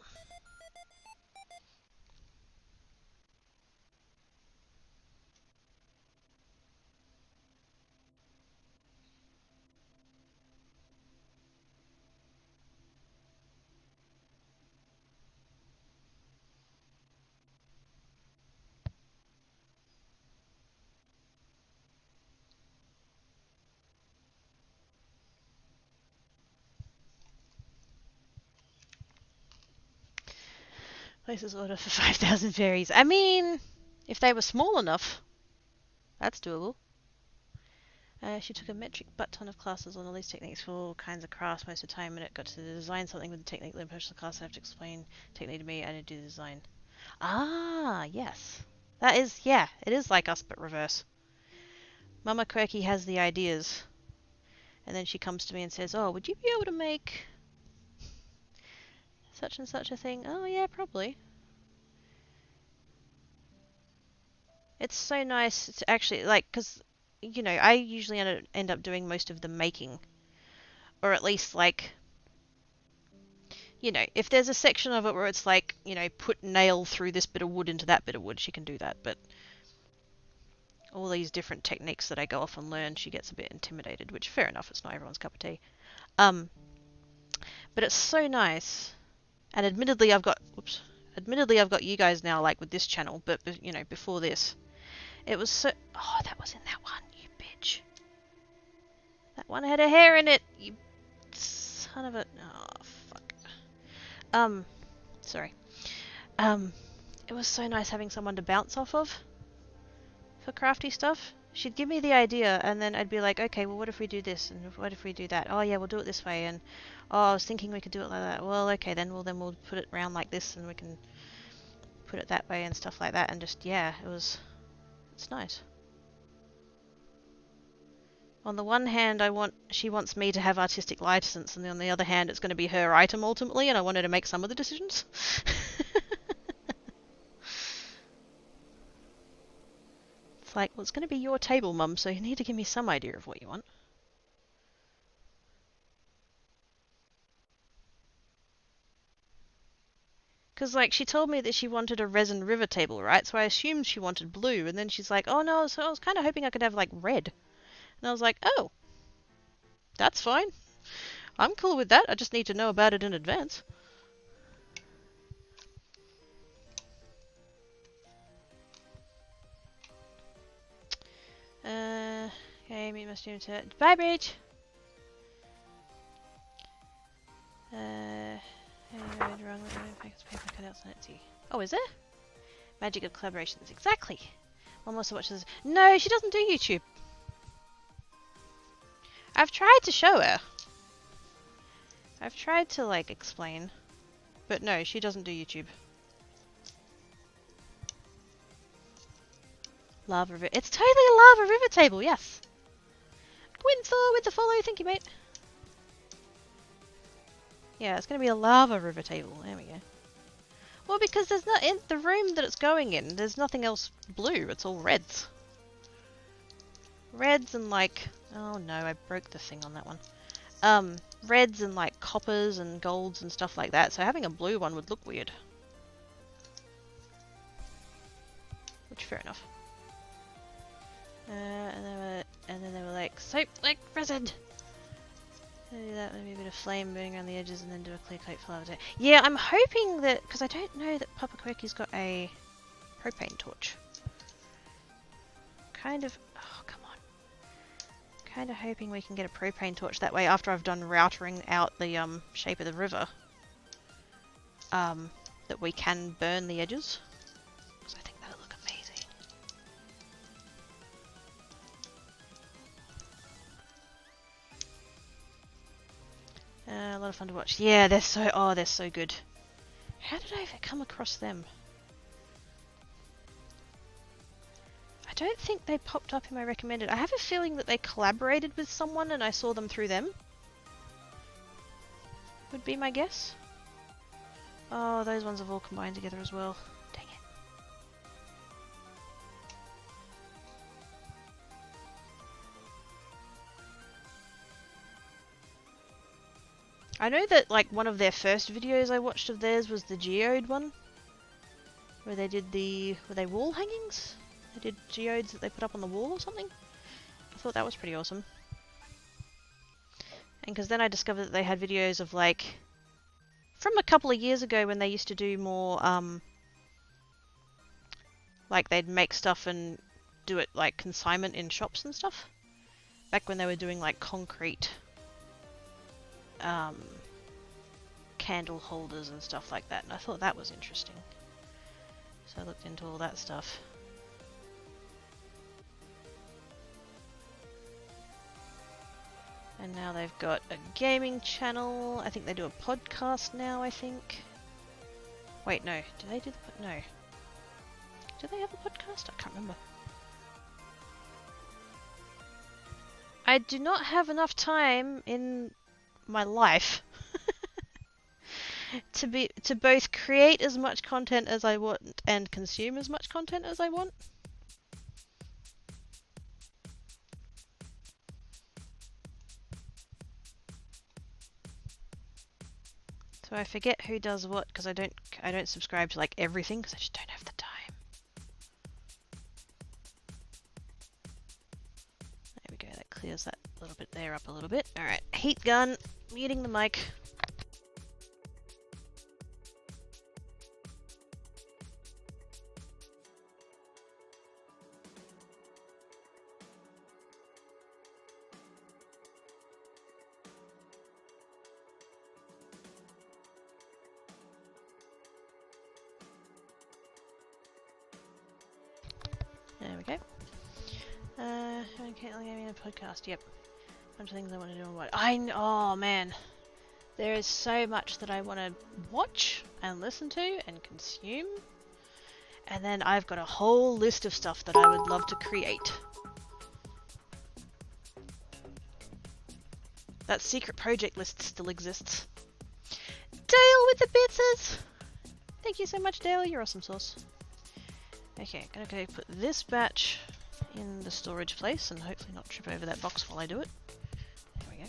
Places order for 5,000 fairies. I mean, if they were small enough, that's doable. She took a metric butt ton of classes on all these techniques for all kinds of crafts most of the time. When it got to design something with the technique, the personal class, I have to explain technique to me. I didn't do the design. Ah, yes. That is, yeah, it is like us, but reverse. Mama Quirky has the ideas. And then she comes to me and says, oh, would you be able to make such and such a thing? Oh, yeah, probably. It's so nice to actually, like, because, you know, I usually end up doing most of the making. Or at least, like, you know, if there's a section of it where it's like, you know, put nail through this bit of wood into that bit of wood, she can do that. But all these different techniques that I go off and learn, she gets a bit intimidated, which fair enough, it's not everyone's cup of tea. But it's so nice. And admittedly I've got you guys now, like with this channel, but you know, before this, it was so, oh, that was in that one, you bitch. That one had a hair in it, you son of a, oh, fuck. Sorry. It was so nice having someone to bounce off of for crafty stuff. She'd give me the idea, and then I'd be like, okay, well, what if we do this, and what if we do that? Oh, yeah, we'll do it this way, and oh, I was thinking we could do it like that. Well, okay, then we'll put it around like this, and we can put it that way and stuff like that, and just, yeah, it's nice. On the one hand, she wants me to have artistic license, and on the other hand, it's going to be her item ultimately, and I want her to make some of the decisions. It's like, well, it's going to be your table, Mum, so you need to give me some idea of what you want. Because, like, she told me that she wanted a resin river table, right? So I assumed she wanted blue, and then she's like, oh no, so I was kind of hoping I could have, like, red. And I was like, oh, that's fine. I'm cool with that, I just need to know about it in advance. Okay, meet my student. Bye, Bridge! Wrong with packets, paper cutouts on Etsy. Oh, is there? Magic of collaborations, exactly. One also watches. No, she doesn't do YouTube. I've tried to show her. I've tried to, like, explain. But no, she doesn't do YouTube. Lava river. It's totally a lava river table, yes. Gwynthor with the follow, thank you, mate. Yeah, it's going to be a lava river table. There we go. Well, because there's not in the room that it's going in. There's nothing else blue. It's all reds. Reds and like, oh no, I broke the thing on that one. Reds and like coppers and golds and stuff like that. So having a blue one would look weird. Which fair enough. And then they were like, soap like resin. Do that, maybe a bit of flame burning around the edges, and then do a clear coat for lava. Yeah, I'm hoping that, because I don't know that Papa Quirky's got a propane torch. Kind of, oh come on. Kind of hoping we can get a propane torch that way after I've done routering out the shape of the river. That we can burn the edges. Because I think that'll look amazing. A lot of fun to watch. Yeah, they're so good. How did I ever come across them? I don't think they popped up in my recommended. I have a feeling that they collaborated with someone and I saw them through them. Would be my guess. Oh, those ones have all combined together as well. Dang it. I know that, like, one of their first videos I watched of theirs was the geode one. Where they did were they wall hangings? They did geodes that they put up on the wall or something? I thought that was pretty awesome. And because then I discovered that they had videos of, like, from a couple of years ago when they used to do more, like, they'd make stuff and do it, like, consignment in shops and stuff. Back when they were doing, like, concrete candle holders and stuff like that, and I thought that was interesting. So I looked into all that stuff. And now they've got a gaming channel. I think they do a podcast now, I think. Wait, no. Do they do the... No. Do they have a podcast? I can't remember. I do not have enough time in my life to both create as much content as I want and consume as much content as I want. So I forget who does what because I don't subscribe to like everything because I just don't have the time. There we go, that clears that little bit there up a little bit. Alright, heat gun, muting the mic. There we go. Caitlin gave me a podcast. Yep. A bunch of things I want to do on what. Oh man, there is so much that I want to watch and listen to and consume, and then I've got a whole list of stuff that I would love to create. That secret project list still exists. Dale with the bitses! Thank you so much, Dale. You're awesome sauce. Okay, I'm gonna go put this batch in the storage place and hopefully not trip over that box while I do it. There we go.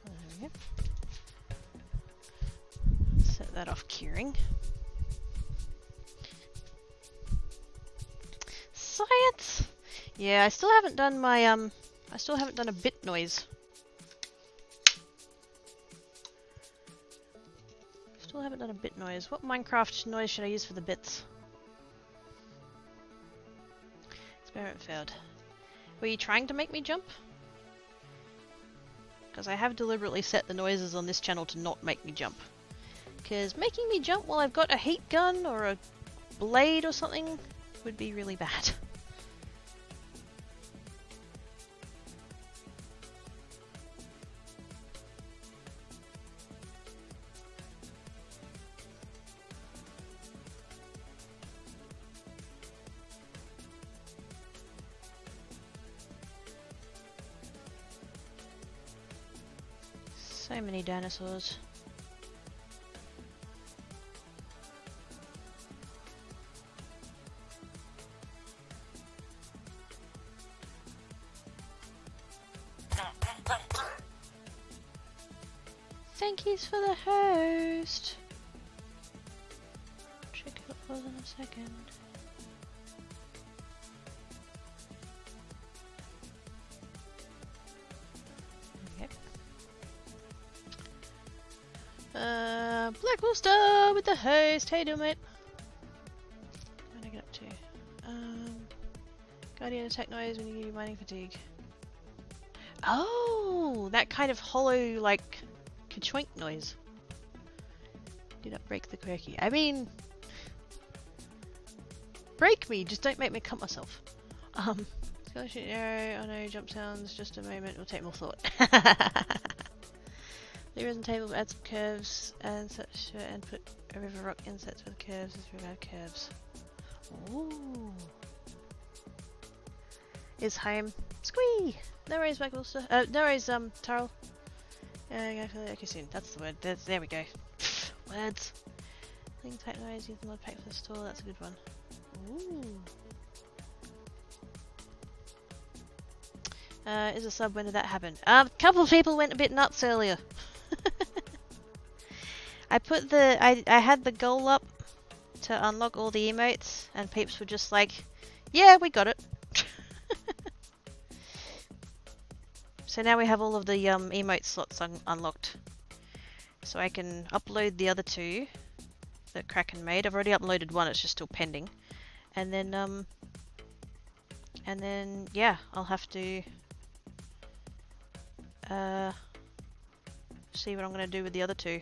There we go. Set that off curing. Science! Yeah, I still haven't done my I still haven't done a bit noise. Still haven't done a bit noise. What Minecraft noise should I use for the bits? Experiment failed. Were you trying to make me jump? Because I have deliberately set the noises on this channel to not make me jump. Because making me jump while I've got a heat gun or a blade or something would be really bad. So many dinosaurs. Thank yous for the host. Check who it was in a second. Black Wolfstar with the host. How you doing, mate? What did I get up to? Guardian attack noise when you get mining fatigue. Oh, that kind of hollow, like, ka-choink noise. Did not break the quirky. I mean, break me, just don't make me cut myself. Scholarship arrow, oh no, jump sounds, just a moment, will take more thought. The resin table, add some curves and such, and put a river rock insets with curves as we add curves. Ooh. Is home. Squee! No worries, Black Wolfster. No worries, Tarl. Yeah, okay, soon. That's the word. There we go. Words. Link type noise, use the mod pack for the store. That's a good one. Ooh. Is a sub, when did that happen? A couple of people went a bit nuts earlier. I put the I had the goal up to unlock all the emotes and peeps were just like, yeah, we got it. So now we have all of the emote slots unlocked. So I can upload the other two that Kraken made. I've already uploaded one, it's just still pending. And then yeah, I'll have to see what I'm going to do with the other two.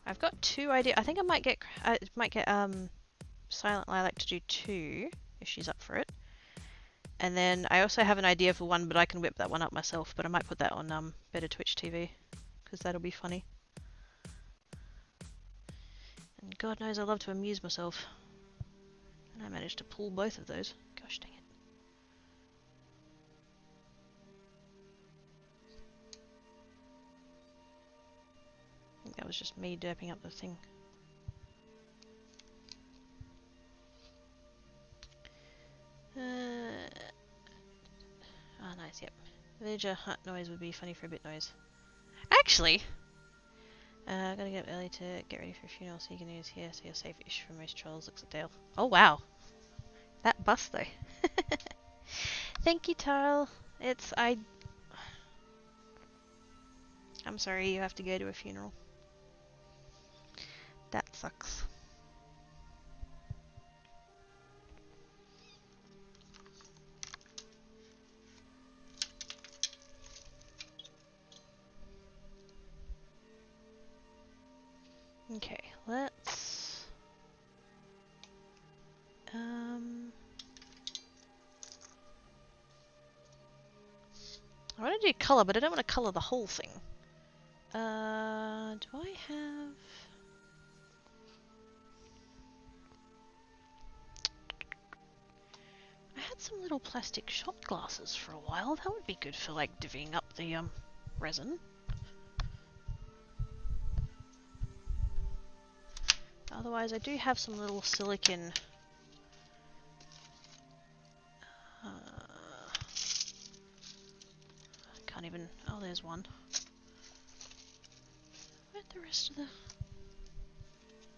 I've got two ideas. I think I might get Silent Lilac to do 2 if she's up for it. And then I also have an idea for 1, but I can whip that one up myself. But I might put that on Better Twitch TV because that'll be funny. And God knows I love to amuse myself. And I managed to pull both of those. Gosh dang it. I think that was just me derping up the thing. Oh, nice, yep. Villager hut noise would be funny for a bit noise. Actually, gotta get early to get ready for a funeral so you can use here so you're safe-ish from most trolls. Looks at Dale. Oh, wow. That bust, though. Thank you, Tarl. I'm sorry you have to go to a funeral. That sucks. Okay, let's... I want to do colour, but I don't want to colour the whole thing. Do I have... I had some little plastic shot glasses for a while. That would be good for, like, divvying up the, resin. Otherwise, I do have some little silicon... I can't even... Oh, there's one. Where'd the rest of the...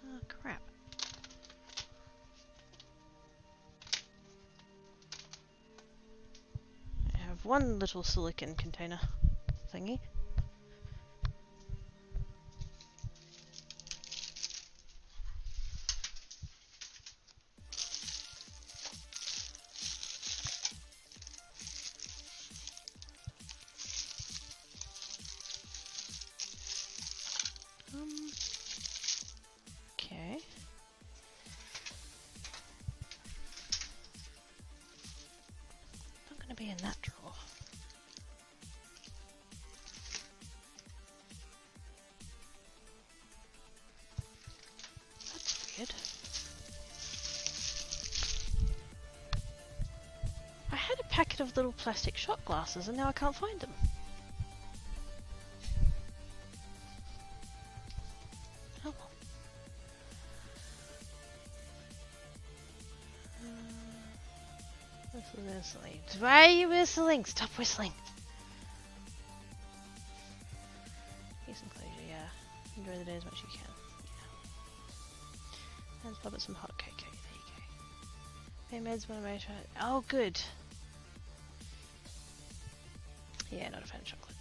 Oh, crap. I have one little silicon container thingy. Okay. Not going to be in that drawer. That's weird. I had a packet of little plastic shot glasses and now I can't find them. Oh well. Whistling. Why are you whistling? Stop whistling. Peace and closure, yeah. Enjoy the day as much as you can. Yeah. And pop it some hot cocoa. There you go. Pain meds, one way. Oh, good. Yeah, not a fan of chocolate.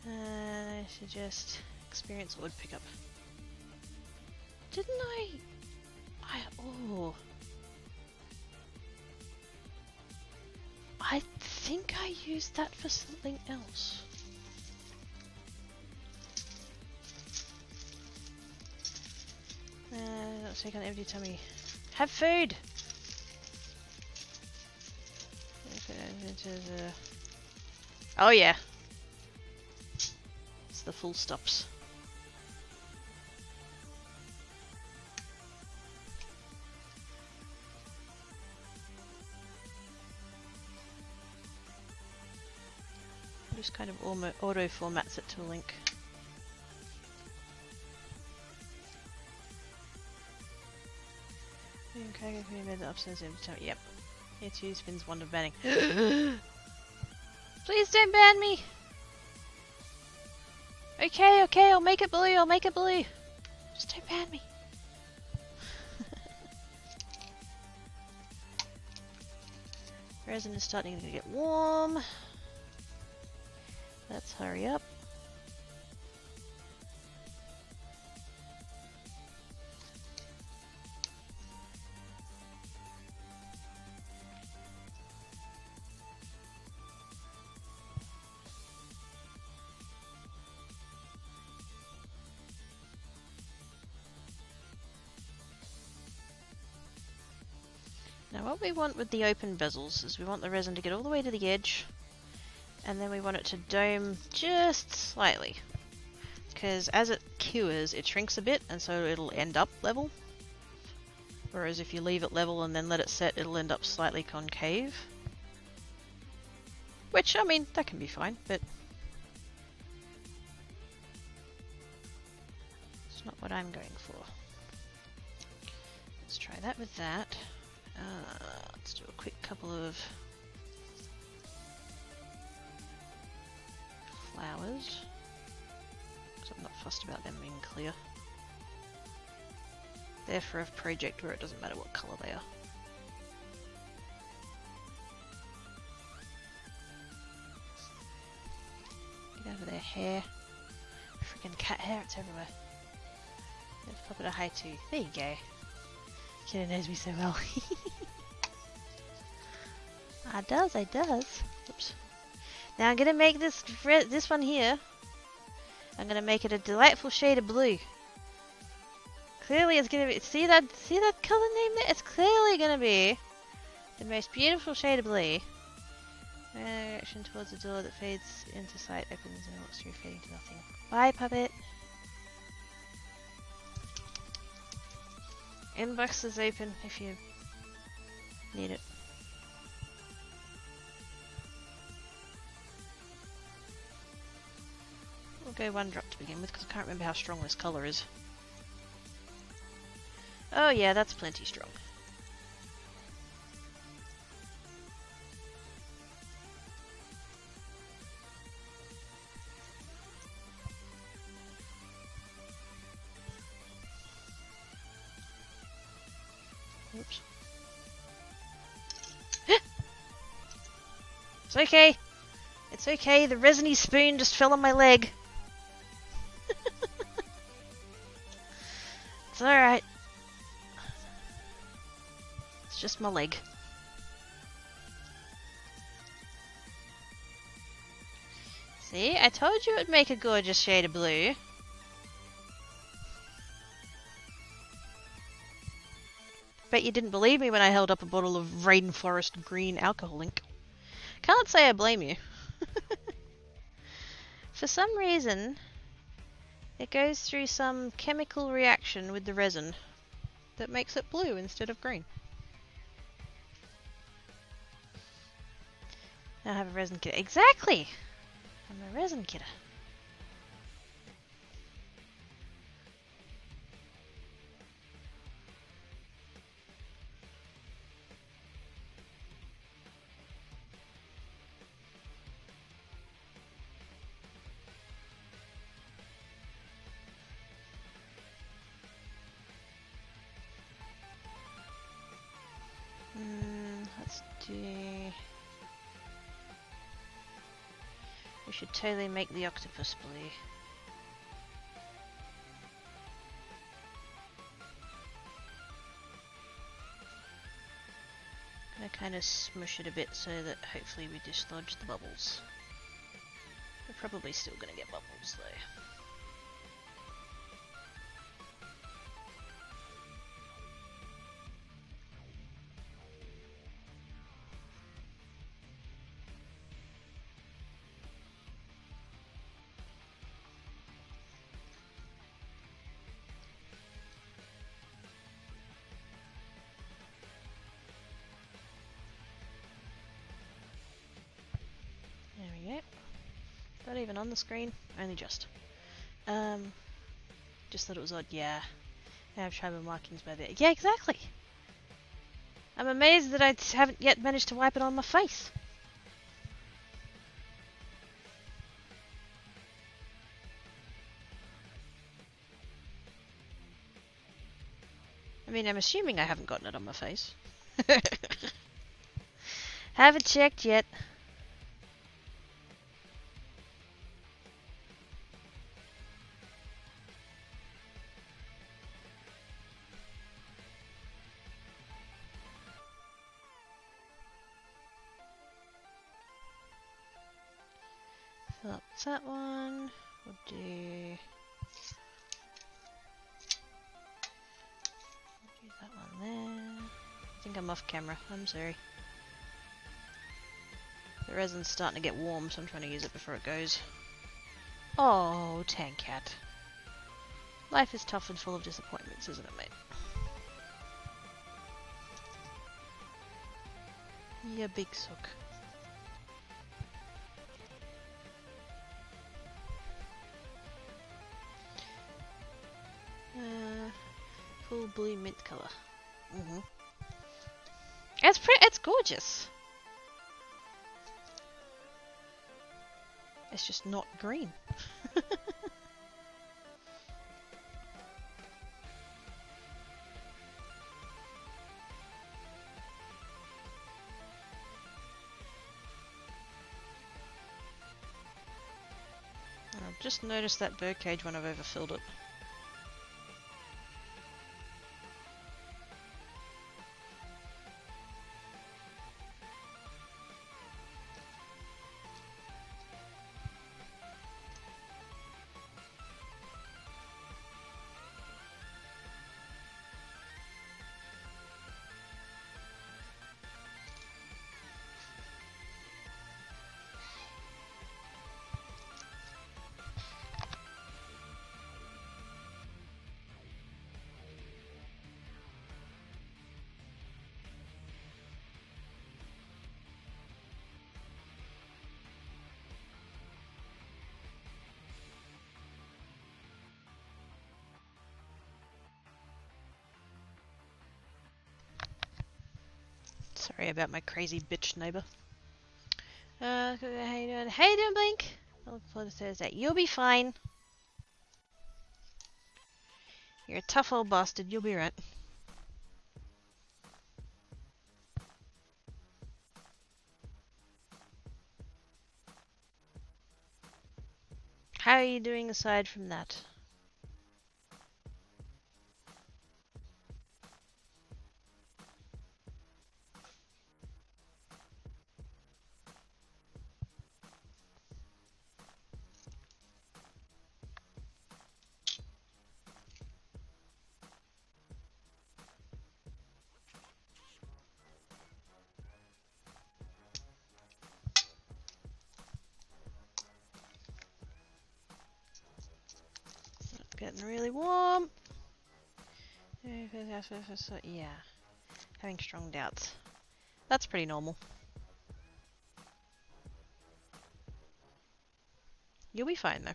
I suggest experience wood pickup. Didn't I? Oh. I think I used that for something else. Not so you can empty tummy. Have food! Oh yeah. It's the full stops. Just kind of auto formats it to a link. Okay, if you made the upstairs every time. Yep. Here too spins wonder banning. Please don't ban me! Okay, okay, I'll make it blue, I'll make it blue. Just don't ban me. Resin is starting to get warm. Let's hurry up. what we want with the open bezels is we want the resin to get all the way to the edge, and then we want it to dome just slightly. Because as it cures, it shrinks a bit, and so it'll end up level. Whereas if you leave it level and then let it set, it'll end up slightly concave. Which, I mean, that can be fine, but it's not what I'm going for. Let's try that with that. Let's do a quick couple of flowers. Because I'm not fussed about them being clear. They're for a project where it doesn't matter what colour they are. Get over their hair. Freaking cat hair, it's everywhere. Let's pop it a hi to. There you go. Kiddo knows me so well. I does. Oops. Now I'm gonna make this one here. I'm gonna make it a delightful shade of blue. Clearly it's gonna be, see that color name there? It's clearly gonna be the most beautiful shade of blue. Direction towards the door that fades into sight, opens and walks through, fading to nothing. Bye, puppet. Inbox is open if you need it. We'll go one drop to begin with because I can't remember how strong this color is. Oh yeah, that's plenty strong. Oops. It's okay. It's okay, the resiny spoon just fell on my leg. It's alright. It's just my leg. See, I told you it would make a gorgeous shade of blue. Bet you didn't believe me when I held up a bottle of Rainforest Green alcohol ink. Can't say I blame you. For some reason, it goes through some chemical reaction with the resin that makes it blue instead of green. I have a resin kidder. Exactly! I'm a resin kidder. Let's do... We should totally make the octopus blue. Gonna kind of smush it a bit so that hopefully we dislodge the bubbles. We're probably still gonna get bubbles though. Not even on the screen, only just. Just thought it was odd, yeah. I have tribal markings by there. Yeah, exactly! I'm amazed that I haven't yet managed to wipe it on my face. I mean, I'm assuming I haven't gotten it on my face. Haven't checked yet. Fill up that one. We'll do that one there. think I'm off camera. I'm sorry. The resin's starting to get warm, so I'm trying to use it before it goes. Oh, Tank Cat. Life is tough and full of disappointments, isn't it, mate? You big sook. Full blue mint colour. It's gorgeous. It's just not green. I've just noticed that birdcage when I've overfilled it. Sorry about my crazy bitch neighbour. How you doing? How you doing, Blink? I look forward to Thursday. You'll be fine. You're a tough old bastard. You'll be right. How are you doing aside from that? It's getting really warm. Yeah. Having strong doubts. That's pretty normal. You'll be fine though.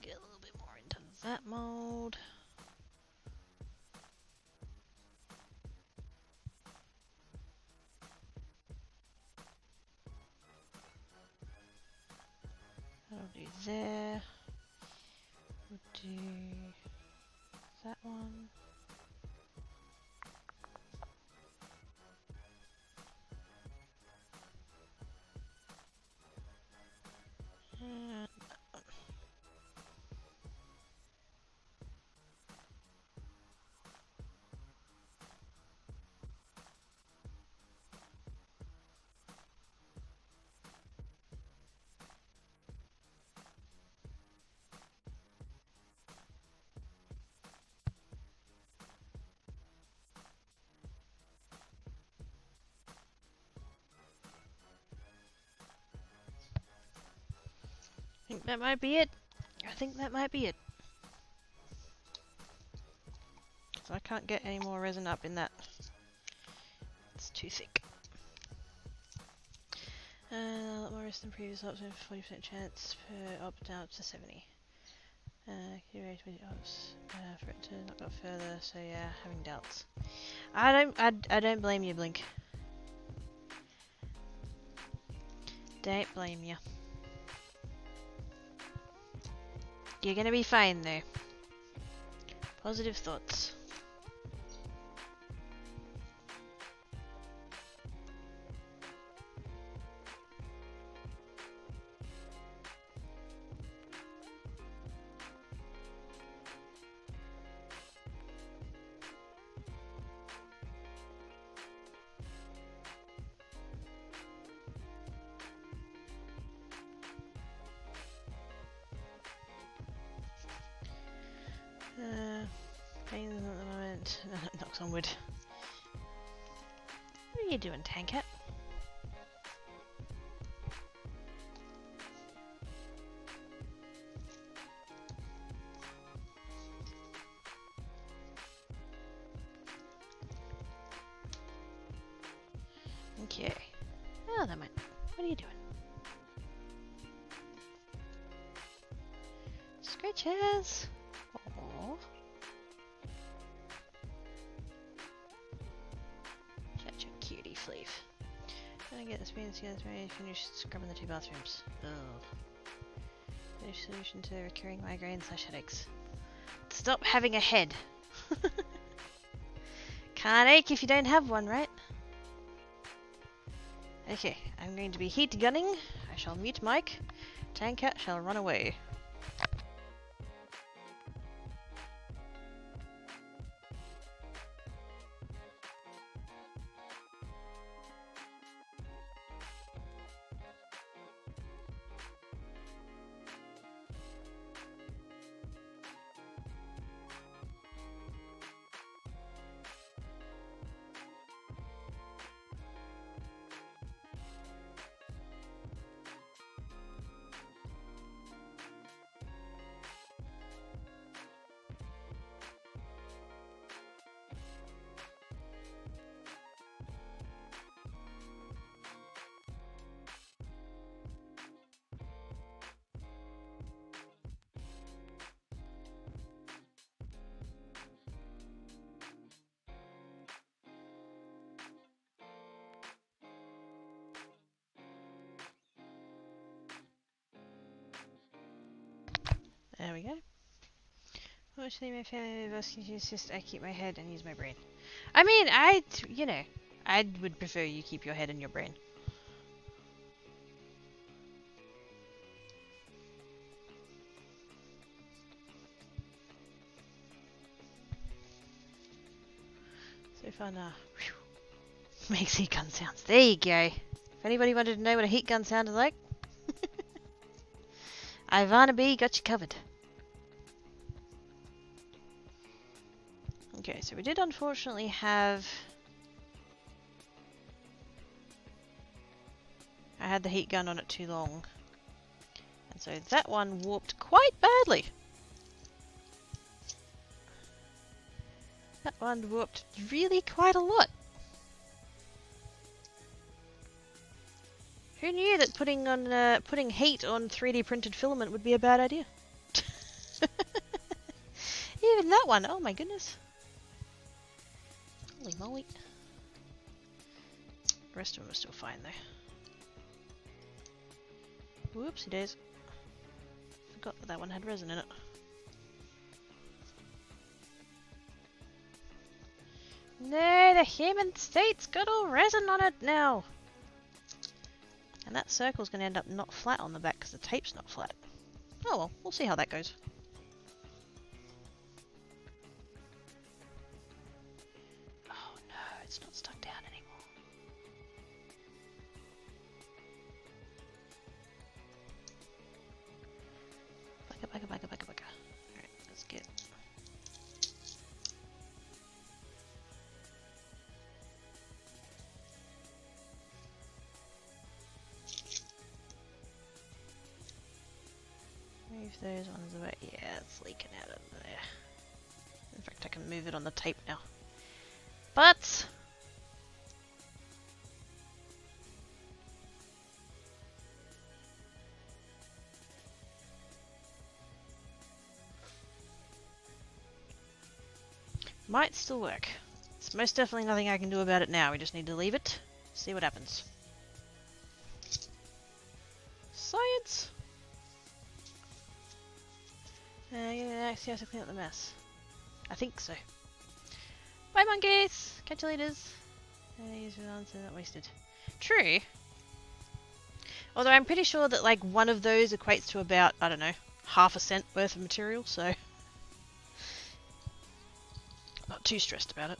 Get a little bit more into that mold. That'll do there. We'll do that one. And I think that might be it. I think that might be it. So I can't get any more resin up in that. It's too thick. A lot more risk than previous option, 40% chance per up down up to 70. Accurate 20 ops for it to not go further. So yeah, having doubts. I don't blame you, Blink. Don't blame you. You're gonna be fine though. Positive thoughts. blocks on wood. What are you doing, Tankat? Okay. Oh, that might. What are you doing? Scratches! Aww. Such a cutie fleef. Gonna get this means finish scrubbing the 2 bathrooms. Oh. No solution to recurring migraine/headaches. Stop having a head. Can't ache if you don't have one, right? Okay, I'm going to be heat gunning. I shall mute Mike. Tankat shall run away. There we go. Fortunately, my family of us can insist I keep my head and use my brain. I mean, I would prefer you keep your head and your brain. So far now. Makes heat gun sounds. There you go. If anybody wanted to know what a heat gun sounded like, Ivana B got you covered. Okay, so we did unfortunately have... I had the heat gun on it too long. And so that one warped quite badly. That one warped really quite a lot. Who knew that putting heat on 3D printed filament would be a bad idea? Even that one, oh my goodness. Holy moly. The rest of them are still fine though. Whoopsie days. Forgot that that one had resin in it. No, the human state's got all resin on it now. And that circle's going to end up not flat on the back because the tape's not flat. Oh well, we'll see how that goes. Oh no, it's not stuck down anymore. Bugger. Alright, let's get... Move those ones away. Yeah, it's leaking out of there. In fact, I can move it on the tape now. But... might still work. It's most definitely nothing I can do about it now. We just need to leave it, see what happens. Science! Yeah, actually have to clean up the mess. I think so. Bye monkeys! Catch you later. Use the answer not wasted. True. Although I'm pretty sure that like one of those equates to about, I don't know, half a cent worth of material, so... not too stressed about it.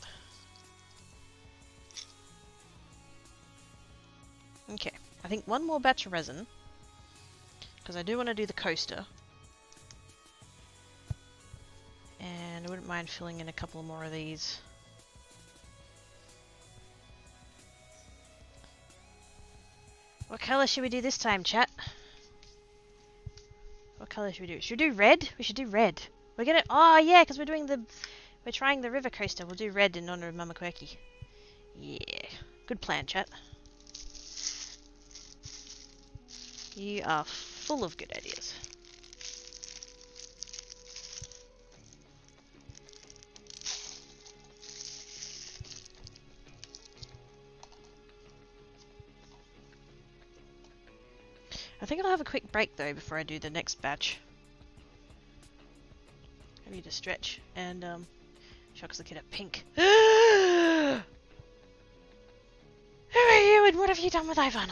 Okay, I think one more batch of resin. Because I do want to do the coaster. And I wouldn't mind filling in a couple more of these. What colour should we do this time, chat? What colour should we do? Should we do red? We should do red. We're gonna... Oh, yeah, because we're trying the river coaster. We'll do red in honour of Mama Quirky. Yeah. Good plan, chat. You are full of good ideas. I think I'll have a quick break though before I do the next batch. I need to stretch and Shock's looking at pink. Who are you and what have you done with Ivan?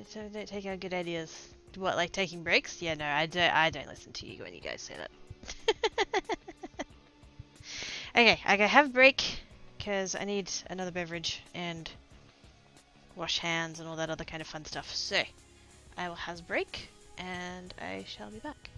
So don't take our good ideas. What, like taking breaks? Yeah, no, I don't listen to you when you guys say that. Okay, I gotta have a break because I need another beverage and wash hands and all that other kind of fun stuff. So, I will have a break and I shall be back.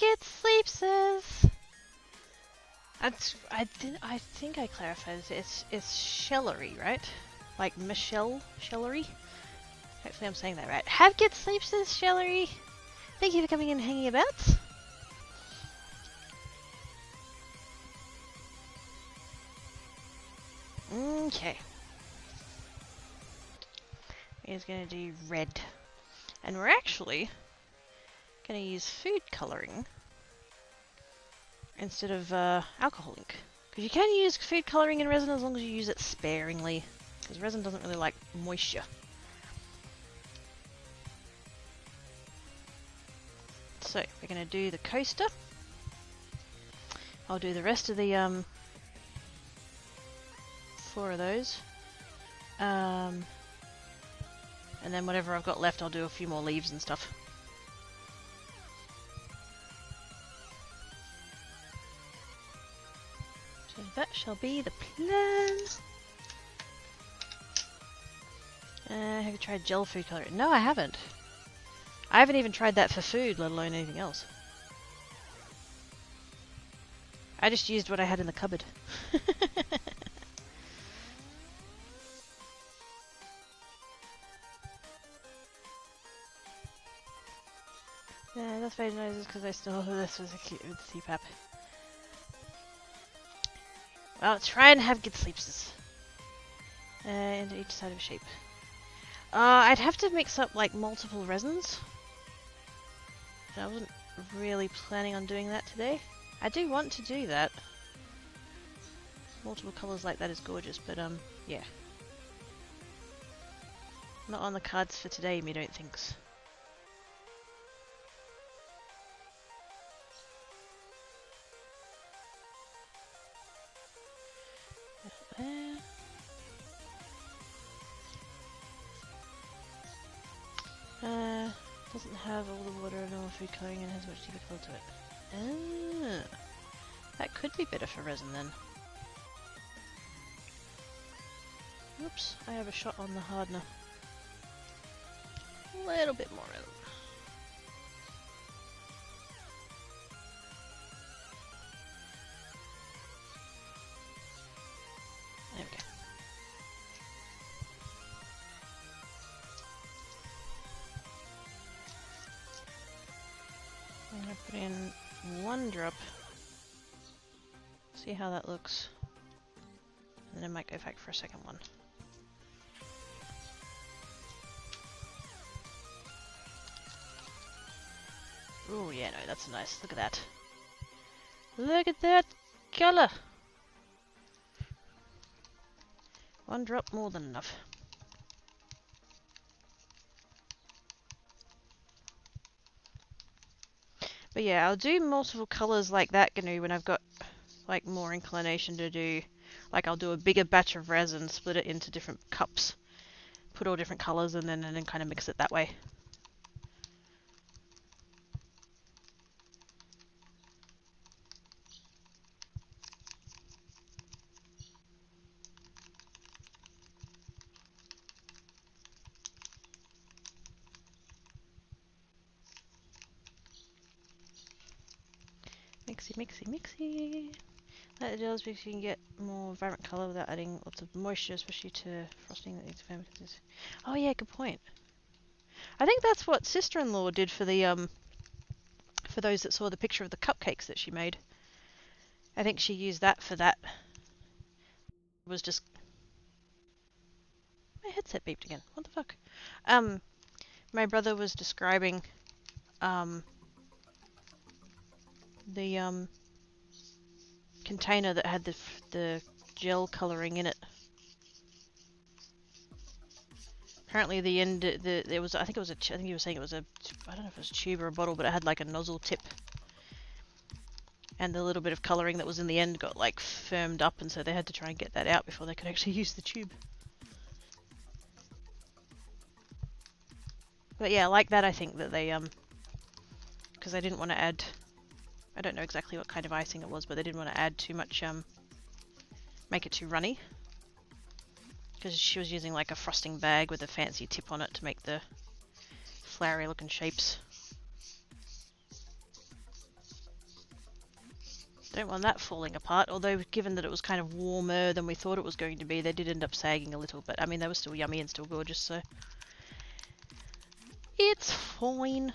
get sleepses. I think I clarified it. It's shellery, right? Like Michelle Shellery. Hopefully I'm saying that right. Have get sleepses, Shellery. Thank you for coming and hanging about. Okay. We're just gonna do red. And we're actually gonna use food coloring instead of alcohol ink. Because you can use food coloring in resin as long as you use it sparingly. Because resin doesn't really like moisture. So, we're gonna do the coaster. I'll do the rest of the 4 of those. And then whatever I've got left, I'll do a few more leaves and stuff. So that shall be the plan. Have you tried gel food coloring? No, I haven't. I haven't even tried that for food, let alone anything else. I just used what I had in the cupboard. Yeah, that's very nice because I still this was a cute with CPAP. Well, try and have good sleeps. Into each side of a shape. I'd have to mix up like multiple resins. I wasn't really planning on doing that today. I do want to do that. Multiple colours like that is gorgeous, but yeah. Not on the cards for today, me don't thinks. There. Doesn't have all the water and all food coloring and has much deeper color to it. That could be better for resin then. Oops, I have a shot on the hardener. A little bit more resin. There we go. I'm going to put in 1 drop, see how that looks, and then I might go back for a second one. Oh yeah, no, that's nice. Look at that. Look at that colour! 1 drop more than enough. But yeah, I'll do multiple colours like that, GNU, when I've got like more inclination to do, like I'll do a bigger batch of resin, split it into different cups, put all different colours and then kind of mix it that way. Mixy, mixy, mixy. That gels because you can get more vibrant colour without adding lots of moisture, especially to frosting that needs fermenters. Oh yeah, good point. I think that's what sister-in-law did for the for those that saw the picture of the cupcakes that she made. I think she used that for that. It was just my headset beeped again. What the fuck? My brother was describing the container that had the gel coloring in it. Apparently, the end, there was, I think he was saying it was a, I don't know if it was a tube or a bottle, but it had like a nozzle tip, and the little bit of coloring that was in the end got like firmed up, and so they had to try and get that out before they could actually use the tube. But yeah, like that, I think that they because they didn't want to add, I don't know exactly what kind of icing it was, but they didn't want to add too much, make it too runny. Because she was using like a frosting bag with a fancy tip on it to make the flowery looking shapes. Don't want that falling apart, although given that it was kind of warmer than we thought it was going to be, they did end up sagging a little, but I mean, they were still yummy and still gorgeous, so it's fine.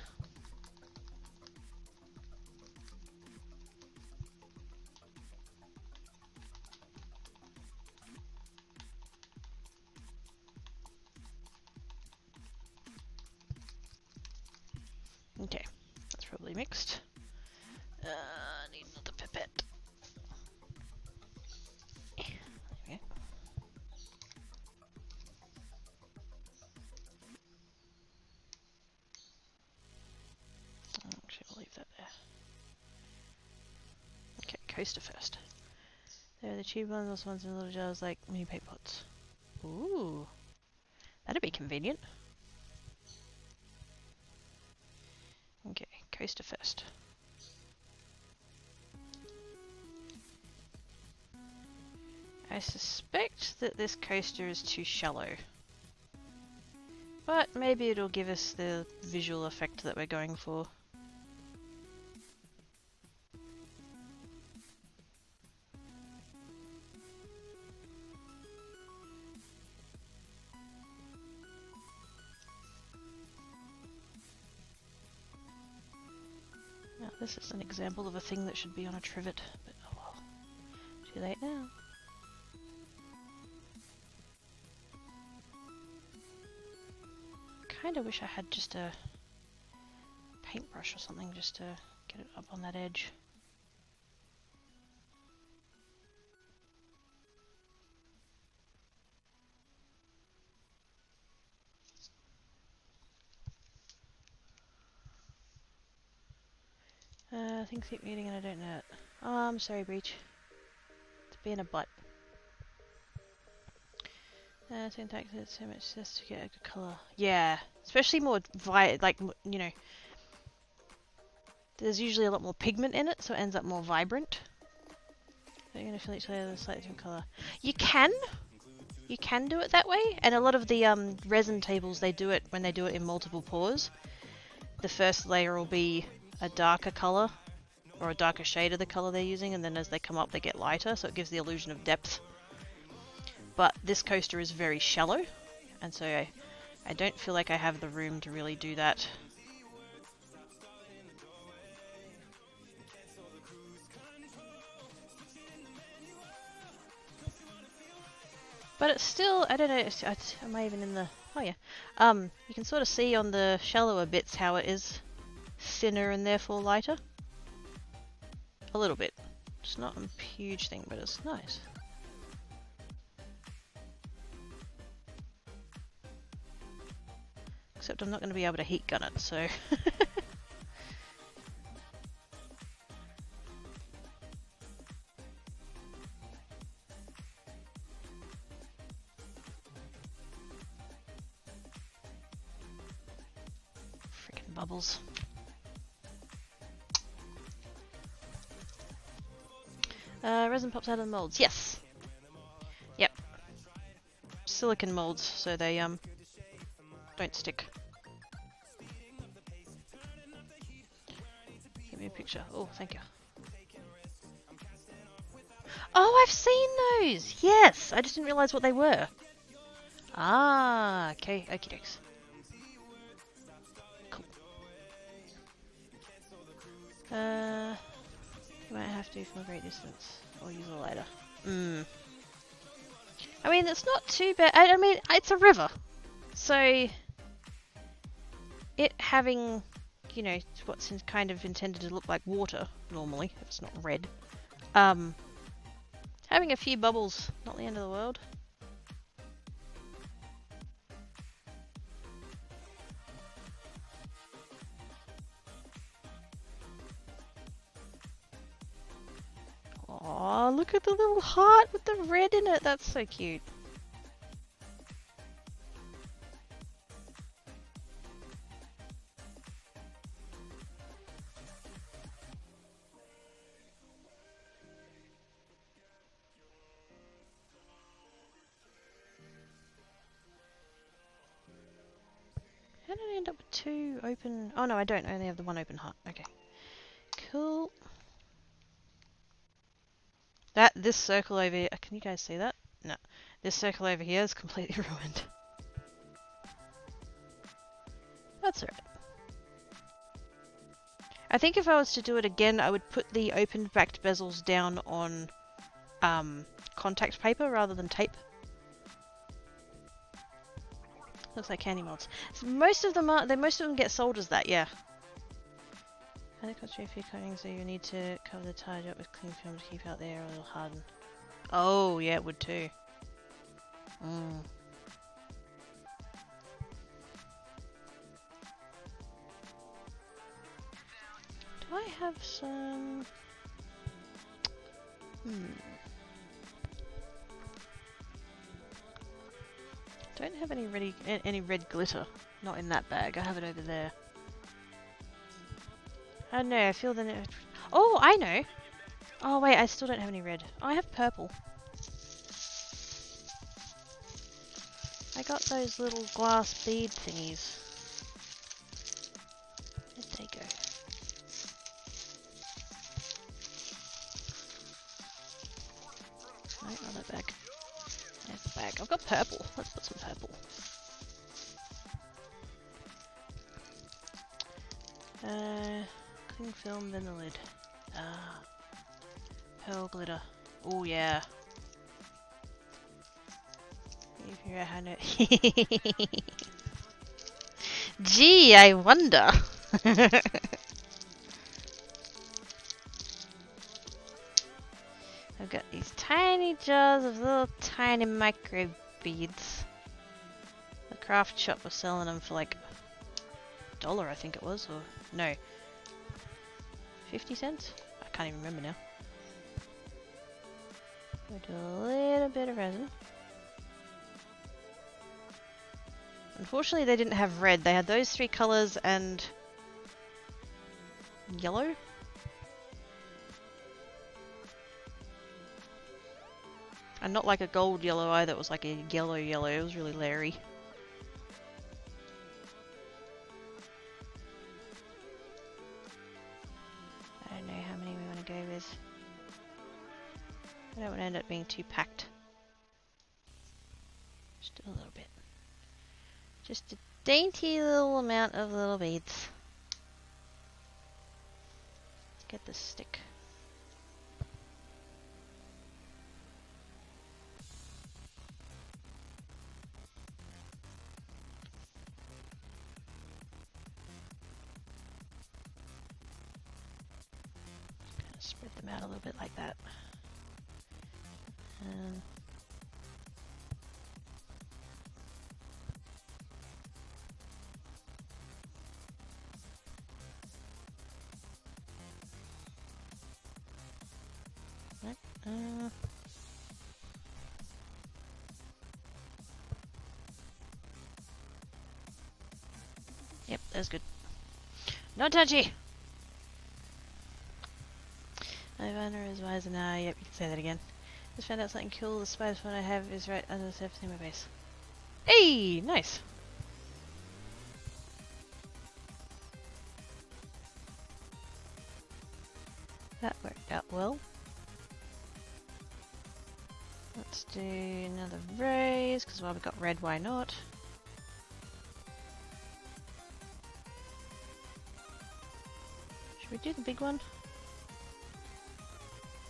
Okay, that's probably mixed. Need another pipette. Okay. Actually, I'll leave that there. Okay, coaster first. There are the cheap ones, those ones in little jars like mini paint pots. Ooh, that'd be convenient. Okay, coaster first. I suspect that this coaster is too shallow. But maybe it'll give us the visual effect that we're going for. Now this is an example of a thing that should be on a trivet, but oh well. Too late now. Kinda wish I had just a paintbrush or something just to get it up on that edge. Things keep meeting and I don't know it. Oh, I'm sorry, Breach. It's being a butt. Syntax is so much just to get a good colour. Yeah, especially more like, you know, there's usually a lot more pigment in it, so it ends up more vibrant. They're going to fill each layer with a slightly different colour. You can do it that way, and a lot of the resin tables, they do it when they do it in multiple pours. The first layer will be a darker colour, or a darker shade of the colour they're using, and then as they come up they get lighter, so it gives the illusion of depth. But this coaster is very shallow, and so I don't feel like I have the room to really do that. But it's still, I don't know, am I even in the, oh yeah. You can sort of see on the shallower bits how it is thinner and therefore lighter. A little bit. It's not a huge thing, but it's nice. Except I'm not going to be able to heat gun it, so... Freaking bubbles. Resin pops out of the molds. Yes! Yep. Silicon molds, so they don't stick. Give me a picture. Oh, thank you. Oh, I've seen those! Yes! I just didn't realise what they were. Ah, okay. Okie dokes. Cool. You might have to from a great distance, or use a lighter. I mean, it's not too bad. I mean, it's a river, so it having, you know, what's kind of intended to look like water normally, if it's not red. Having a few bubbles, not the end of the world. Aw, look at the little heart with the red in it. That's so cute. How did I end up with two open... Oh no, I don't. I only have the one open heart. Okay. Cool. This circle over here, can you guys see that? No. This circle over here is completely ruined. That's alright. I think if I was to do it again, I would put the open backed bezels down on contact paper rather than tape. Looks like candy molds. So most of them get sold as that, yeah. I think I'll show a few coatings, so you need to cover the tire up with cling film to keep out the air or it'll harden. Oh, yeah, it would too. Mm. Do I have some... Don't have any red glitter. Not in that bag. I have it over there. Oh no, I feel the... Oh, I know! Oh wait, I still don't have any red. Oh, I have purple. I got those little glass bead thingies. Where'd they go? No, not that bag. There's the bag. I've got purple. Let's put some purple. Cling film, then the lid. Ah. Pearl glitter. Oh yeah. You figure out how to... Gee, I wonder. I've got these tiny jars of little tiny micro beads. The craft shop was selling them for like $1, I think it was, or no, 50 cents? I can't even remember now. We'll do a little bit of resin. Unfortunately, they didn't have red. They had those 3 colors and yellow. And not like a gold yellow either, it was like a yellow yellow. It was really leery. I don't know how many we want to go with. I don't want to end up being too packed. Just a little bit. Just a dainty little amount of little beads. Get this stick. Spread them out a little bit like that. Yep, that's good. No touchy! My runner is wiser now. Yep, you can say that again. Just found out something cool. The spider phone I have is right under the surface in my base. Hey! Nice! That worked out well. Let's do another raise, because while we've got red, why not? Should we do the big one?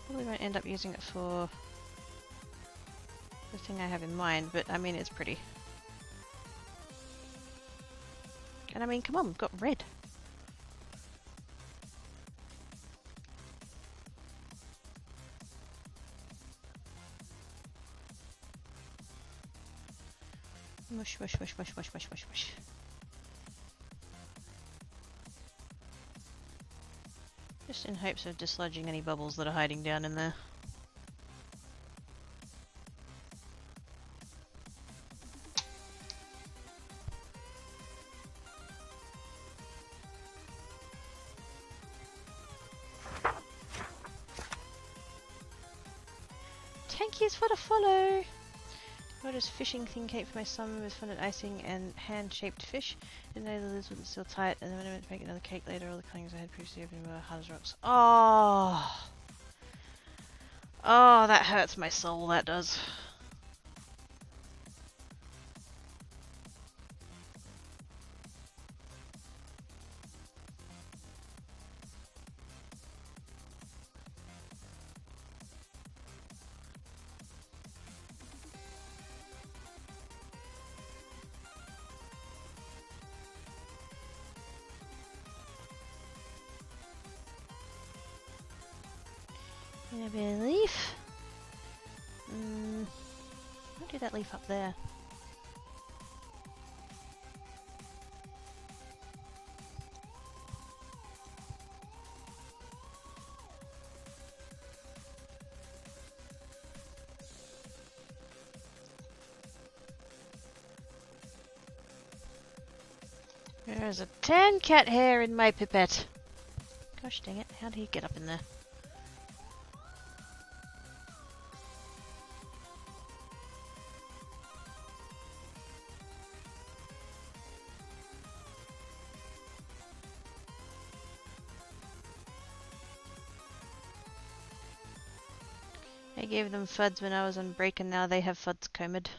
Probably won't end up using it for the thing I have in mind, but I mean, it's pretty. And I mean, come on, we've got red. Mush, mush, mush, mush, mush, mush, mush, mush. Just in hopes of dislodging any bubbles that are hiding down in there. Thank yous for the follow! Got this fishing thing cake for my son with fun at icing and hand-shaped fish. Didn't know the lids wouldn't seal tight, and then when I went to make another cake later, all the clangers I had previously opened were hard as rocks. Oh! Oh, that hurts my soul, that does. Maybe a leaf? I'll do that leaf up there. There's a tan cat hair in my pipette. Gosh dang it, how did he get up in there? I gave them FUDs when I was on break and now they have FUDs combed.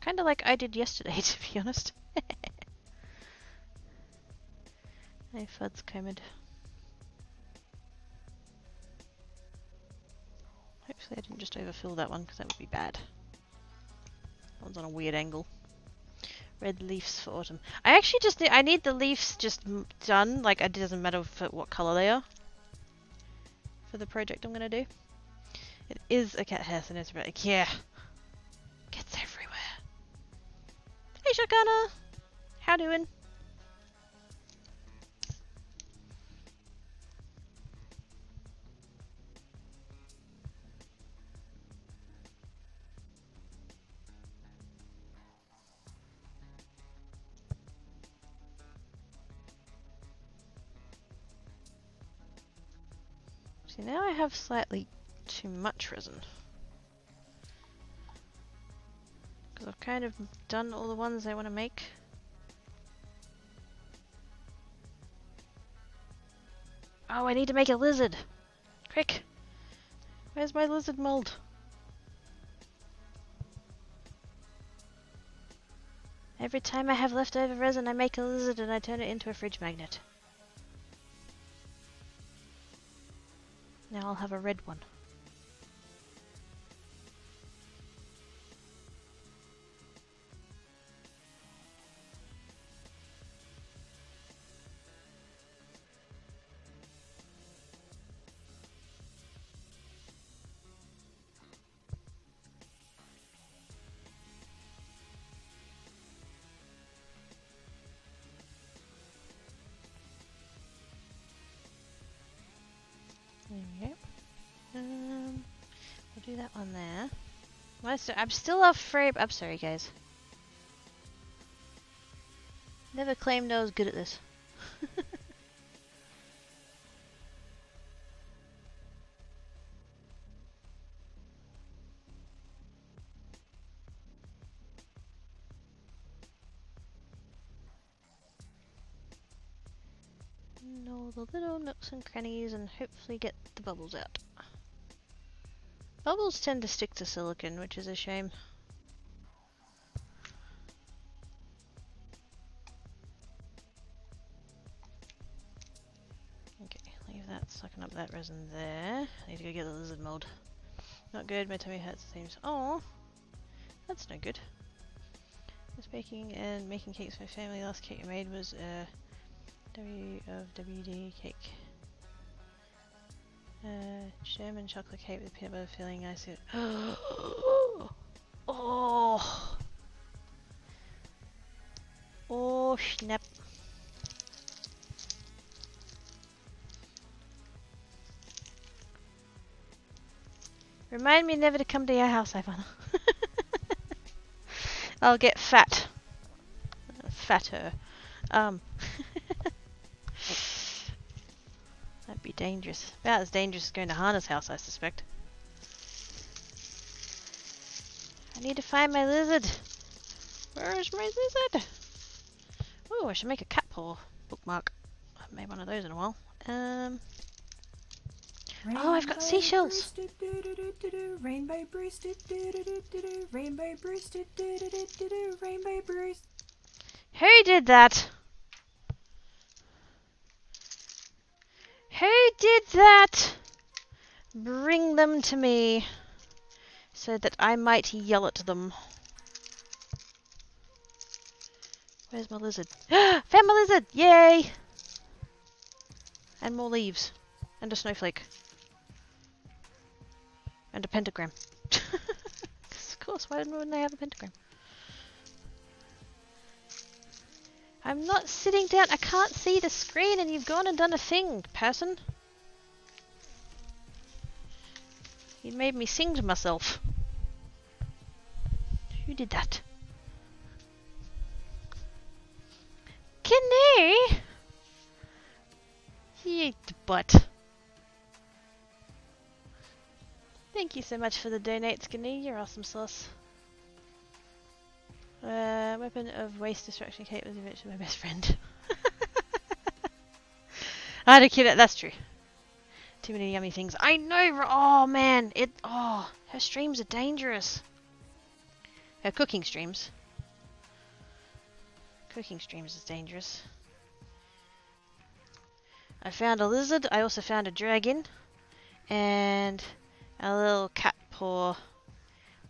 Kinda like I did yesterday, to be honest. My FUDs combed. Hopefully I didn't just overfill that one because that would be bad. That one's on a weird angle. Red leaves for autumn. I actually just need, I need the leaves just done. Like it doesn't matter what color they are. For the project I'm gonna do. It is a cat hair, so it's like, yeah. Gets everywhere. Hey Shakana! How doing? See, now I have slightly too much resin. Because I've kind of done all the ones I want to make. Oh, I need to make a lizard! Quick! Where's my lizard mold? Every time I have leftover resin, I make a lizard and I turn it into a fridge magnet. Now I'll have a red one. There we go. We'll do that one there. I'm still afraid. I'm sorry, guys. Never claimed I was good at this. Know the little nooks and crannies and hopefully get the bubbles out. Bubbles tend to stick to silicone, which is a shame. Okay, leave that sucking up that resin there. I need to go get the lizard mold. Not good, my tummy hurts it seems. Oh, that's no good. I was baking and making cakes for my family. Last cake I made was a WD cake. German chocolate cake with peanut butter filling. I said, oh, oh snap! Remind me never to come to your house, Ivana. I'll get fat, fatter. That'd be dangerous. About as dangerous as going to Hana's house, I suspect. need to find my lizard. Where's my lizard? Oh, I should make a cat paw bookmark. I haven't made one of those in a while. Oh, I've got seashells. Rainbow Bruce, Rainbow Bruce, Rainbow Bruce. Who did that? Who did that? Bring them to me so that I might yell at them. Where's my lizard? Found my lizard! Yay! And more leaves. And a snowflake. And a pentagram. Of course, why wouldn't I have a pentagram? I'm not sitting down. I can't see the screen and you've gone and done a thing, person. You made me sing to myself. Who did that? Kenny! You ate the butt. Thank you so much for the donates, Kenny. You're awesome sauce. Weapon of waste destruction. Kate was eventually my best friend. I had a kid. That's true. Too many yummy things. I know. Oh man, her streams are dangerous. Her cooking streams. Cooking streams is dangerous. I found a lizard. I also found a dragon, and a little cat paw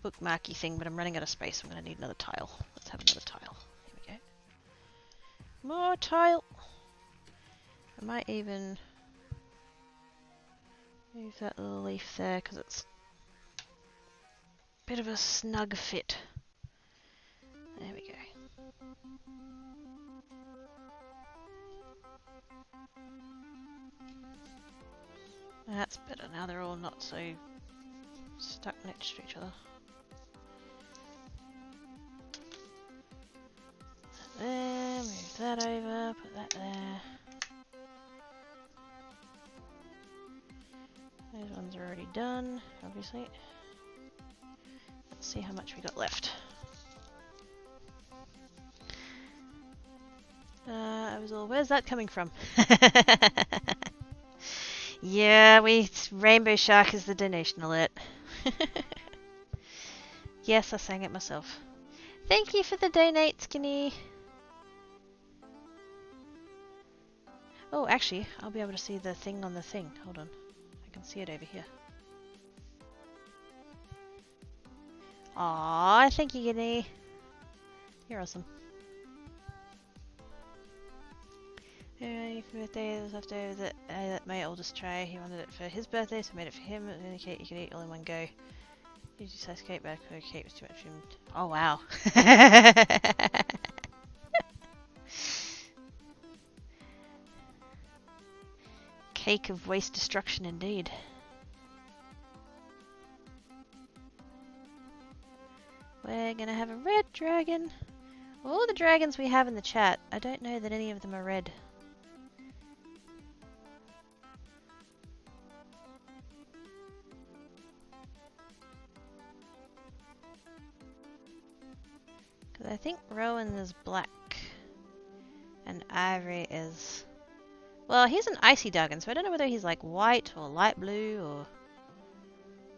bookmarky thing. But I'm running out of space. I'm gonna need another tile. Let's have another tile. Here we go. More tile. I might even move that little leaf there because it's a bit of a snug fit. There we go. That's better now, they're all not so stuck next to each other. There, move that over, put that there. Those ones are already done, obviously. Let's see how much we got left. I was all, where's that coming from? Yeah, Rainbow Shark is the donation alert. Yes, I sang it myself. Thank you for the donate, Skinny. Oh, actually, I'll be able to see the thing on the thing. Hold on. I can see it over here. Aw, thank you, Skinny. You're awesome. For birthday, there was leftovers that I let my oldest try. He wanted it for his birthday, so I made it for him. It was only cake you could eat all in one go. Usually size cake, but the cake was too much for him. Oh wow. Cake of waste destruction indeed. We're gonna have a red dragon. All the dragons we have in the chat, I don't know that any of them are red. I think Rowan is black, and Ivory is... Well, he's an icy dragon, so I don't know whether he's like white or light blue or...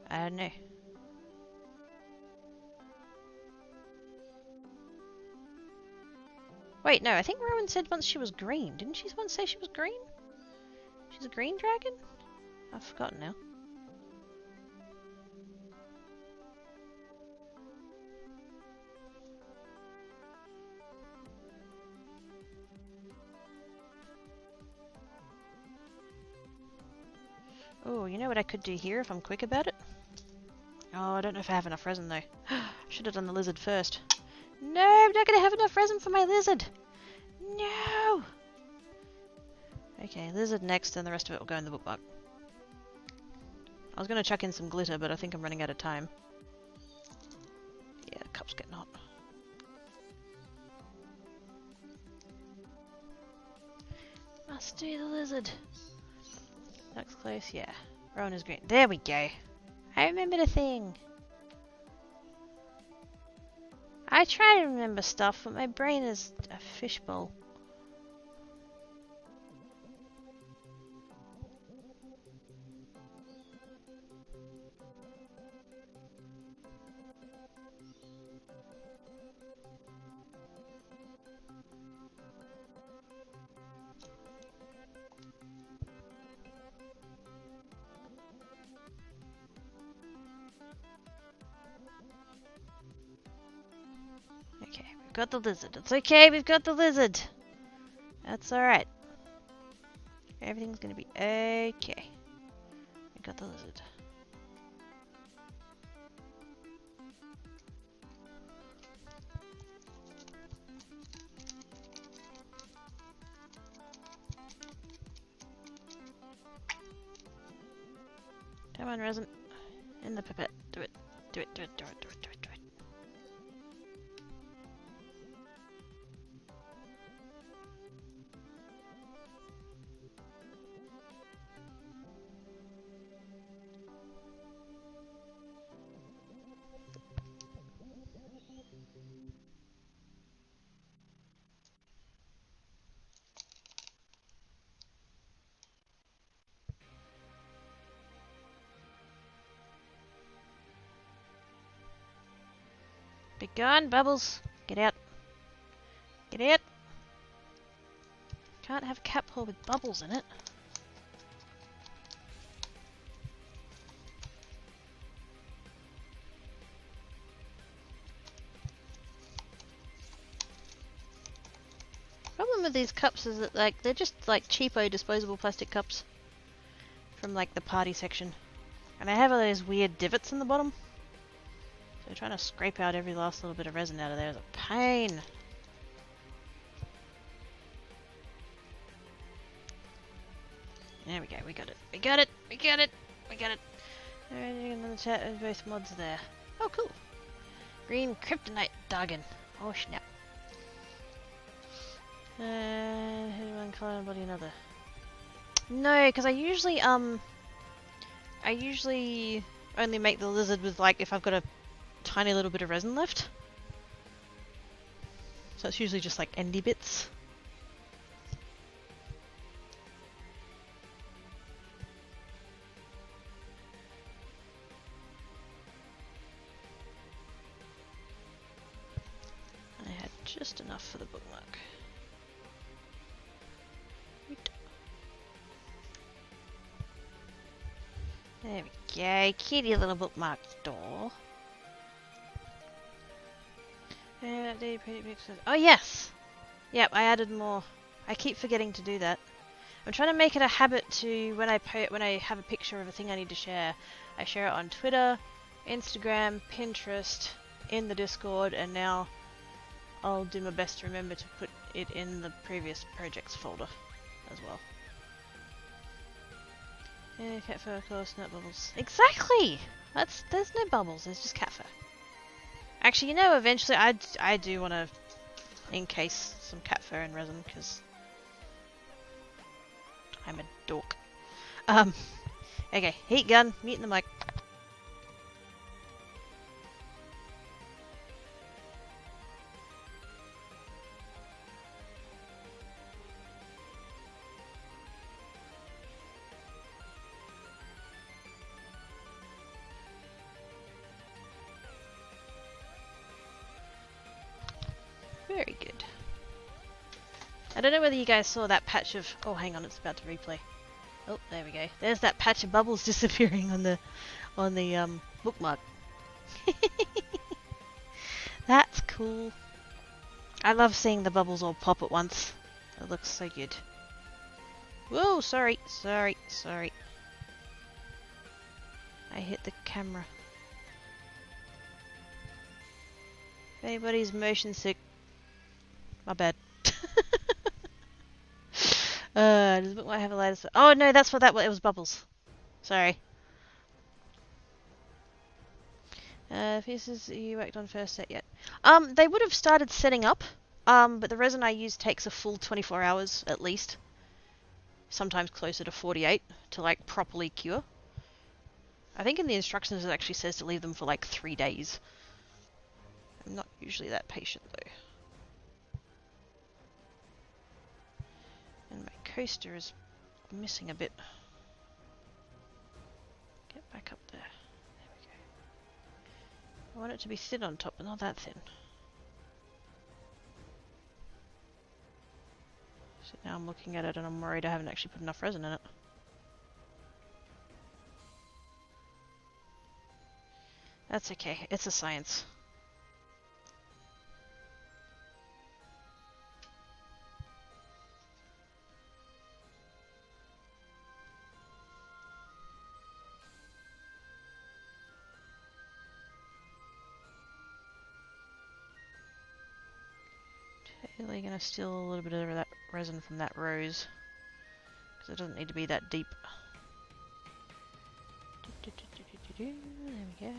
I don't know. Wait, no, I think Rowan said once she was green. Didn't she once say she was green? She's a green dragon? I've forgotten now. Oh, you know what I could do here if I'm quick about it? Oh, I don't know if I have enough resin though. Should have done the lizard first. No, I'm not going to have enough resin for my lizard. No! Okay, lizard next and the rest of it will go in the bookmark. I was going to chuck in some glitter, but I think I'm running out of time. Yeah, the cup's getting hot. Must do the lizard. Looks close, yeah. Rowan is green. There we go. I remember the thing. I try to remember stuff, but my brain is a fishbowl. Okay, we've got the lizard. It's okay, we've got the lizard. That's alright. Everything's gonna be okay. We got the lizard. Come on, resin. In the pipette. Do it. Do it, do it, do it, do it, do it, do it. Be gone, Bubbles. Get out. Get out. Can't have a cat paw with bubbles in it. Problem with these cups is that like they're just like cheapo disposable plastic cups from like the party section. And they have all those weird divots in the bottom. So trying to scrape out every last little bit of resin out of there is a pain. There we go, we got it. We got it! We got it! We got it! Another chat with both mods there. Oh, cool. Green kryptonite Dargan. Oh, snap. Head one color and body another. No, because I usually only make the lizard with like if I've got a tiny little bit of resin left. So it's usually just like endy bits. And I had just enough for the bookmark. There we go, kitty little bookmark store. Oh yes! Yep, I added more. I keep forgetting to do that. I'm trying to make it a habit to when I have a picture of a thing I need to share, I share it on Twitter, Instagram, Pinterest, in the Discord, and now I'll do my best to remember to put it in the previous projects folder as well. Yeah, cat fur, of course, not bubbles. Exactly! There's no bubbles, there's just cat fur. Actually, you know, eventually I do want to encase some cat fur in resin, because I'm a dork. Okay, heat gun, mute the mic. Very good. I don't know whether you guys saw that patch of... Oh, hang on, it's about to replay. Oh, there we go. There's that patch of bubbles disappearing on the bookmark. That's cool. I love seeing the bubbles all pop at once. It looks so good. Whoa, sorry. I hit the camera. If anybody's motion sick, my bad. Does the bookmark have a latest? Oh no, that's what that was. It was bubbles. Sorry. Pieces you worked on first set yet? They would have started setting up. But the resin I use takes a full 24 hours at least. Sometimes closer to 48 to like properly cure. I think in the instructions it actually says to leave them for like 3 days. I'm not usually that patient though. And my coaster is missing a bit. Get back up there. There we go. I want it to be thin on top, but not that thin. So now I'm looking at it and I'm worried I haven't actually put enough resin in it. That's okay, it's a science. Totally gonna steal a little bit of that resin from that rose, because it doesn't need to be that deep. There we go.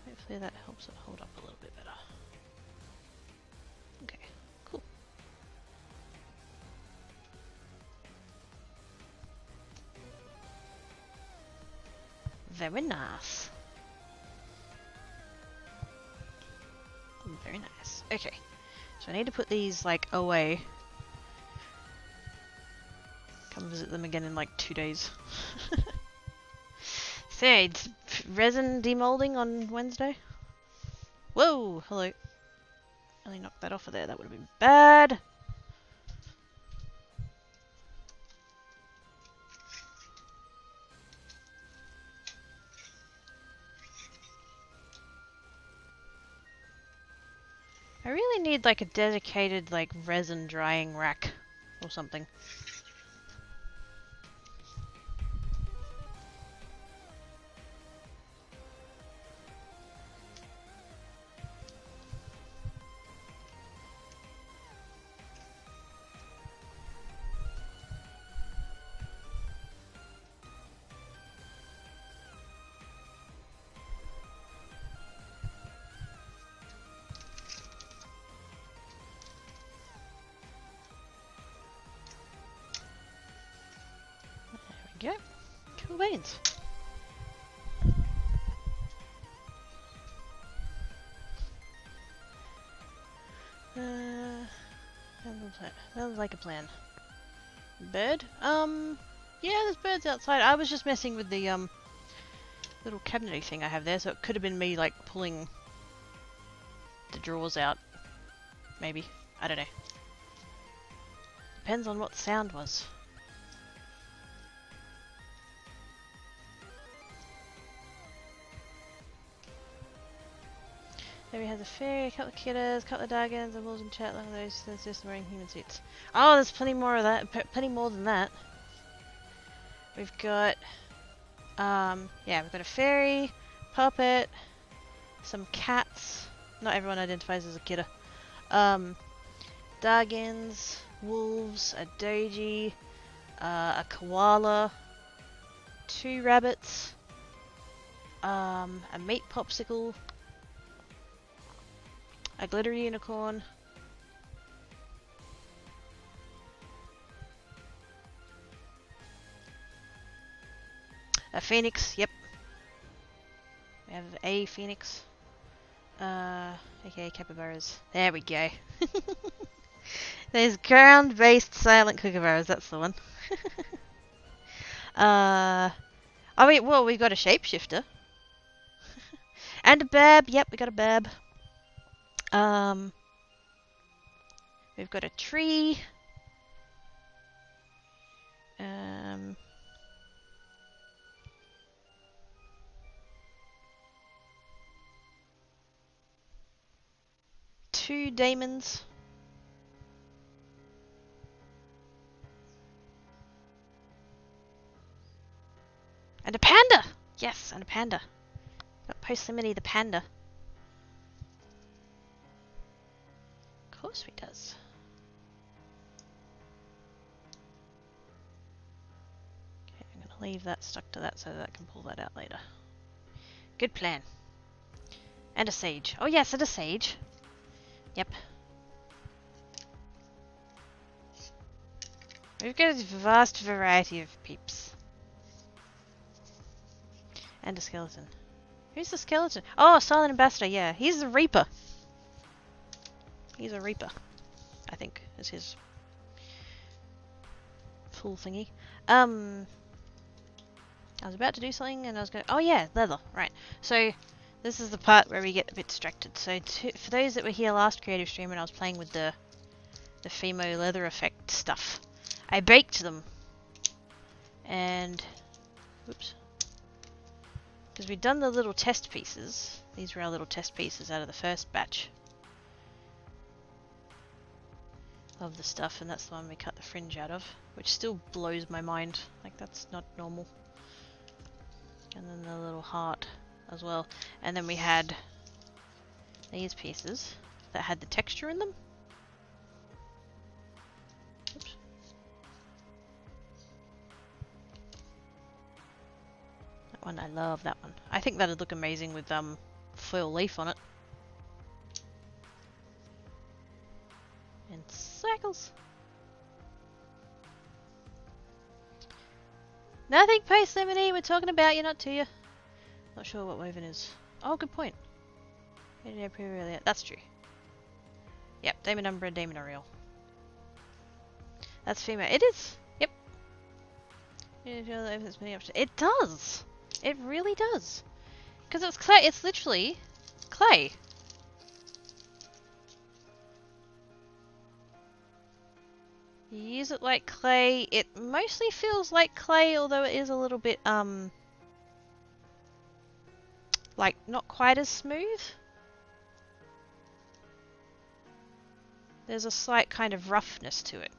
Hopefully that helps it hold up a little bit better. Okay, cool. Very nice. Very nice. Okay, so I need to put these like away. Come visit them again in like 2 days. So, it's resin demolding on Wednesday. Whoa, hello. Really knocked that off of there, that would have been bad. I really need like a dedicated like resin drying rack or something. There we go. Cool beans. Sounds like a plan. Bird? Yeah, there's birds outside. I was just messing with the little cabinety thing I have there, so it could have been me like pulling the drawers out. Maybe. I don't know. Depends on what the sound was. There we have the fairy, a couple of kiddos, a couple of dragons, and wolves in chat. Look at those. There's just wearing human suits. Oh, there's plenty more of that. Plenty more than that. We've got, yeah, we've got a fairy, puppet, some cats. Not everyone identifies as a kiddo. Dragons, wolves, a doji, a koala, 2 rabbits, a meat popsicle, a glitter unicorn, a phoenix, yep. We have a phoenix. Okay, capybaras. There we go. There's ground-based silent kookaburras, that's the one. Oh wait, well, we've got a shapeshifter. And a bab, yep, we got a bab. We've got a tree. 2 daemons. And a panda! Yes, and a panda. Got Postlimity the panda. Of course he does. Okay, I'm going to leave that stuck to that so that I can pull that out later. Good plan. And a sage. Oh yes, and a sage. Yep. We've got a vast variety of peeps. And a skeleton. Who's the skeleton? Oh, Silent Ambassador, yeah. He's the Reaper. He's a Reaper, I think, is his full thingy. I was about to do something and I was going to... Oh yeah, leather, right. So, this is the part where we get a bit distracted. So, for those that were here last creative stream when I was playing with the Fimo leather effect stuff, I baked them. And... Whoops. Because we'd done the little test pieces. These were our little test pieces out of the first batch of the stuff, and that's the one we cut the fringe out of, which still blows my mind. Like, that's not normal. And then the little heart as well. And then we had these pieces that had the texture in them. Oops. That one, I love that one. I think that'd look amazing with foil leaf on it. And circles. Nothing post lemony, we're talking about you, not to you. Not sure what woven is. Oh, good point. That's true. Yep, Damon Umbra, Damon Oriole. That's female. It is. Yep. It does. It really does. Because it's clay. It's literally clay. You use it like clay. It mostly feels like clay, although it is a little bit, like, not quite as smooth. There's a slight kind of roughness to it.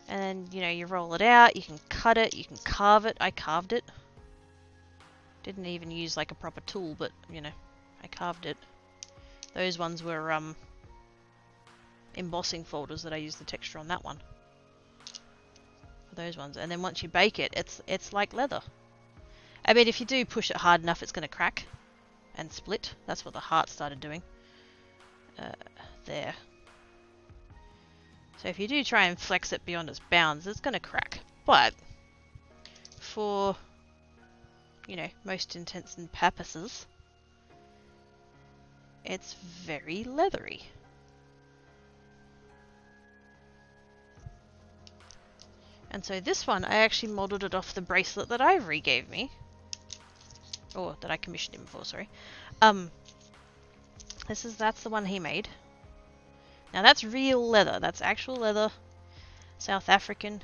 And then, you know, you roll it out, you can cut it, you can carve it. I carved it. Didn't even use, like, a proper tool, but, you know, I carved it. Those ones were, embossing folders that I used the texture on that one. For those ones. And then once you bake it, it's like leather. I mean, if you do push it hard enough, it's going to crack and split. That's what the heart started doing. There. So if you do try and flex it beyond its bounds, it's going to crack. But for, you know, most intents and purposes, it's very leathery. And so this one, I actually modelled it off the bracelet that Ivory gave me. Or that I commissioned him for, sorry. That's the one he made. Now that's real leather. That's actual leather. South African.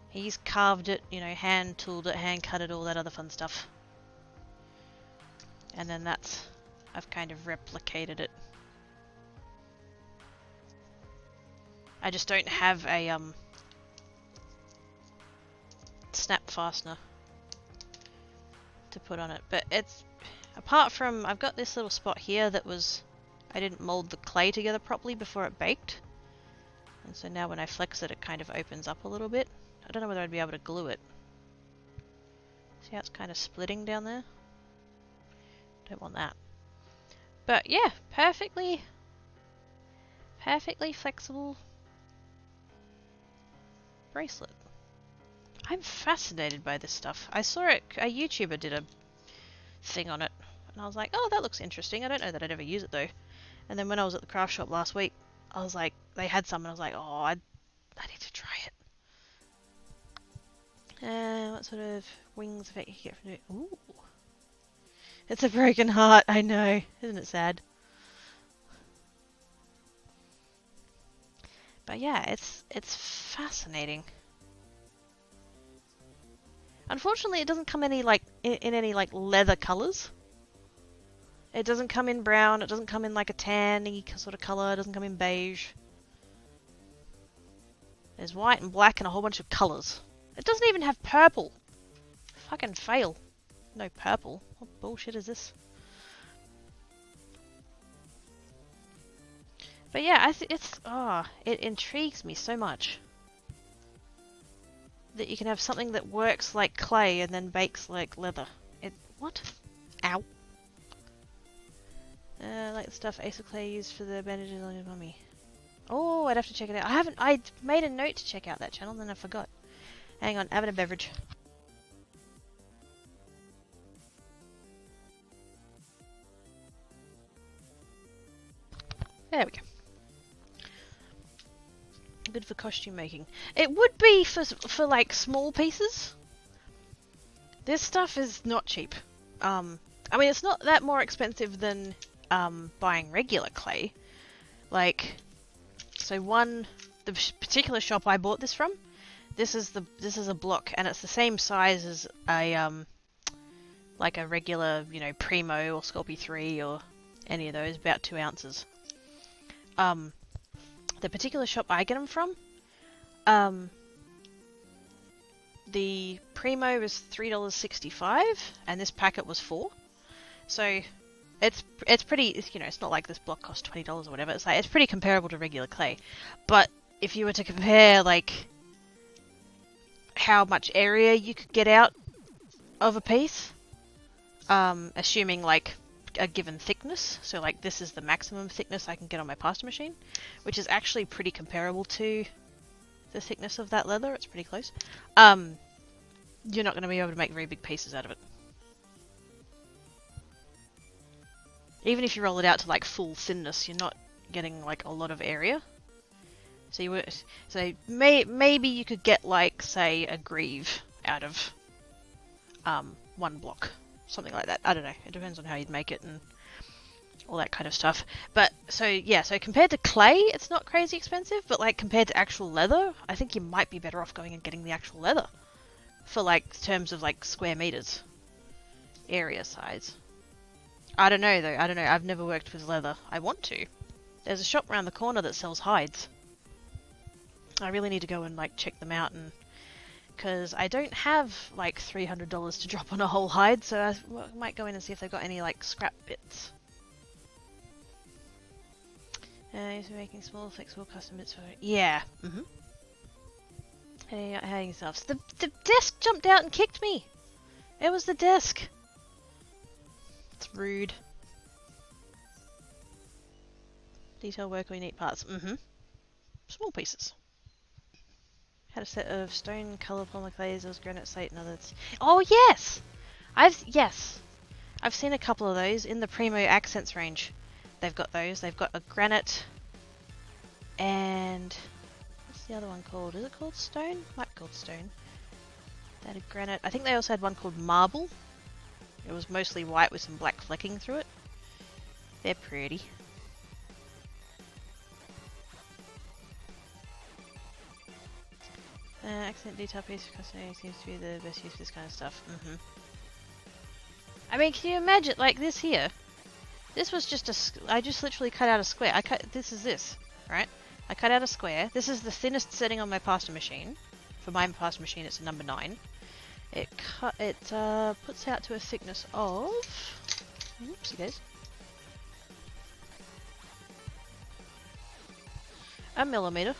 He's carved it, you know, hand tooled it, hand cut it, all that other fun stuff. And then that's... I've kind of replicated it. I just don't have a, snap fastener to put on it, but it's apart from I've got this little spot here that was I didn't mold the clay together properly before it baked, and so now when I flex it, it kind of opens up a little bit. I don't know whether I'd be able to glue it. See how it's kind of splitting down there? Don't want that. But yeah, perfectly flexible bracelet. I'm fascinated by this stuff. I saw it, a YouTuber did a thing on it, and I was like, oh, that looks interesting. I don't know that I'd ever use it though. And then when I was at the craft shop last week, I was like, they had some, and I was like, oh, I need to try it. What sort of wings effect you get from it? Ooh. It's a broken heart, I know. Isn't it sad? But yeah, it's fascinating. Unfortunately, it doesn't come any like in any like leather colors. It doesn't come in brown. It doesn't come in like a tanny sort of color. It doesn't come in beige. There's white and black and a whole bunch of colors. It doesn't even have purple. Fucking fail. No purple. What bullshit is this? But yeah, it intrigues me so much that you can have something that works like clay and then bakes like leather. What? Ow. Like the stuff Ace of Clay used for the bandages on his mummy. Oh, I'd have to check it out. I made a note to check out that channel, then I forgot. Hang on, having a beverage. There we go. Good for costume making. It would be for like small pieces. This stuff is not cheap. I mean, it's not that more expensive than buying regular clay. Like, so the particular shop I bought this from, this is a block, and it's the same size as a like a regular, you know, Primo or Scorpio 3 or any of those, about 2 ounces. The particular shop I get them from, the Primo was $3.65, and this packet was $4. So it's pretty, you know, it's not like this block cost $20 or whatever. It's like, it's pretty comparable to regular clay. But if you were to compare like how much area you could get out of a piece, assuming like a given thickness, so like this is the maximum thickness I can get on my pasta machine, which is actually pretty comparable to the thickness of that leather. It's pretty close. You're not going to be able to make very big pieces out of it. Even if you roll it out to like full thinness, you're not getting like a lot of area. So maybe you could get like, say, a greave out of one block. Something like that. I don't know. It depends on how you'd make it and all that kind of stuff. But so yeah, so compared to clay, it's not crazy expensive, but like compared to actual leather, I think you might be better off going and getting the actual leather for like terms of like square meters, area size. I don't know though. I don't know. I've never worked with leather. I want to. There's a shop around the corner that sells hides. I really need to go and like check them out, and because I don't have like $300 to drop on a whole hide, so I might go in and see if they've got any like scrap bits. He's making small, flexible custom bits for it. Yeah. Hanging yourselves. The desk jumped out and kicked me. It was the desk. It's rude. Detail work or neat parts. Small pieces. Had a set of stone colour polymer clays, there was granite slate and others. Oh yes! I've seen a couple of those in the Primo Accents range. They've got those. They've got a granite and what's the other one called? Is it called stone? Might be called stone. They had a granite. I think they also had one called marble. It was mostly white with some black flecking through it. They're pretty. Accent detail piece for custom seems to be the best use for this kind of stuff. I mean, can you imagine, like this here? This was just I just literally cut out a square. This, right? I cut out a square. This is the thinnest setting on my pasta machine. For my pasta machine, it's a number 9. It puts out to a thickness of, oopsie days, 1 millimeter.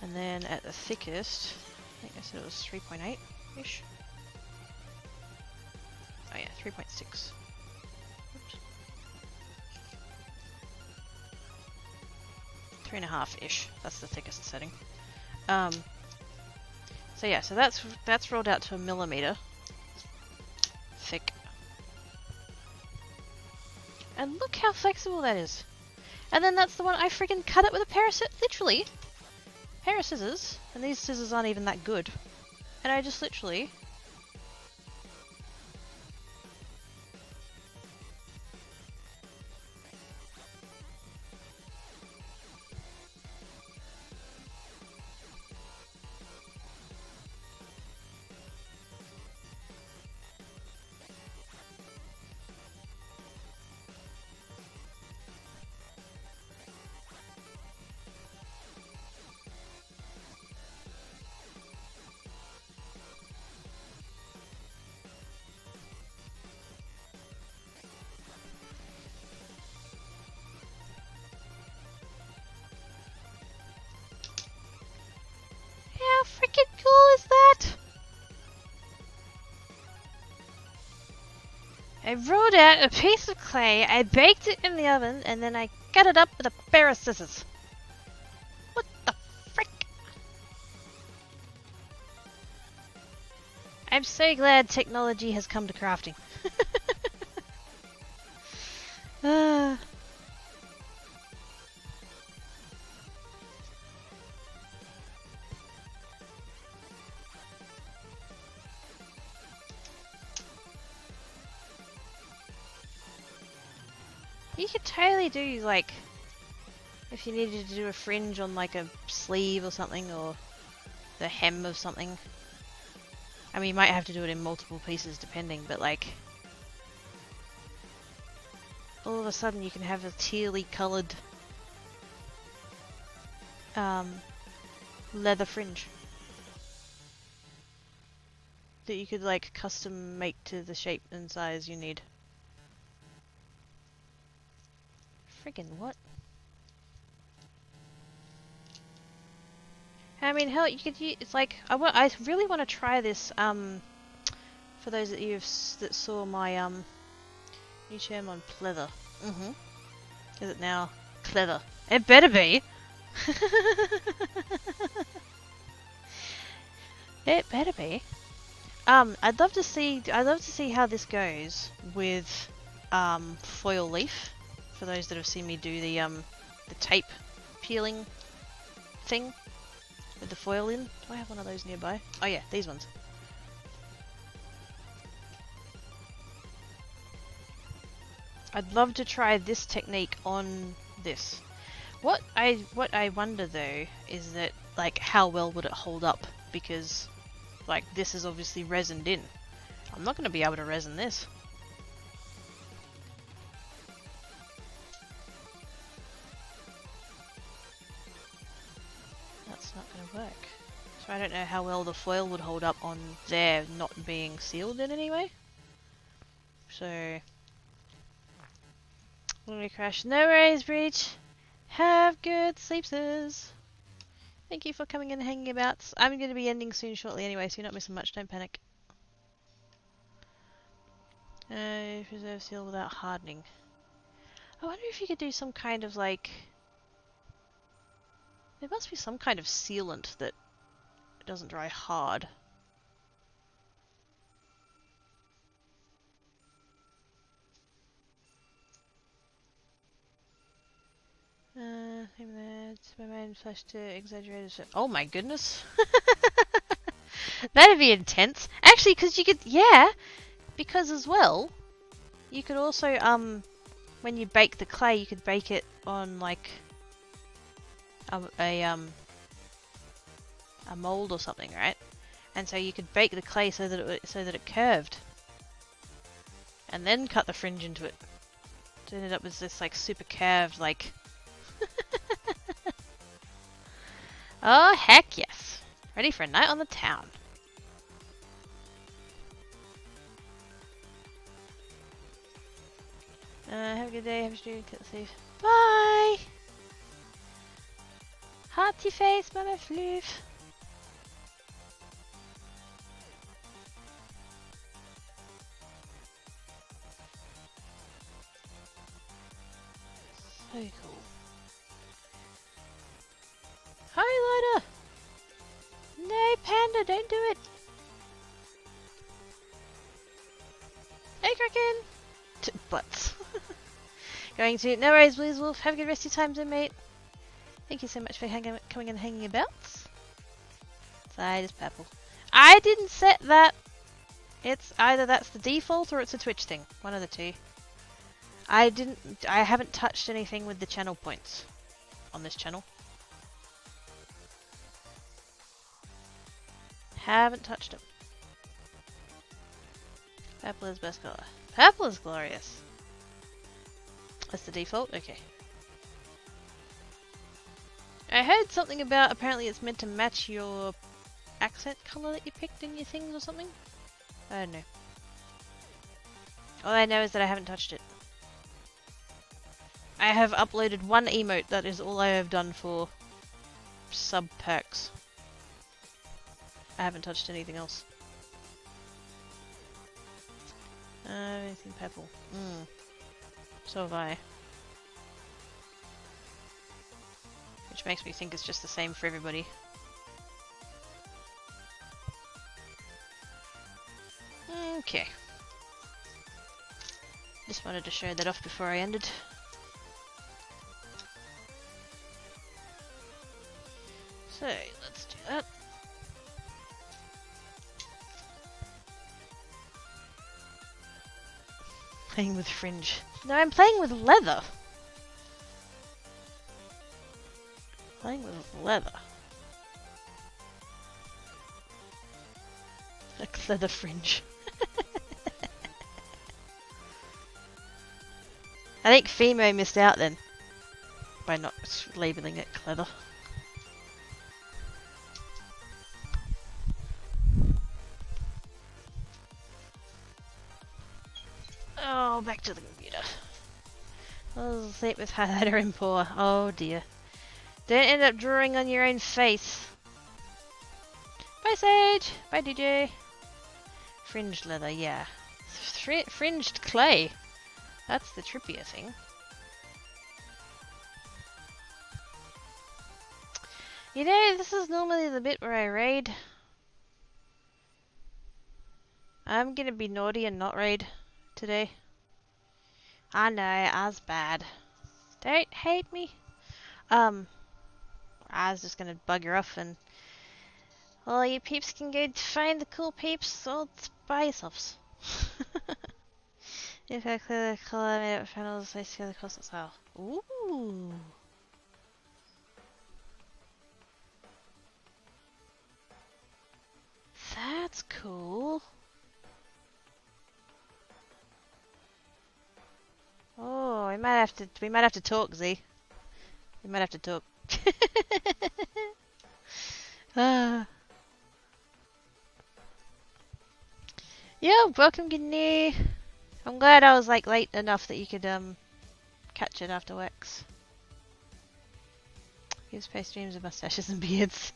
And then at the thickest, I think I said it was 3.8-ish. Oh yeah, 3.6. 3.5-ish. That's the thickest setting. So yeah, so that's rolled out to 1 millimeter thick. And look how flexible that is. And then that's the one I freaking cut it with a pair of literally. Pair of scissors, and these scissors aren't even that good. And I just literally how freaking cool is that? I rolled out a piece of clay, I baked it in the oven, and then I cut it up with a pair of scissors. What the frick? I'm so glad technology has come to crafting. Ah. You could totally do, like, if you needed to do a fringe on, like, a sleeve or something, or the hem of something. I mean, you might have to do it in multiple pieces depending, but, like, all of a sudden you can have a tealy coloured leather fringe that you could, like, custom make to the shape and size you need. Friggin' what? I mean, hell, you could use, it's like, I really want to try this, for those that that saw my, new term on pleather. Mm-hmm. Is it now cleather? It better be! It better be. I'd love to see how this goes with, foil leaf, for those that have seen me do the tape peeling thing. With the foil in. Do I have one of those nearby? Oh yeah, these ones. I'd love to try this technique on this. What I wonder though is that, like, how well would it hold up, because, like, this is obviously resined in. I'm not going to be able to resin this. That's not going to work. So I don't know how well the foil would hold up on there not being sealed in any way. So... when we crash. No worries, Breach! Have good sleepses! Thank you for coming and hanging about. I'm going to be ending soon shortly anyway, so you're not missing much, don't panic. Preserve seal without hardening. I wonder if you could do some kind of, like... there must be some kind of sealant that doesn't dry hard. My mind flashed to exaggerated. Oh my goodness! That'd be intense. Actually, because you could, yeah, because as well, you could also, when you bake the clay, you could bake it on, like, a mold or something, right? And so you could bake the clay so that it curved, and then cut the fringe into it. To end up with this, like, super curved, like. Oh heck yes! Ready for a night on the town. Have a good day. Have a stream. Get safe. Bye. Hearty face, Mama Floof. So cool. Highlighter! No, Panda, don't do it! Hey, Kraken! Butts. Going to... no worries, please, Wolf. Have a good rest of your time, then, mate. Thank you so much for coming and hanging about. Side is purple. I didn't set that! It's either that's the default or it's a Twitch thing. One of the two. I haven't touched anything with the channel points on this channel. Haven't touched them. Purple is best color. Purple is glorious. That's the default? Okay. I heard something about apparently it's meant to match your accent color that you picked in your things or something? I don't know. All I know is that I haven't touched it. I have uploaded one emote, that is all I have done for sub perks. I haven't touched anything else. Anything purple. So have I. Which makes me think it's just the same for everybody. Okay. Just wanted to show that off before I ended. So, let's do that. Playing with fringe. No, I'm playing with leather. Playing with leather. Like leather fringe. I think Fimo missed out then. By not labelling it leather. Oh, back to the computer. Oh, sleep with highlighter and pour. Oh dear. Don't end up drawing on your own face. Bye Sage! Bye DJ! Fringed leather, yeah. Fringed clay. That's the trippier thing. You know, this is normally the bit where I raid. I'm gonna be naughty and not raid today. I know, I was bad. Don't hate me. I was just gonna bugger off and all you peeps can go find the cool peeps all by yourselves. If I clear the color, made up panels, I see the cost as well. Ooh. That's cool. Oh, we might have to talk, Z. We might have to talk. Yeah, welcome Guinea. I'm glad I was like late enough that you could catch it after works. Gives face streams of mustaches and beards.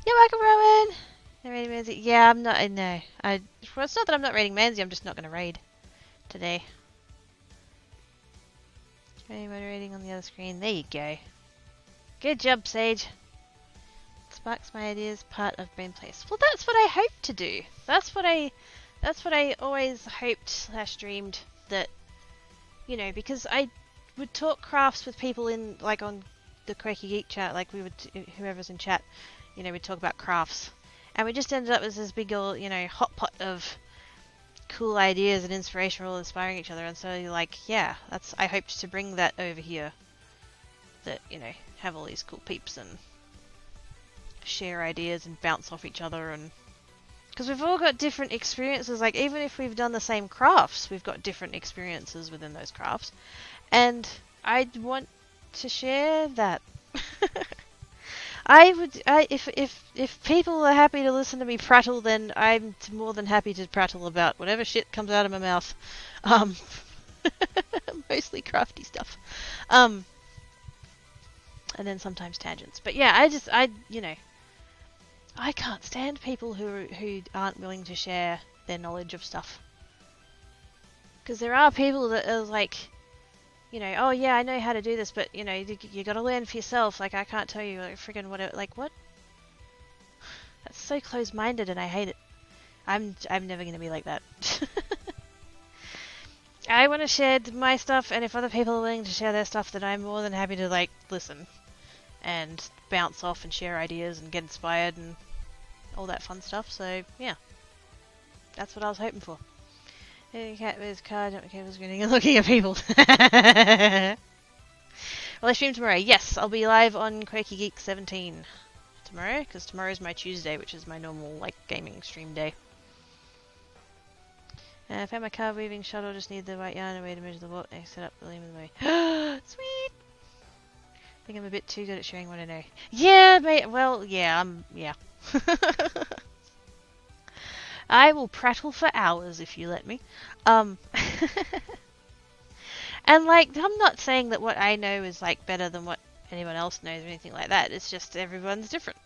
You're welcome, Rowan. I'm raiding Manzi. Yeah, I'm not. No, well, it's not that I'm not raiding Manzi. I'm just not gonna raid today. Moderating on the other screen. There you go. Good job, Sage. Sparks my ideas, part of brain place. Well, that's what I hoped to do. That's what I always hoped / dreamed that, you know, because I would talk crafts with people in, like, on the Quirky Geek chat, like we would, whoever's in chat, you know, we'd talk about crafts. And we just ended up as this big old, you know, hot pot of cool ideas and inspiration, all inspiring each other. And so, like, yeah, I hoped to bring that over here. That, you know, have all these cool peeps and share ideas and bounce off each other, and because we've all got different experiences, like even if we've done the same crafts, we've got different experiences within those crafts, and I'd want to share that. If people are happy to listen to me prattle, then I'm more than happy to prattle about whatever shit comes out of my mouth. Mostly crafty stuff. And then sometimes tangents. But yeah, you know, I can't stand people who aren't willing to share their knowledge of stuff. Because there are people that are like, you know, oh yeah, I know how to do this, but you know, you gotta learn for yourself. Like, I can't tell you, like, friggin' whatever. Like, what? That's so close-minded, and I hate it. I'm never gonna be like that. I want to share my stuff, and if other people are willing to share their stuff, then I'm more than happy to, like, listen and bounce off and share ideas and get inspired and all that fun stuff. So yeah, that's what I was hoping for. Cat with his car, jumping cables, grinning and looking at people. Well, I stream tomorrow. Yes, I'll be live on Quirky Geek 17 tomorrow, because tomorrow's my Tuesday, which is my normal, like, gaming stream day. I found my car weaving shuttle, just need the white yarn and a way to measure the warp and set up the loom of the way. Sweet! I think I'm a bit too good at sharing what I know. Yeah, mate, well, yeah, yeah. I will prattle for hours if you let me. And, like, I'm not saying that what I know is, like, better than what anyone else knows or anything like that. It's just everyone's different.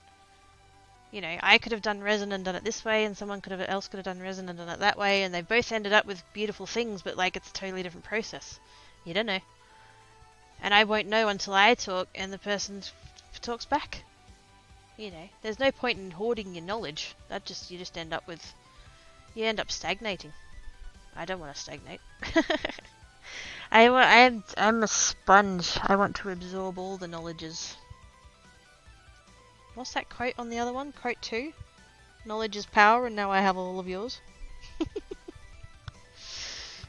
You know, I could have done resin and done it this way, and someone else could have done resin and done it that way, and they both ended up with beautiful things, but, like, it's a totally different process. You don't know. And I won't know until I talk and the person talks back. You know, there's no point in hoarding your knowledge. You just end up with You end up stagnating. I don't want to stagnate. I'm a sponge. I want to absorb all the knowledges. What's that quote on the other one? Quote 2? Knowledge is power, and now I have all of yours.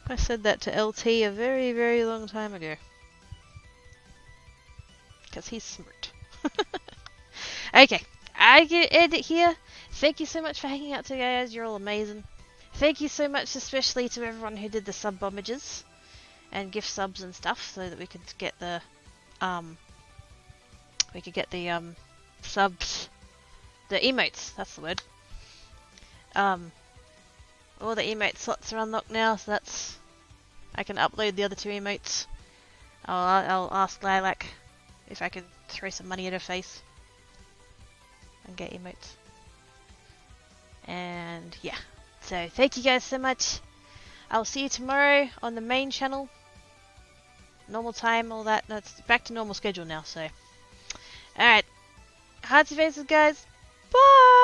I said that to LT a very, very long time ago. Because he's smart. Okay, I can end it here. Thank you so much for hanging out today, guys. You're all amazing. Thank you so much, especially to everyone who did the sub bomages and gift subs and stuff, so that we could get the subs, the emotes. That's the word. All the emote slots are unlocked now, so that's I can upload the other 2 emotes. I'll ask Lilac if I can throw some money at her face and get emotes. And yeah, so thank you guys so much. I'll see you tomorrow on the main channel. Normal time, all that. No, it's back to normal schedule now, so. Alright. Hearts and faces, guys. Bye!